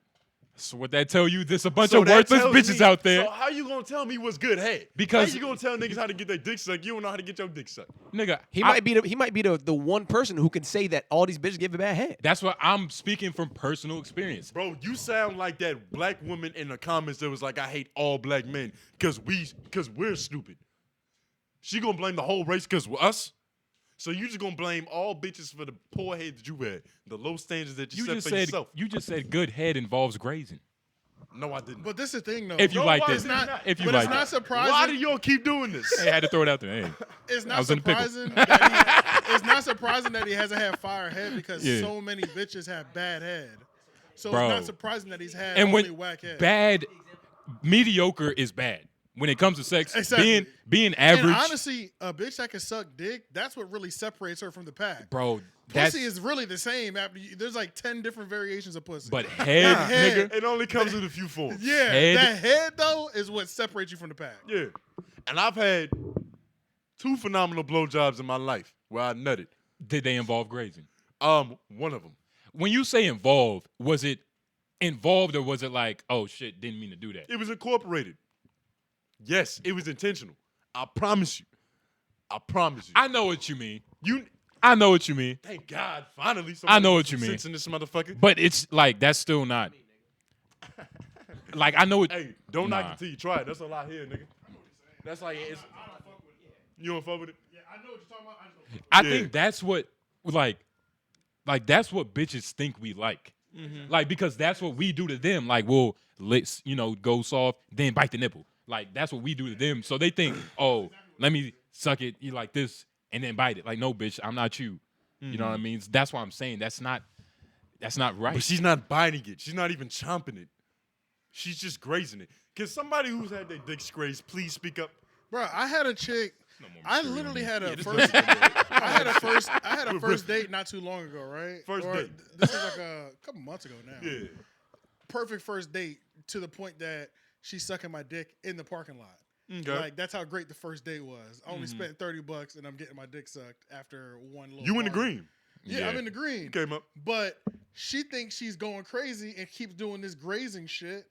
So what that tell you? There's a bunch So of that worthless tells bitches me- out there, So how you gonna tell me what's good head? Because- how you gonna tell niggas how to get their dick sucked? You don't know how to get your dick sucked. nigga. He might be the one person who can say that all these bitches give a bad head. That's what I'm speaking from personal experience. Bro, you sound like that black woman in the comments that was like, I hate all black men because we're stupid. She gonna blame the whole race because we're us? So you just gonna blame all bitches for the poor head that you had, the low standards that you, You set just for said yourself. you just said good head involves grazing. No, I didn't. But this is the thing though. If you No, like why this, is it not? if you but like it's not that. surprising. Why do y'all keep doing this? Hey, I had to throw it out there. Hey. It's I not was in a pickle. surprising. That it's not surprising that he hasn't had fire head because Yeah. so many bitches have bad head. So Bro. it's not surprising that he's had And only when whack head. bad, mediocre is bad. When it comes to sex, Exactly. being average, And honestly, a bitch that can suck dick, that's what really separates her from the pack. bro. That's Pussy is really the same. There's like 10 different variations of pussy. but head, head. nigga. It only comes in a few forms. yeah, Head. that head though is what separates you from the pack. Yeah. And I've had 2 phenomenal blowjobs in my life where I nutted. Did they involve grazing? One of them. When you say involved, was it involved or was it like, oh shit, didn't mean to do that? It was incorporated. Yes, it was intentional. I promise you. I promise you. I know what you mean. You. I know what you mean. Thank God, finally. I know somebody what with you some mean. sense in this motherfucker. But it's like that's still not. Like I know it. Hey, don't Nah. knock it till you try it. That's all I hear, nigga. That's like it's. You don't fuck with it? Yeah, I know what you're talking about. I just don't I Yeah. think that's what like that's what bitches think we like. Like because that's what we do to them. Like we'll let's go soft, then bite the nipple. Like that's what we do to them. So they think, oh, let me suck it, you like this, and then bite it. Like no, bitch, I'm not you. You know what I mean? That's why I'm saying that's not right. But she's not biting it. She's not even chomping it. She's just grazing it. Can somebody who's had their dick grazed please speak up? Bro, I had a chick. more I maturity literally on had a this first. nigga- I had a first date not too long ago, right? First Or date. This is like a couple months ago now. Yeah. Perfect first date to the point that she's sucking my dick in the parking lot. Okay. Like that's how great the first date was. I only spent $30 and I'm getting my dick sucked after one little. You in the party. green. Yeah, Yeah. I'm in the green. Came up. But she thinks she's going crazy and keeps doing this grazing shit.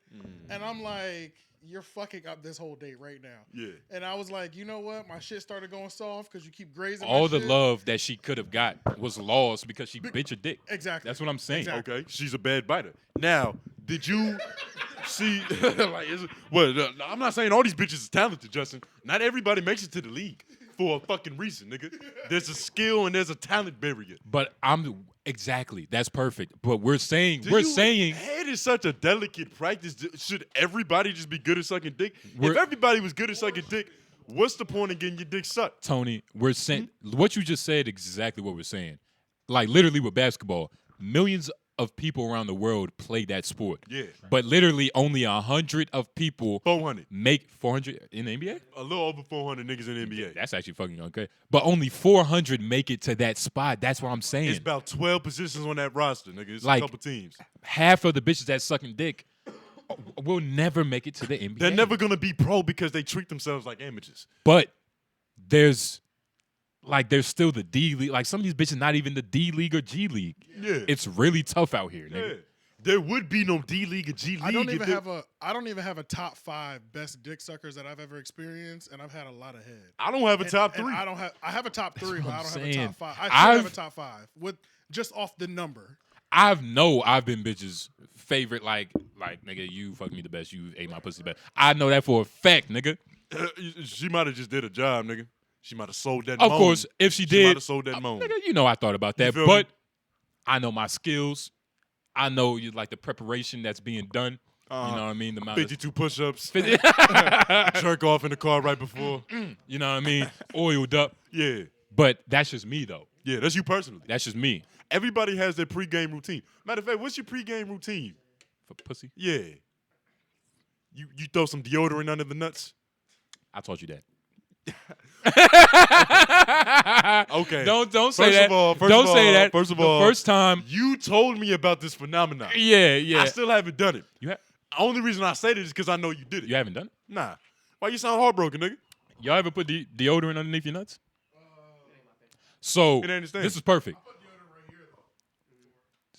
And I'm like, you're fucking up this whole date right now. Yeah. And I was like, you know what? My shit started going soft because you keep grazing. All my the shit. love that she could have got was lost because she bit your dick. Exactly. That's what I'm saying. Exactly. Okay. She's a bad biter. Now, did you see? Like, I'm not saying all these bitches is talented, Justin. Not everybody makes it to the league. for a fucking reason, nigga. There's a skill and there's a talent barrier. But exactly. That's perfect. But we're saying head is such a delicate practice. Should everybody just be good at sucking dick? If everybody was good at sucking dick, what's the point of getting your dick sucked? Tony, we're saying what you just said exactly what we're saying. Like literally with basketball, millions of people around the world play that sport. Yeah. But literally only 100 of people 400. make 400 in the NBA? A little over 400 niggas in the NBA. That's actually fucking okay. But only 400 make it to that spot. That's what I'm saying. It's about 12 positions on that roster, nigga. It's Like- a couple teams. Half of the bitches that sucking dick will never make it to the NBA. They're never gonna be pro because they treat themselves like amateurs. But there's still the D League. Like some of these bitches not even the D League or G League. Yeah. It's really tough out here, Yeah. nigga. There would be no D League or G League. I don't even have a top 5 best dick suckers that I've ever experienced, and I've had a lot of head. I don't have a top And 3. I have a top 3, but I don't have a saying. top 5. I should have I've- a top 5 with just off the number. I've been bitches' favorite, like nigga, you fuck me the best, you ate my pussy best. I know that for a fact, nigga. She might have just did a job, nigga. She might have sold that Of moan. course, if she She did, might have sold that moan. nigga, you know I thought about that, feel but me? I know my skills. I know like the preparation that's being done. You know what I mean? The amount of 52 push-ups. you Jerk off in the car right before. know what I mean? Oiled up. Yeah. But that's just me though. Yeah, that's you personally. That's just me. Everybody has their pregame routine. Matter of fact, what's your pregame routine? For pussy. Yeah. You throw some deodorant under the nuts? I taught you that. Okay. Don't say First that. of all, Don't say that. First of The all, first time. you told me about this phenomenon. Yeah. I still haven't done it. You Only reason I say this is because I know you did it. you haven't done it? Nah. Why you sound heartbroken, nigga? Y'all ever put deodorant underneath your nuts? So It ain't his thing. this is perfect.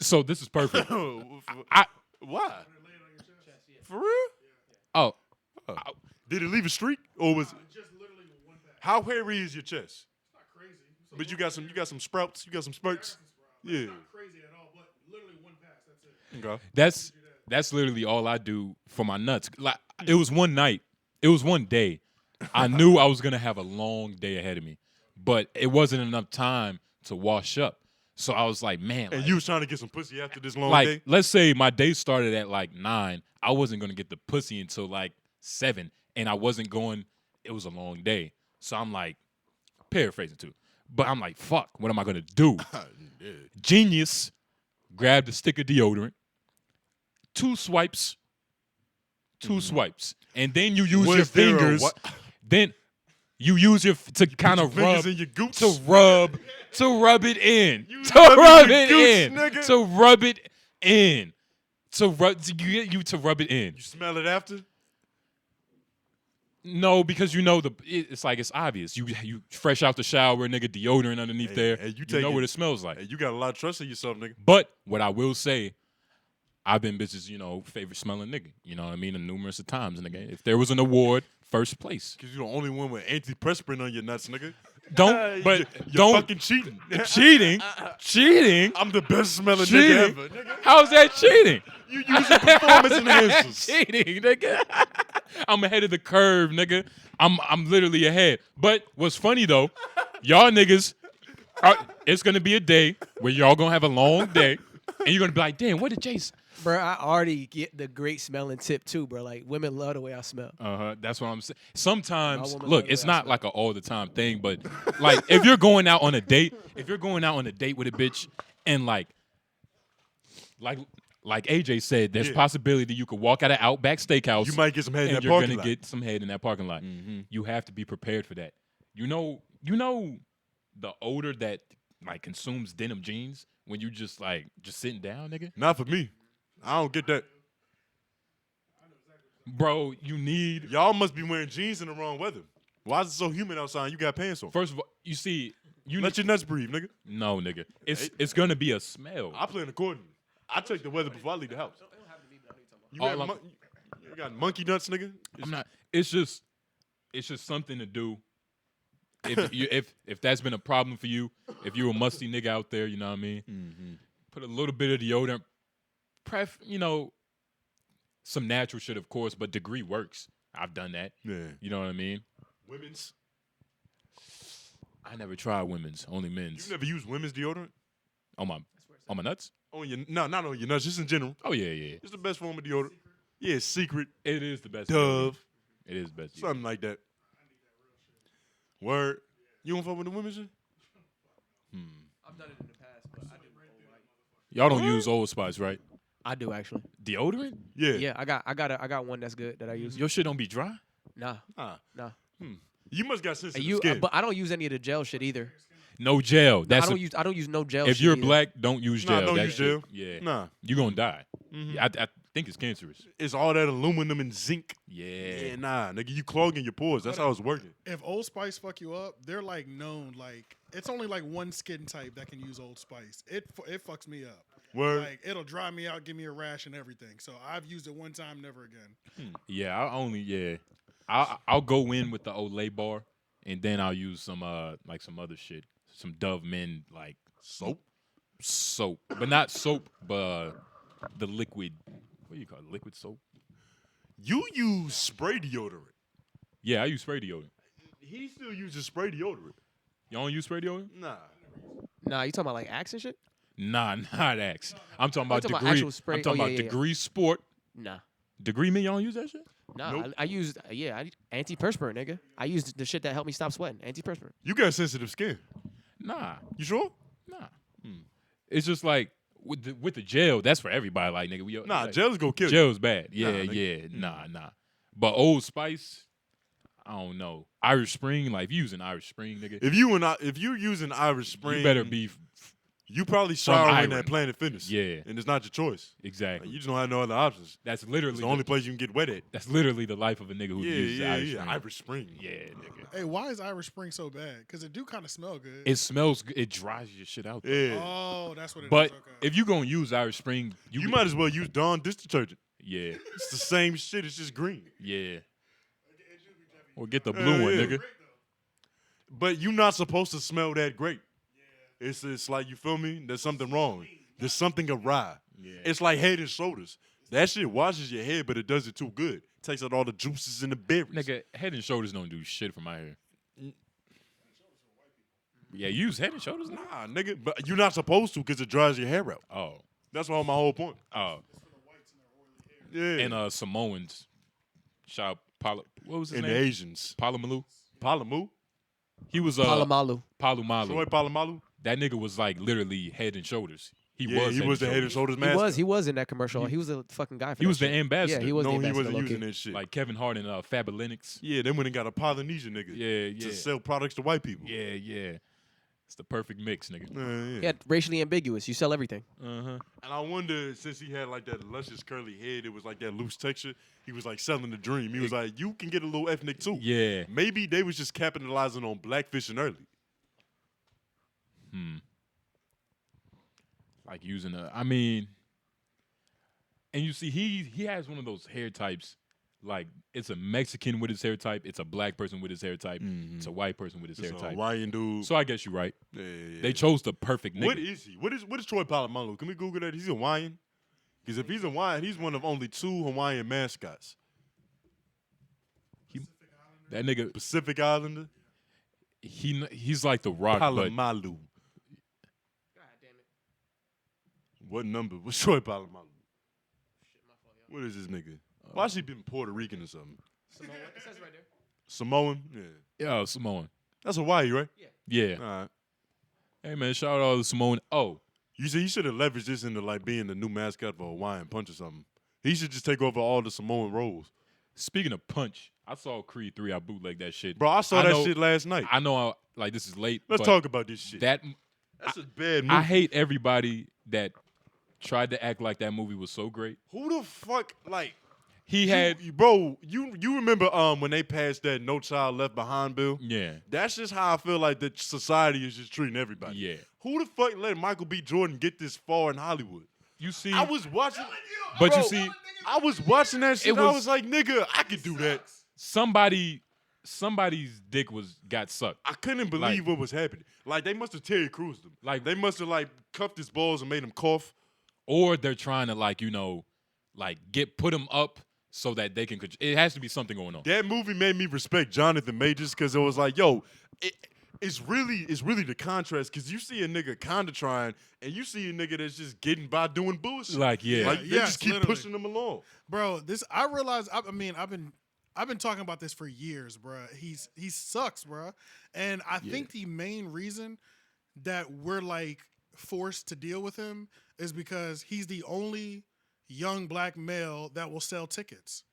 So this is perfect. Why? For real? Oh, Did it leave a streak or was it? How hairy is your chest? But you got some sprouts, you got some spurts. Yeah. Crazy at all, but literally one pass. That's it. Okay. that's literally all I do for my nuts. Like it was one night, it was one day. I knew I was gonna have a long day ahead of me, but it wasn't enough time to wash up. So I was like, man, And like, you was trying to get some pussy after this long like day? let's say my day started at like 9. I wasn't gonna get the pussy until like 7, and I wasn't going. It was a long day, so I'm like paraphrasing too. But I'm like, fuck, what am I gonna do? Yeah. Genius, grabbed a stick of deodorant, 2 swipes, and then you use your Was there a fingers. what? Then you use your to kind Your of fingers rub in your gooch? to rub it in, You to rubbing rub your it gooch, in, nigga? to rub it in, to rub to get you to rub it in. You smell it after? No, because you know it's like it's obvious. You fresh out the shower, nigga, deodorant underneath Hey, there. hey, you You take know it- what it smells like. Hey, you got a lot of trust in yourself, nigga. But what I will say, I've been bitches, favorite smelling nigga. You know what I mean? And numerous of times, nigga. If there was an award, first place. Because you're the only one with antiperspirant on your nuts, nigga. You're You're fucking cheating. cheating. I'm the best smelling Cheating? nigga ever, nigga. How's that cheating? You using performance enhancers. Cheating, nigga. I'm ahead of the curve, nigga. I'm literally ahead. But what's funny though, y'all niggas, it's gonna be a day where y'all gonna have a long day, and you're gonna be like, damn, what did Jason? Bro, I already get the great smelling tip too, bro. Like women love the way I smell. That's what I'm saying. Sometimes, woman look, love it's the way I not smell. like an all the time thing, but like if you're going out on a date, with a bitch, and like AJ said, there's Yeah. possibility you could walk out of Outback Steakhouse. You might get some head in and that you're parking gonna lot. get some head in that parking lot. You have to be prepared for that. You know the odor that like consumes denim jeans when you just sitting down, nigga. Not for me. I don't get that. Bro, you need. Y'all must be wearing jeans in the wrong weather. Why is it so humid outside and you got pants on? First of all, you see, Let your nuts breathe, nigga. no, nigga. It's gonna be a smell. I plan accordingly. I check the weather before I leave the house. You, All got I'm- you got monkey nuts, nigga? I'm not. It's just something to do. If that's been a problem for you, if you're a musty nigga out there, you know what I mean. Put a little bit of deodorant. Some natural shit, of course, but degree works. I've done that. Yeah. You know what I mean. Women's. I never tried women's, only men's. You never used women's deodorant? On my nuts? On your not on your nuts, just in general. Oh yeah. It's the best form of deodorant. Yeah, Secret, It is the best. Dove, It is best. something like that. Word. You don't fuck with the women's shit? I've done it in the past, but I do. Y'all don't use Old Spice, right? I do actually. Deodorant? Yeah. Yeah, I got one that's good that I use. Your shit don't be dry? Nah, Ah. nah. You must got sensitive You, skin. but I don't use any of the gel shit either. No gel. No, That's I don't use no gel. if shit you're either. black, don't use Nah, gel. don't That use shit- gel. Yeah. Nah. You gonna die. Mhm. I think it's cancerous. It's all that aluminum and zinc. Yeah. Yeah, nah, nigga, you clogging your pores. That's how it's working. If Old Spice fuck you up, they're like known. Like it's only like one skin type that can use Old Spice. It fucks me up. Word. Like it'll dry me out, give me a rash and everything. So I've used it one time, never again. Yeah, I'll go in with the Olay bar, and then I'll use some like some other shit, some 𝙿𝙾𝚃 like soap, but not soap, but the liquid. What do you call it? Liquid soap? You use spray deodorant. Yeah, I use spray deodorant. He still uses spray deodorant. Y'all don't use spray deodorant? Nah. Nah, you talking about like Axe and shit? Nah, not Axe. I'm talking about talking about Degree. actual spray? I'm talking Oh, about yeah, yeah. Degree Sport. Nah. Degree me, y'all don't use that shit? Nah, Nope. I used antiperspirant, nigga. I used the shit that helped me stop sweating. Antiperspirant. You got sensitive skin. Nah, You sure? nah. It's just like with the gel, that's for everybody. Like nigga, Nah, like, gel's gonna kill you. gel's bad. Yeah, Nah, nigga. yeah. Nah. But Old Spice, I don't know. Irish Spring, like if you using Irish Spring, nigga, If you're using Irish Spring, you better be You probably From showering Iron. at Planet Fitness. Yeah. And it's not your choice. exactly. Like, you just don't have no other options. That's literally It's the only place you can get wet at. That's literally the life of a nigga who uses Irish Spring. Irish Spring. Yeah, nigga. Hey, why is Irish Spring so bad? Because it do kind of smell good. It smells good. It dries your shit out. though. Yeah. Oh, that's what it is. But Okay. if you gonna use Irish Spring, You might as well use Dawn dish detergent. yeah, It's the same shit. It's just green. yeah. Or get the blue one, yeah. nigga. But you're not supposed to smell that great. It's like, you feel me? There's something wrong. There's something awry. Yeah. It's like Head and Shoulders. That shit washes your head, but it does it too good. Takes out all the juices in the berries. Nigga, Head and Shoulders don't do shit for my hair. Yeah, you use Head and Shoulders now? Nah, nigga. But you're not supposed to because it dries your hair out. Oh, That's all my whole point. oh. Yeah. And Samoans, shop what was his and the name? Asians. Palomalu. Palamu? He was Palomalu. Palumalu. Troy Palomalu? That nigga was like literally Head and Shoulders. He Yeah, was. he was the Head and Shoulders He mascot. was in that commercial. He was the fucking guy for He that was the shit. ambassador. Yeah, he was No, the he ambassador. wasn't low-key. using that shit. Like Kevin Hart and Fabalinix. Yeah, they went and got a Polynesian nigga Yeah. to sell products to white people. Yeah. It's the perfect mix, nigga. Yeah. Yeah, racially ambiguous. You sell everything. Uh-huh. And I wonder, since he had like that luscious curly head, it was like that loose texture. He was like selling the dream. He was like, you can get a little ethnic too. Yeah. Maybe they was just capitalizing on blackfishing early. Like using and you see he has one of those hair types. Like it's a Mexican with his hair type, it's a black person with his hair type, it's a white person with his It's hair a type. Hawaiian dude. So I guess you're right. Yeah. They chose the perfect nigga. What is he? What is Troy Polamalu? Can we Google that? He's Hawaiian? Because if he's Hawaiian, he's one of only 2 Hawaiian mascots. That nigga, Pacific Islander, he's like the Rock, but Palamalu. What number? What's Troy Polamalu? What is this nigga? Why she been Puerto Rican or something? Samoan. It says right there. Samoan? Yeah. yeah, Samoan. That's Hawaii, right? Yeah. All right. Hey man, shout out all the Samoan. Oh, You see, he should have leveraged this into like being the new mascot for Hawaiian Punch or something. He should just take over all the Samoan roles. speaking of Punch, I saw Creed 3. I bootlegged that shit. Bro, I saw I that know- shit last night. I know like this is late. Let's but talk about this shit. That That's a bad movie. I hate everybody that tried to act like that movie was so great. Who the fuck, like, He had bro, you remember when they passed that No Child Left Behind bill? yeah. That's just how I feel like the society is just treating everybody. Yeah. Who the fuck let Michael B. Jordan get this far in Hollywood? You see, I was watching, but bro, you see, I was watching that shit. It I was- was like, nigga, I could do that. somebody's dick got sucked. I couldn't believe what was happening. Like they must have Terry Crews him. Like- they must have like cuffed his balls and made him cough. Or they're trying to put him up so that they can. It has to be something going on. That movie made me respect Jonathan Majors because it was like, yo, it's really the contrast because you see a nigga kind of trying, and you see a nigga that's just getting by doing bullshit. Like, yeah. like they Yes, just keep literally. pushing them along. Bro, this I realize. I mean, I've been talking about this for years, bro. He sucks, bro. And I think the main reason that we're like forced to deal with him is because he's the only young black male that will sell tickets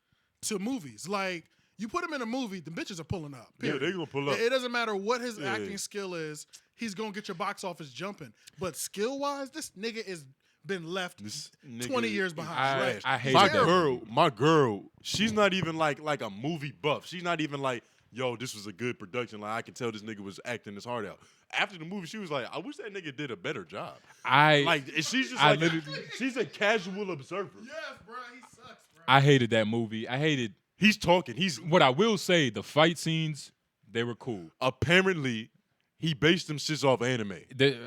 to movies. Like, you put him in a movie, the bitches are pulling up. Yeah, Period. they gonna pull up. It doesn't matter what his Yeah. acting skill is. He's gonna get your box office jumping. But skill wise, this nigga is been left This nigga 20 years is behind. trash. I hate my that. my girl, she's not even like a movie buff. She's not even like, yo, this was a good production. Like, I can tell this nigga was acting his heart out. After the movie, she was like, I wish that nigga did a better job. Like, and she's just I like, literally- she's a casual observer. Yes, bro, he sucks, bro. I hated that movie. I hated. He's talking. What I will say, the fight scenes, they were cool. Apparently, he based them shits off anime.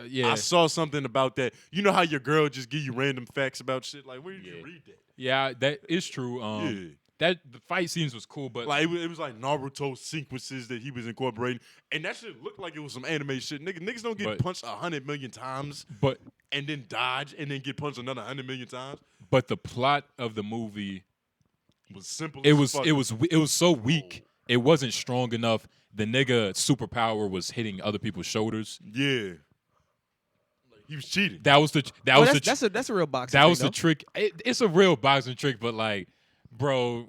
Yeah, I saw something about that. You know how your girl just give you random facts about shit? Like, where did you Yeah. read that? yeah, that is true. Yeah. That the fight scenes was cool, but Like, it was like Naruto sequences that he was incorporating. And that shit looked like it was some anime shit. Niggas don't get But- punched 100 million times but and then dodge and then get punched another 100 million times. but the plot of the movie, It was simple it as was fuck. it was so weak. It wasn't strong enough. The nigga superpower was hitting other people's shoulders. Yeah. He was cheating. That was the That's a real boxing. that was thing, the trick. It's a real boxing trick, but like, bro,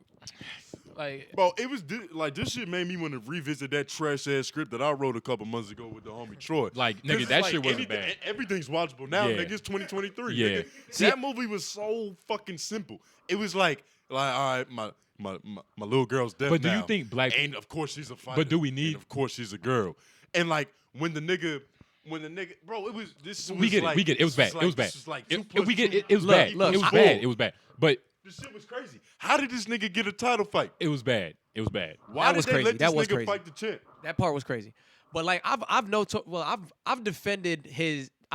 like Bro, it was like this shit made me want to revisit that trash ass script that I wrote a couple months ago with the homie Troy. Like, 'Cause nigga, it's that like shit wasn't anything- bad. Everything's watchable now, Yeah. nigga. It's 2023. Yeah. Nigga. See- That movie was so fucking simple. It was like all right, my little girl's deaf But do you now, think black- And of course she's a fighter. But do we and need- of course she's a girl. And like when the nigga, bro, it was this. we get it, we get it. It was bad. It was bad. This was like It- 2 plus we get 2 it. It was Look, bad. look, It was I- bad. It was bad. But This shit was crazy. How did this nigga get a title fight? it was bad. It was bad. Why That did was they crazy. let That this was nigga crazy. fight the champ? That part was crazy. But like I've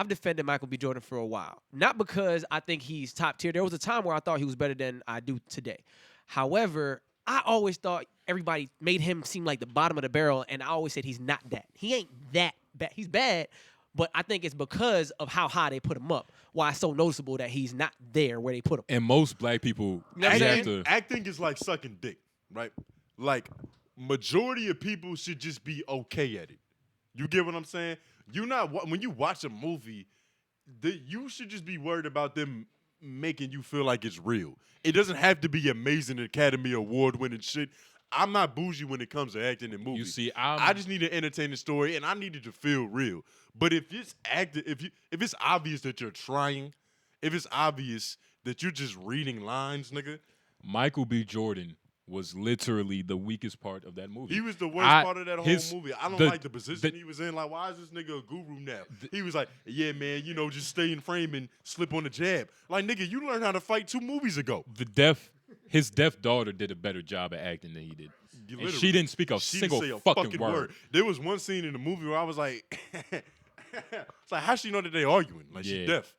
defended Michael B. Jordan for a while. Not because I think he's top tier. There was a time where I thought he was better than I do today. However, I always thought everybody made him seem like the bottom of the barrel, and I always said he's not that. He ain't that bad. He's bad, but I think it's because of how high they put him up. Why it's so noticeable that he's not there where they put him. And most black people, You know what we I'm have saying? to. Acting is like sucking dick, right? Like majority of people should just be okay at it. You get what I'm saying? You're not when you watch a movie, you should just be worried about them making you feel like it's real. It doesn't have to be amazing Academy Award winning shit. I'm not bougie when it comes to acting in movies. You see, I just need an entertaining story, and I need it to feel real. But if it's if it's obvious that you're trying, if it's obvious that you're just reading lines, nigga, Michael B. Jordan was literally the weakest part of that movie. he was the worst part of that whole movie. I don't like the position he was in. Like, why is this nigga a guru now? He was like, yeah, man, just stay in frame and slip on the jab. Like, nigga, you learned how to fight 2 movies ago. His deaf daughter did a better job at acting than he did. And Literally. she didn't speak a She single didn't say a fucking word. There was one scene in the movie where I was like, it's like, how she know that they arguing? Like, she Yeah. deaf.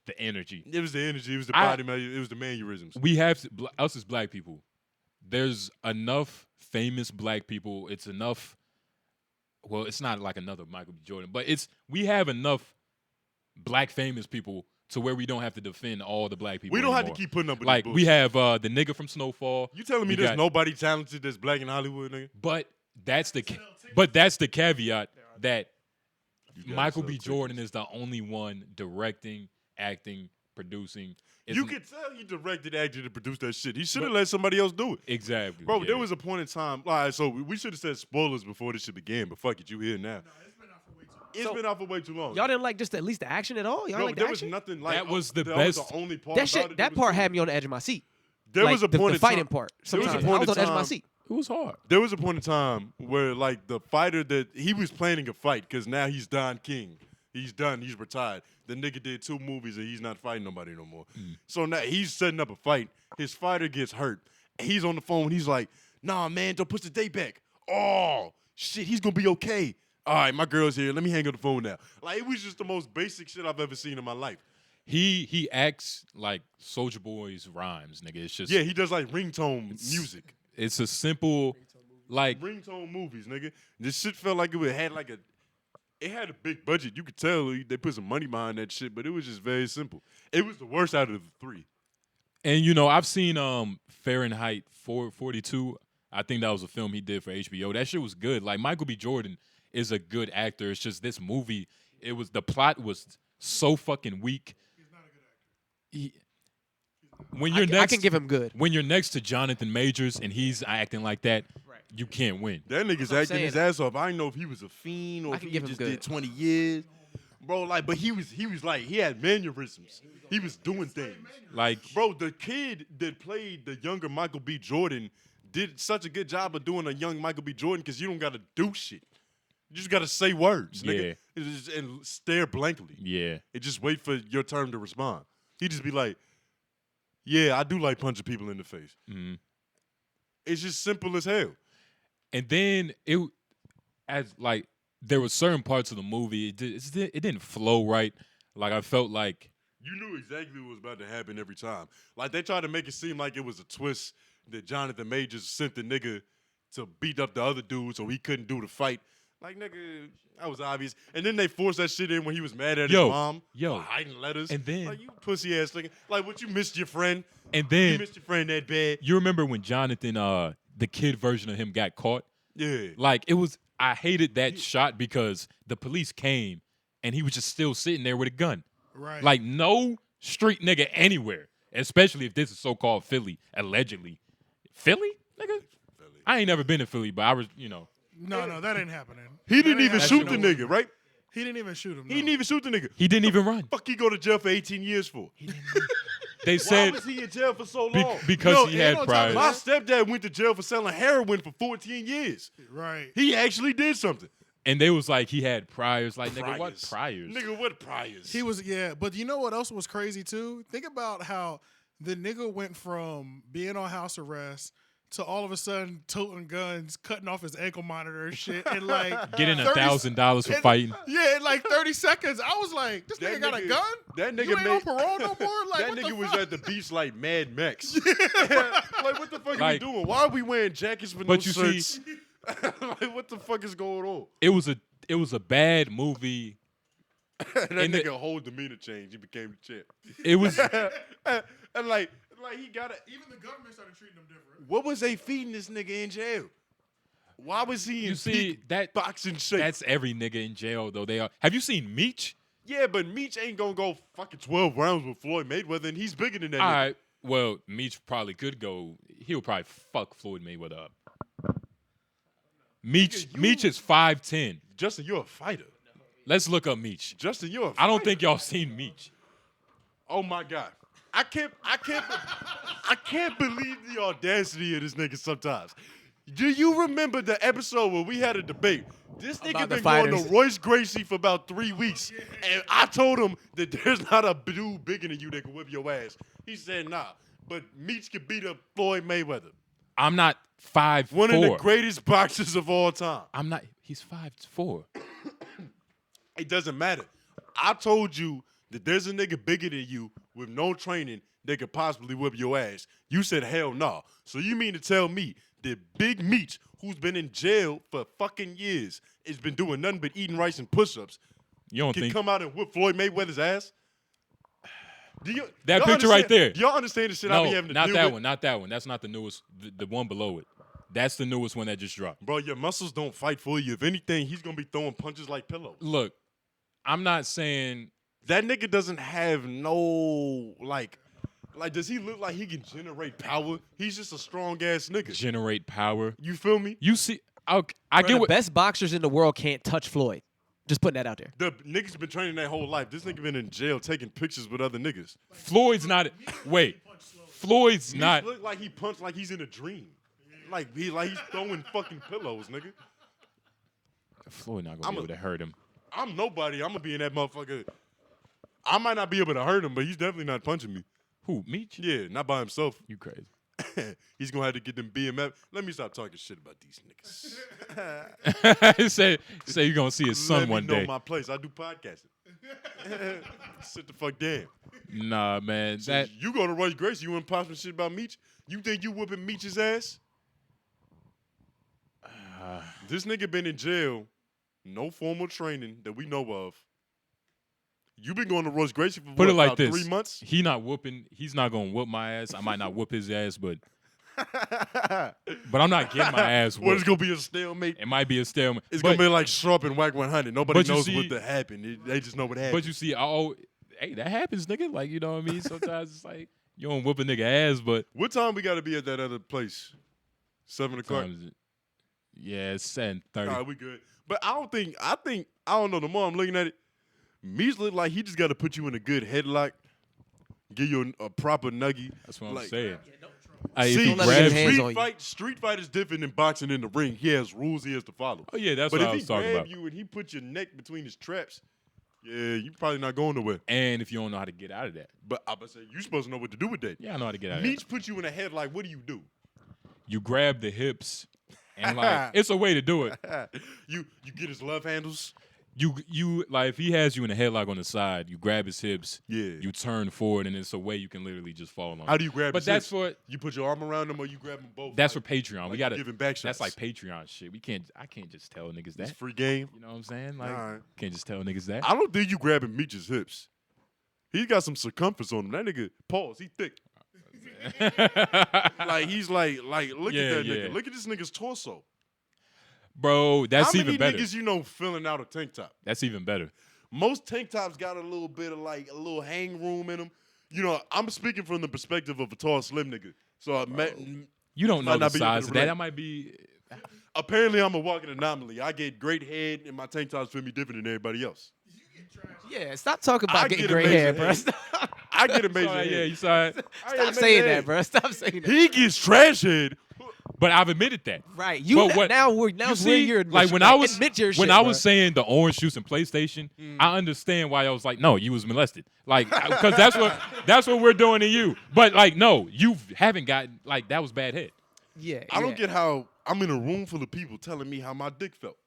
The energy. It was the energy. It was the I- body. It was the mannerisms. We have to, us as black people, there's enough famous black people. It's enough. Well, it's not like another Michael B. Jordan, but we have enough black famous people to where we don't have to defend all the black people. We don't have anymore. to keep putting up with like this we bullshit. have the nigga from Snowfall. You telling me we there's got- nobody talented that's black in Hollywood, nigga? But that's the caveat that Michael B. Jordan is the only one directing, acting, producing. You could tell he directed, acted, and produced that shit. He should have let somebody else do it. Exactly. Bro, yeah. there was a point in time. All right, so we should have said spoilers before this shit began, but fuck it, you here now. It's been out for way too long. Y'all didn't like just at least the action at all? Y'all no, didn't like there the was action? nothing like That was the that best- was the only part That about shit, it that was part cool. had me on the edge of my seat. There Like, was a point the in fighting time, part. There was a Sometimes point I was in on the edge of my time- seat. It was hard. There was a point in time where like the fighter that he was planning a fight because now he's Don King. He's done. He's retired. The nigga did 2 movies and he's not fighting nobody no more. So now he's setting up a fight. His fighter gets hurt. He's on the phone. He's like, nah, man, don't push the date back. Oh, shit, he's going to be okay. All right, my girl's here. Let me hang up the phone now. Like, it was just the most basic shit I've ever seen in my life. He acts like Soulja Boy's rhymes, nigga. It's just Yeah, he does like ringtone music. It's a simple. Like, ringtone movies, nigga. This shit felt like it had a big budget. You could tell they put some money behind that shit, but it was just very simple. It was the worst out of the three. and I've seen Fahrenheit 442. I think that was a film he did for HBO. That shit was good. Like, Michael B. Jordan is a good actor. It's just this movie, the plot was so fucking weak. He's not a good actor. When you're next, I can give him good. when you're next to Jonathan Majors and he's acting like that, Right. you can't win. That nigga's what I'm acting his saying. ass off. I didn't know if he was a fiend or I if can he give him just good. did 20 years. Bro, like, but he was like, he had mannerisms. He was doing things. Like, Bro, the kid that played the younger Michael B. Jordan did such a good job of doing a young Michael B. Jordan because you don't got to do shit. You just got to say words, nigga, and stare blankly. yeah. And just wait for your turn to respond. He just be like, yeah, I do like punching people in the face. Mhm. It's just simple as hell. And then there were certain parts of the movie it didn't flow right. Like, I felt like You knew exactly what was about to happen every time. Like, they tried to make it seem like it was a twist that Jonathan Majors sent the nigga to beat up the other dude so he couldn't do the fight. Like, nigga, that was obvious. And then they forced that shit in when he was mad at his mom for hiding letters. And then- like, you pussy ass nigga. Like, what, you missed your friend? and You then missed your friend that bad? you remember when Jonathan the kid version of him got caught? Yeah. Like, I hated that shot because the police came and he was just still sitting there with a gun. Right. Like, no street nigga anywhere, especially if this is so-called Philly, allegedly. Philly? Nigga? I ain't never been to Philly, but I was, no, that ain't happening. He didn't That ain't even happening shoot the no way. nigga, right? He didn't even shoot him. He didn't even shoot the nigga. he didn't even run. Fuck, he go to jail for 18 years for? They Why said was he in jail for so be- long? because No, he and had on top of priors. My stepdad went to jail for selling heroin for 14 years. Right. He actually did something. And they was like, he had priors. Like, nigga, what priors? Nigga, what priors? He was, yeah. But you know what else was crazy too? Think about how the nigga went from being on house arrest to all of a sudden toting guns, cutting off his ankle monitor and shit, and like Getting 30 $1,000 for and- fighting. Yeah, in like 30 seconds. I was like, this That nigga got a nigga- gun? that nigga you ain't made- on parole no more? Like, that what nigga the was fuck? at the beach like Mad Max. Like, what the fuck are we Like- doing? Why are we wearing jackets with But no you see- shirts? Like, what the fuck is going on? It was a bad movie. That And the- nigga whole demeanor changed. He became the champ. It was and like he got it. Even the government started treating him different. What was they feeding this nigga in jail? Why was he in You see, peak that- boxing shape? that's every nigga in jail though. They are. Have you seen Meech? Yeah, but Meech ain't gonna go fucking 12 rounds with Floyd Mayweather, and he's bigger than that All nigga. right. Well, Meech probably could go. He'll probably fuck Floyd Mayweather up. Meech Nigga, you- Meech is 5'10". Justin, you're a fighter. Let's look up Meech. Justin, you're a fighter. I don't think y'all seen Meech. Oh my God. I can't believe the audacity of this nigga sometimes. Do you remember the episode where we had a debate? This nigga About the been going to fighters. Royce Gracie for about 3 weeks, and I told him that there's not a dude bigger than you that can whip your ass. He said, nah, but Meech can beat up Floyd Mayweather, I'm not 5'4". one of the greatest boxers of all time. I'm not. He's 5'4". It doesn't matter. I told you that there's a nigga bigger than you with no training that could possibly whip your ass. You said hell no. So you mean to tell me that Big Meech, who's been in jail for fucking years, has been doing nothing but eating rice and push-ups, You don't can think come out and whip Floyd Mayweather's ass? that y'all picture right understand- there? Do y'all understand the shit I be No, having to not deal that with? one. Not that one. That's not the newest. The one below it. That's the newest one that just dropped. Bro, your muscles don't fight for you. If anything, he's going to be throwing punches like pillows. Look, I'm not saying That nigga doesn't have no, like, does he look like he can generate power? He's just a strong-ass nigga. generate power. You feel me? You see, I Bro, get the what. best boxers in the world can't touch Floyd. Just putting that out there. The niggas been training their whole life. This nigga been in jail taking pictures with other niggas. Floyd's not. Wait, Floyd's He not. look like he punched like he's in a dream. Like he's throwing fucking pillows, nigga. Floyd not gonna I'm be able to hurt him. I'm nobody. I'm gonna be in that motherfucker. I might not be able to hurt him, but he's definitely not punching me. Who? Meech? Yeah, not by himself. You crazy? He's gonna have to get them BMF. Let me stop talking shit about these niggas. say you're gonna see his son Let me one know day. my place. I do podcasting. Sit the fuck down. Nah, man. That You go to Royce Gracie, you want to pop some shit about Meech? You think you whooping Meech's ass? This nigga been in jail, no formal training that we know of. You been going to Royce Gracie for Put what, it like about this: 3 months? He's not gonna whoop my ass. I might not whoop his ass, but I'm not getting my ass What, it's whooped. gonna be a stalemate? It might be a stalemate. It's but, gonna be like Sharp and Whack 100. Nobody but you knows see- what happened. They just know what happened. But you see, hey, that happens, nigga. Like, you know what I mean? Sometimes it's like you don't whoop a nigga ass, but What time we gotta be at that other place? 7 o'clock. sometimes yeah, it's 7:30. All right, we good. But I don't know. The more I'm looking at it, Meese look like he just got to put you in a good headlock, give you a proper nuggie. That's what I'm Like- saying. See, If he Don't let him get grabs his hands you, on you. street fight is different than boxing in the ring. He has rules he has to follow. oh yeah, that's But what I if was he talking grab about. you and he put your neck between his traps, yeah, you probably not going nowhere. And if you don't know how to get out of that, But I say you supposed to know what to do with that. yeah, I know how to get out of that. Meese put you in a headlock. What do? You grab the hips, and like it's a way to do it. You get his love handles. You like if he has you in a headlock on the side, you grab his hips, Yeah. you turn forward, and it's a way you can literally just fall on. How do you grab? But his that's hips? for You put your arm around him or you grab them both. that's for like, Patreon. like We gotta giving back that's shots. like Patreon shit. I can't just tell niggas It's that. free game. You know what I'm saying? Like Alright. can't just tell niggas that. I don't think you grabbing Meech's hips. He got some circumference on him. That nigga, pause. He thick. Like he's like look Yeah, at that yeah. nigga. Look at this nigga's torso. Bro, that's How even many better. niggas you know filling out a tank top? That's even better. Most tank tops got a little bit of like a little hang room in them. You know, I'm speaking from the perspective of a tall, slim nigga. So You don't Might know the not be able size to of that. relate. That might be apparently I'm a walking anomaly. I get great head and my tank tops fit me different than everybody else. Yeah, stop talking I about getting get gray amazing hair, bro. head. Stop, I get amazing Sorry, yeah, head. you saw it. stop saying that, bro. Stop saying that. He gets trash head. But I've admitted that. Right, you But what- now You where see, you're like when I was admit your when shit, I bro. was saying the orange juice and PlayStation, I understand why I was like, no, you was molested, like because that's what we're doing to you. But like, no, you haven't gotten like that was bad head. yeah, I don't yeah. get how I'm in a room full of people telling me how my dick felt.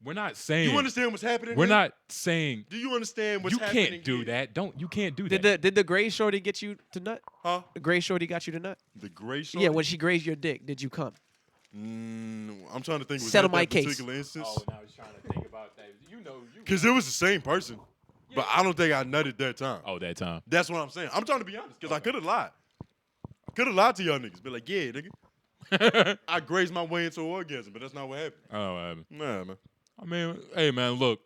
We're not saying You understand what's happening? we're here? not saying Do you understand what's you happening? can't do here? that. You can't do Did that. the gray shorty get you to nut? Huh? The gray shorty got you to nut? The gray shorty? Yeah, when she grazed your dick, did you come? I'm trying to think. Was Settle that my that case. particular instance? now he's trying to think about that. You know, Because it was the same person. But I don't think I nutted that time. Oh, that time. That's what I'm saying. I'm trying to be honest because I could have lied. I could have lied to y'all niggas. Be like, yeah, nigga. I grazed my way into an orgasm, but that's not what happened. Oh, what happened? Nah, man. I mean, hey man, look,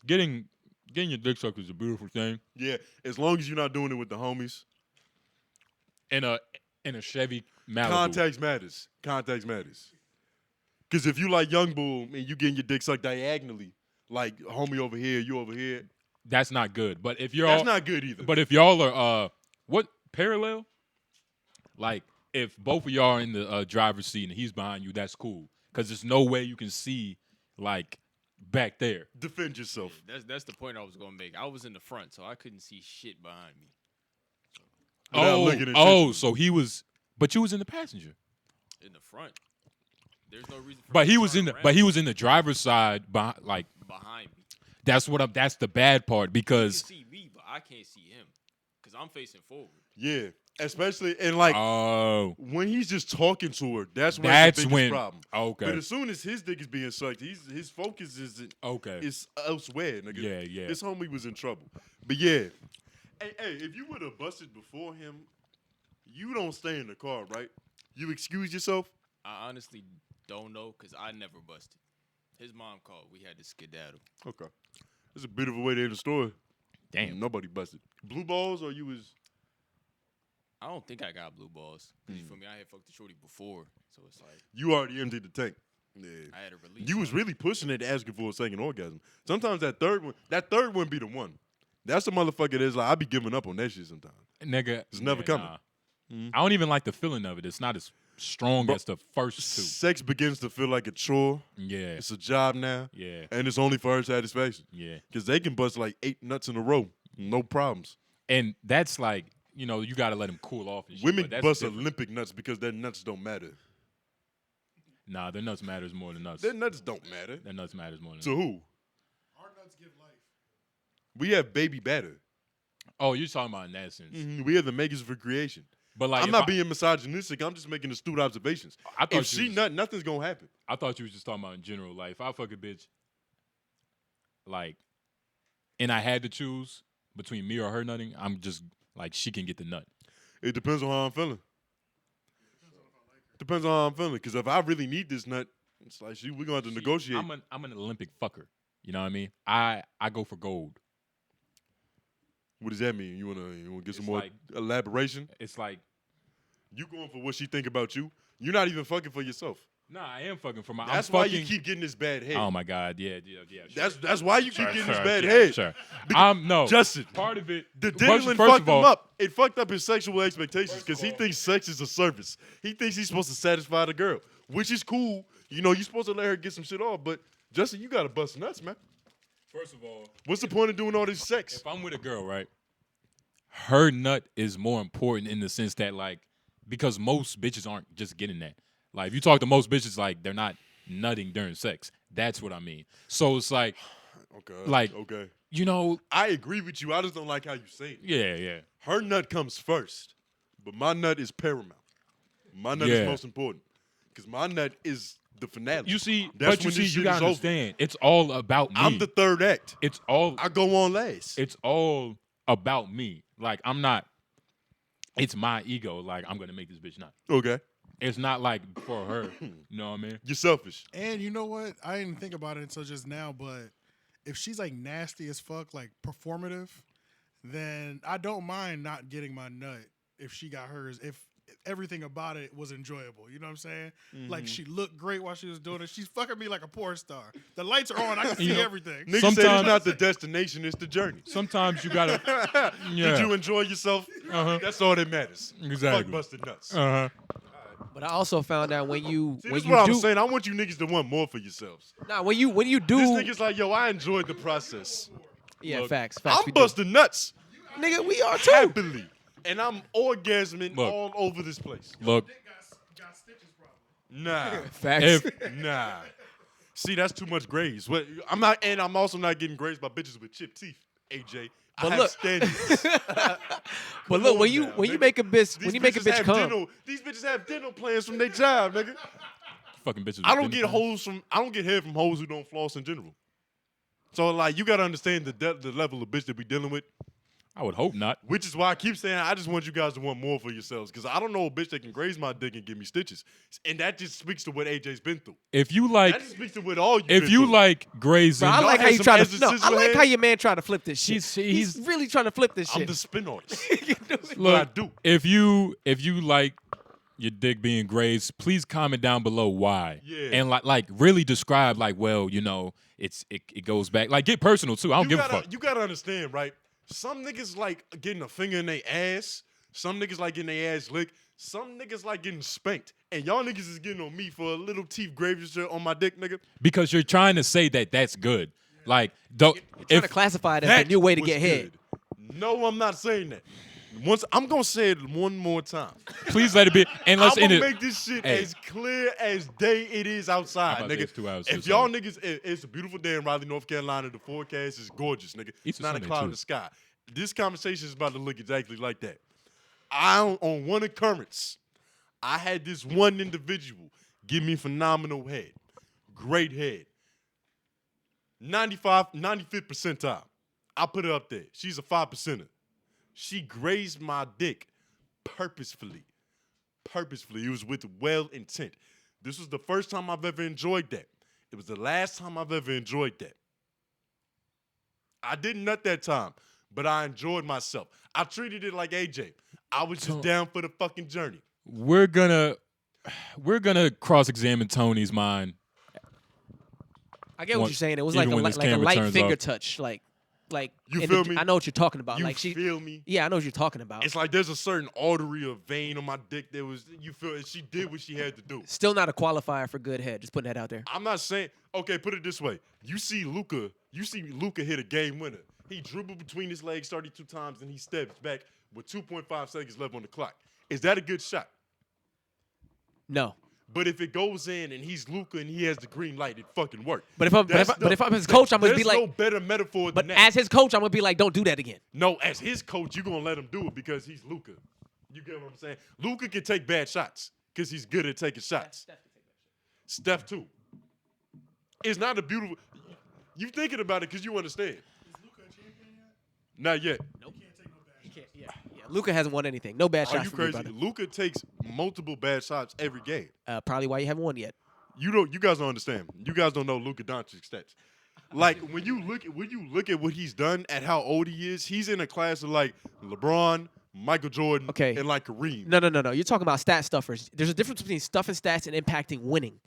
getting your dick sucked is a beautiful thing. Yeah, as long as you're not doing it with the homies. In a Chevy Malibu. Context matters. Context matters. Because if you like Young Bull and you getting your dick sucked diagonally, like homie over here, you over here, That's not good. But if you're that's all, not good either. but if y'all are what parallel? Like if both of y'all are in the driver's seat and he's behind you, that's cool. Cause there's no way you can see like back there. Defend yourself. That's the point I was gonna make. I was in the front, so I couldn't see shit behind me. Without looking intentionally. So he was, but you was in the passenger. In the front, there's no reason. For But me he to was turn in the, around but he was in the driver's side, like behind me. that's the bad part You because can see me, but I can't see him because I'm facing forward. Yeah. Especially, and like, oh, when he's just talking to her, that's when that's it's the biggest when problem. But okay, as soon as his dick is being sucked, his focus okay, is elsewhere, nigga. Yeah, yeah. His homie was in trouble. But yeah. Hey, if you would have busted before him, you don't stay in the car, right? You excuse yourself? I honestly don't know because I never busted. His mom called. We had to skedaddle. Okay. That's a bit of a way to end the story. damn. Nobody busted. Blue balls or you was I don't think I got blue balls. 'Cause you feel me? I had fucked the shorty before, so it's like you already emptied the tank. Yeah. I had a release. You was really pushing it, asking for a second orgasm. Sometimes that third one be the one. That's the motherfucker that's like, I be giving up on that shit sometimes. Nigga, It's never coming. nah. I don't even like the feeling of it. It's not as strong Bro, as the first two. Sex begins to feel like a chore. Yeah, It's a job now. yeah, And it's only for her satisfaction. yeah. Because they can bust like 8 nuts in a row. No problems. And that's like, you know, you got to let him cool off and shit. Women but that's bust different. Olympic nuts because their nuts don't matter. Nah, their nuts matters more than us. Their nuts don't matter. Their nuts matters more than To us. who? Our nuts give life. We have baby batter. Oh, you're talking about in that sense. We have the makers for creation. But like, I'm if not being misogynistic. I'm just making astute observations. I thought If she nut, nothing's gonna happen. I thought you was just talking about in general. Like, if I fuck a bitch, like, and I had to choose between me or her nutting, I'm just like, she can get the nut. It depends on how I'm feeling. Depends on how I'm feeling. Because if I really need this nut, it's like we're gonna have to negotiate. I'm an Olympic fucker. You know what I mean? I go for gold. What does that mean? You wanna get some It's more like- elaboration? It's like, You going for what she think about you? You're not even fucking for yourself. nah, I am fucking for my. That's I'm why fucking, you keep getting this bad head. Oh my God, yeah. Sure. That's why you keep getting this bad yeah, head. Sure. Because No. Justin, Part of it. the first diddling of fucked him all, up. It fucked up his sexual expectations First because of he all- thinks sex is a service. He thinks he's supposed to satisfy the girl, which is cool. You know, you're supposed to let her get some shit off. But Justin, you gotta bust nuts, man. First of all, What's the point of doing all this sex? if I'm with a girl, right, her nut is more important in the sense that, like, because most bitches aren't just getting that. Like, if you talk to most bitches, like, they're not nutting during sex. That's what I mean. So it's like, Okay. Like- okay. you know, I agree with you. I just don't like how you say it. yeah. Her nut comes first, but my nut is paramount. My nut Yeah. is most important because my nut is the finale. You see, That's but you when see, this you shit gotta is over. understand. It's all about me. I'm the third act. It's all. I go on last. It's all about me. Like, I'm not. It's my ego. Like, I'm gonna make this bitch nut. Okay. It's not like for her. You know what I mean? You're selfish. And you know what? I didn't think about it until just now, but if she's like nasty as fuck, like performative, then I don't mind not getting my nut if she got hers. If everything about it was enjoyable, you know what I'm saying? Like she looked great while she was doing it. She's fucking me like a porn star. The lights are on. I can see You know, everything. Niggas say it's Sometimes- not the destination, it's the journey. Sometimes you gotta. Yeah. Did you enjoy yourself? Uh-huh. That's all that matters. Exactly. Fuck busted nuts. Uh huh. But I also found out when you See, when this is you what do I'm saying. I want you niggas to want more for yourselves. when you do This nigga's like, yo, I enjoyed the process. yeah Look, facts I'm we do. busting nuts Nigga, we are too. happily. And I'm orgasming Look. all over this place. Look, Got stitches probably. Nah. Facts. if Nah. See, that's too much graze. What I'm not, and I'm also not getting grazed by bitches with chipped teeth. AJ, But I have look- standards. but look, on when you now, when you nigga. make a bitch These when you make a bitches bitch have come, dental- these bitches have dental plans from their job, nigga. fucking bitches. I with don't get dental I don't get head from hoes who don't floss in general. So like, you gotta understand the level of bitch that we dealing with. plans. I would hope not. Which is why I keep saying I just want you guys to want more for yourselves, because I don't know a bitch that can graze my dick and give me stitches, and that just speaks to what AJ's been through. If you like, That just speaks to what all you. if been you through. like grazing, bro, I Y'all like how had you some try Ezra to. No, I Sizzle like head? how your man trying to flip this shit. He's- really trying to flip this I'm shit. the spin artist. look, what I do. if you like your dick being grazed, please comment down below why. Yeah. And like really describe, like, well, you know, it goes back. Like, get personal too. I don't give a fuck. You gotta understand, right? Some niggas like getting a finger in their ass. Some niggas like getting their ass licked. Some niggas like getting spanked. And y'all niggas is getting on me for a little teeth gravy on my dick, nigga. Because you're trying to say that that's good. Like, don't Trying to classify it as That the new way to was get head. good. No, I'm not saying that. Once I'm gonna say it one more time. please let it be. And let's I'm end gonna it. make this shit Hey. as clear as day it is outside, I'm about to say nigga. it's 2 hours If too, y'all so- niggas, it's a beautiful day in Raleigh, North Carolina. The forecast is gorgeous, nigga. Easter Not a Sunday, cloud too. in the sky. This conversation is about to look exactly like that. On one occurrence, I had this one individual give me phenomenal head, great head, 95th percentile. I put her up there. She's a 5%er. She grazed my dick purposefully. Purposefully. It was with well intent. This was the first time I've ever enjoyed that. It was the last time I've ever enjoyed that. I didn't nut that time, but I enjoyed myself. I treated it like AJ. I was just down for the fucking journey. We're gonna cross-examine Tony's mind. I get what One- you're saying. It was even like when this like a camera light turns finger off. touch, like You in feel the- me? I know what you're talking about. You Like she, feel me? yeah, I know what you're talking about. It's like there's a certain artery or vein on my dick that was, you feel, she did what she had to do. Still not a qualifier for good head. Just putting that out there. I'm not saying, okay, put it this way. You see Luka hit a game winner. He dribbled between his legs 32 times and he steps back with 2.5 seconds left on the clock. Is that a good shot? No. But if it goes in and he's Luka and he has the green light, it fucking worked. But if I'm his coach, I'm gonna be There's no like. better metaphor than But that. as his coach, I'm gonna be like, don't do that again. No, as his coach, you're gonna let him do it because he's Luka. You get what I'm saying? Luka can take bad shots because he's good at taking shots. Steph too. It's not a beautiful. You thinking about it because you understand. Is Luka a champion yet? Not yet. Nope. He can't take no bad He shots. can't. Yeah. Luka hasn't won anything. No bad Are shots you for me, crazy? brother. Luka takes multiple bad shots every game. Probably why you haven't won yet. You guys don't understand. You guys don't know Luka Doncic's stats. Like when you look at what he's done at how old he is, he's in a class of like LeBron, Michael Jordan, Okay. and like Kareem. No. You're talking about stat stuffers. There's a difference between stuffing stats and impacting winning.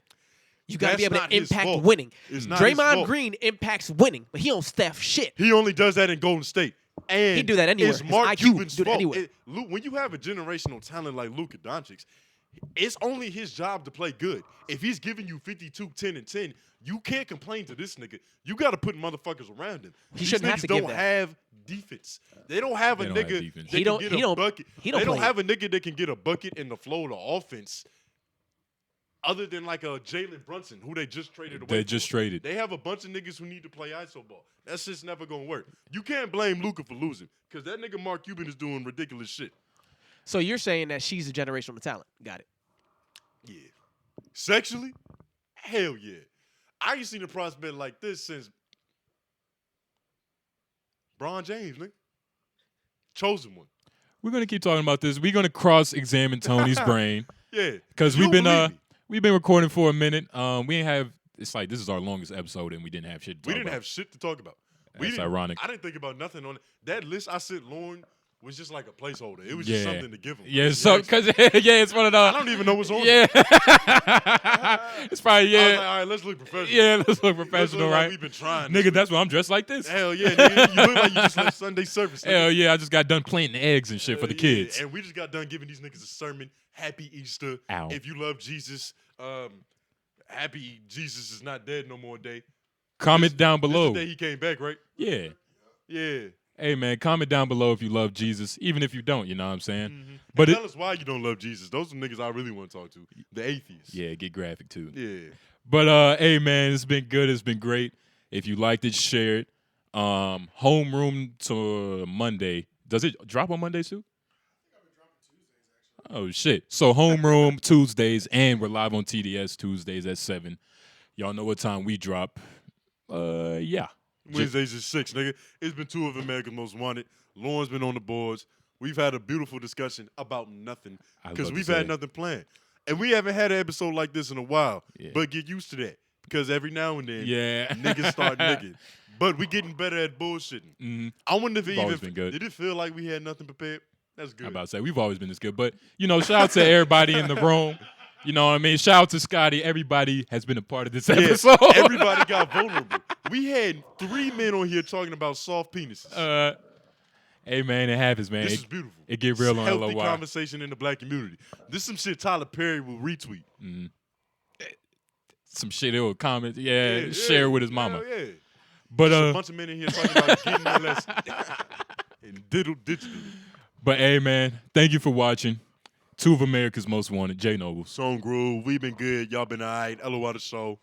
You got to be That's able not to his impact fault. winning. It's not his Draymond fault. Green impacts winning, but he don't staff shit. He only does that in Golden State. And He do that anywhere. It's His Mark IQ Cuban's do that fault. anywhere. When you have a generational talent like Luka Doncic, it's only his job to play good. If he's giving you 52, 10, and 10, you can't complain to this nigga. You got to put motherfuckers around him. He These shouldn't have niggas to give don't that. have defense. They don't have a They don't have nigga defense. that He can don't- get he a don't- bucket. he don't They don't play have a nigga that can get a bucket in the flow of the offense other than like a Jalen Brunson, who they just traded away. They just traded. They have a bunch of niggas who need to play ISO ball. That's just never gonna work. You can't blame Luka for losing because that nigga Mark Cuban is doing ridiculous shit. So you're saying that she's a generational talent. Got it. Yeah. Sexually? Hell yeah. I ain't seen a prospect like this since Bron James, nigga. Chosen one. We're gonna keep talking about this. We're gonna cross-examine Tony's brain Yeah. because You we've been believe me. we've been recording for a minute. We ain't have. It's like this is our longest episode, and we didn't have shit. To We talk didn't about. have shit to talk about. That's ironic. I didn't think about nothing on it. That list I sent Lauren was just like a placeholder. It was Yeah. just something to give him. Yeah, so because it's one of I those. don't even know what's on it. Yeah, it's probably I was yeah. like, all right, let's look professional. Yeah, let's look Let's professional, look like right? we've been trying. Nigga, that's why I'm dressed like this. Hell yeah, nigga. You look like you just left Sunday service. nigga. Hell yeah, I just got done planting eggs and shit for the Yeah, kids. and we just got done giving these niggas a sermon. Happy Easter. Ow. If you love Jesus, happy Jesus is not dead no more day. Comment down This below. is the day he came back, right? Yeah. Yeah. Hey man, comment down below if you love Jesus, even if you don't. You know what I'm saying? Mm-hmm. But Tell us why you don't love Jesus. Those are niggas I really want to talk to. The atheists. yeah, get graphic too. Yeah. But hey man, it's been good. It's been great. If you liked it, share it. Homeroom to Monday. Does it drop on Mondays too? Oh shit. So homeroom Tuesdays, and we're live on TDS Tuesdays at 7. Y'all know what time we drop. Yeah. Wednesdays is 6, nigga. It's been 2 of America's Most Wanted. Lauren's been on the boards. We've had a beautiful discussion about nothing I was because about to we've say. had nothing planned. And we haven't had an episode like this in a while. Yeah. But get used to that because every now and then Yeah. niggas start niggas. But we getting better at bullshitting. Mhm. I wonder if it It's always even been good. did it feel like we had nothing prepared? That's good. I'm about to say we've always been this good. But you know, shout out to everybody in the room. You know what I mean? Shout out to Scotty. Everybody has been a part of this Yeah, episode. everybody got vulnerable. We had 3 men on here talking about soft penises. Hey man, it happens, man. This It- is beautiful. It get real It's on healthy LOI. conversation in the black community. This is some shit Tyler Perry will retweet. Some shit he'll comment, share with his mama. Hell yeah. But There's a bunch of men in here talking about getting molested and digitally. but hey man, thank you for watching. 2 of America's Most Wanted, J Nobles. Song Groove, we been good. Y'all been all right. LOI the show.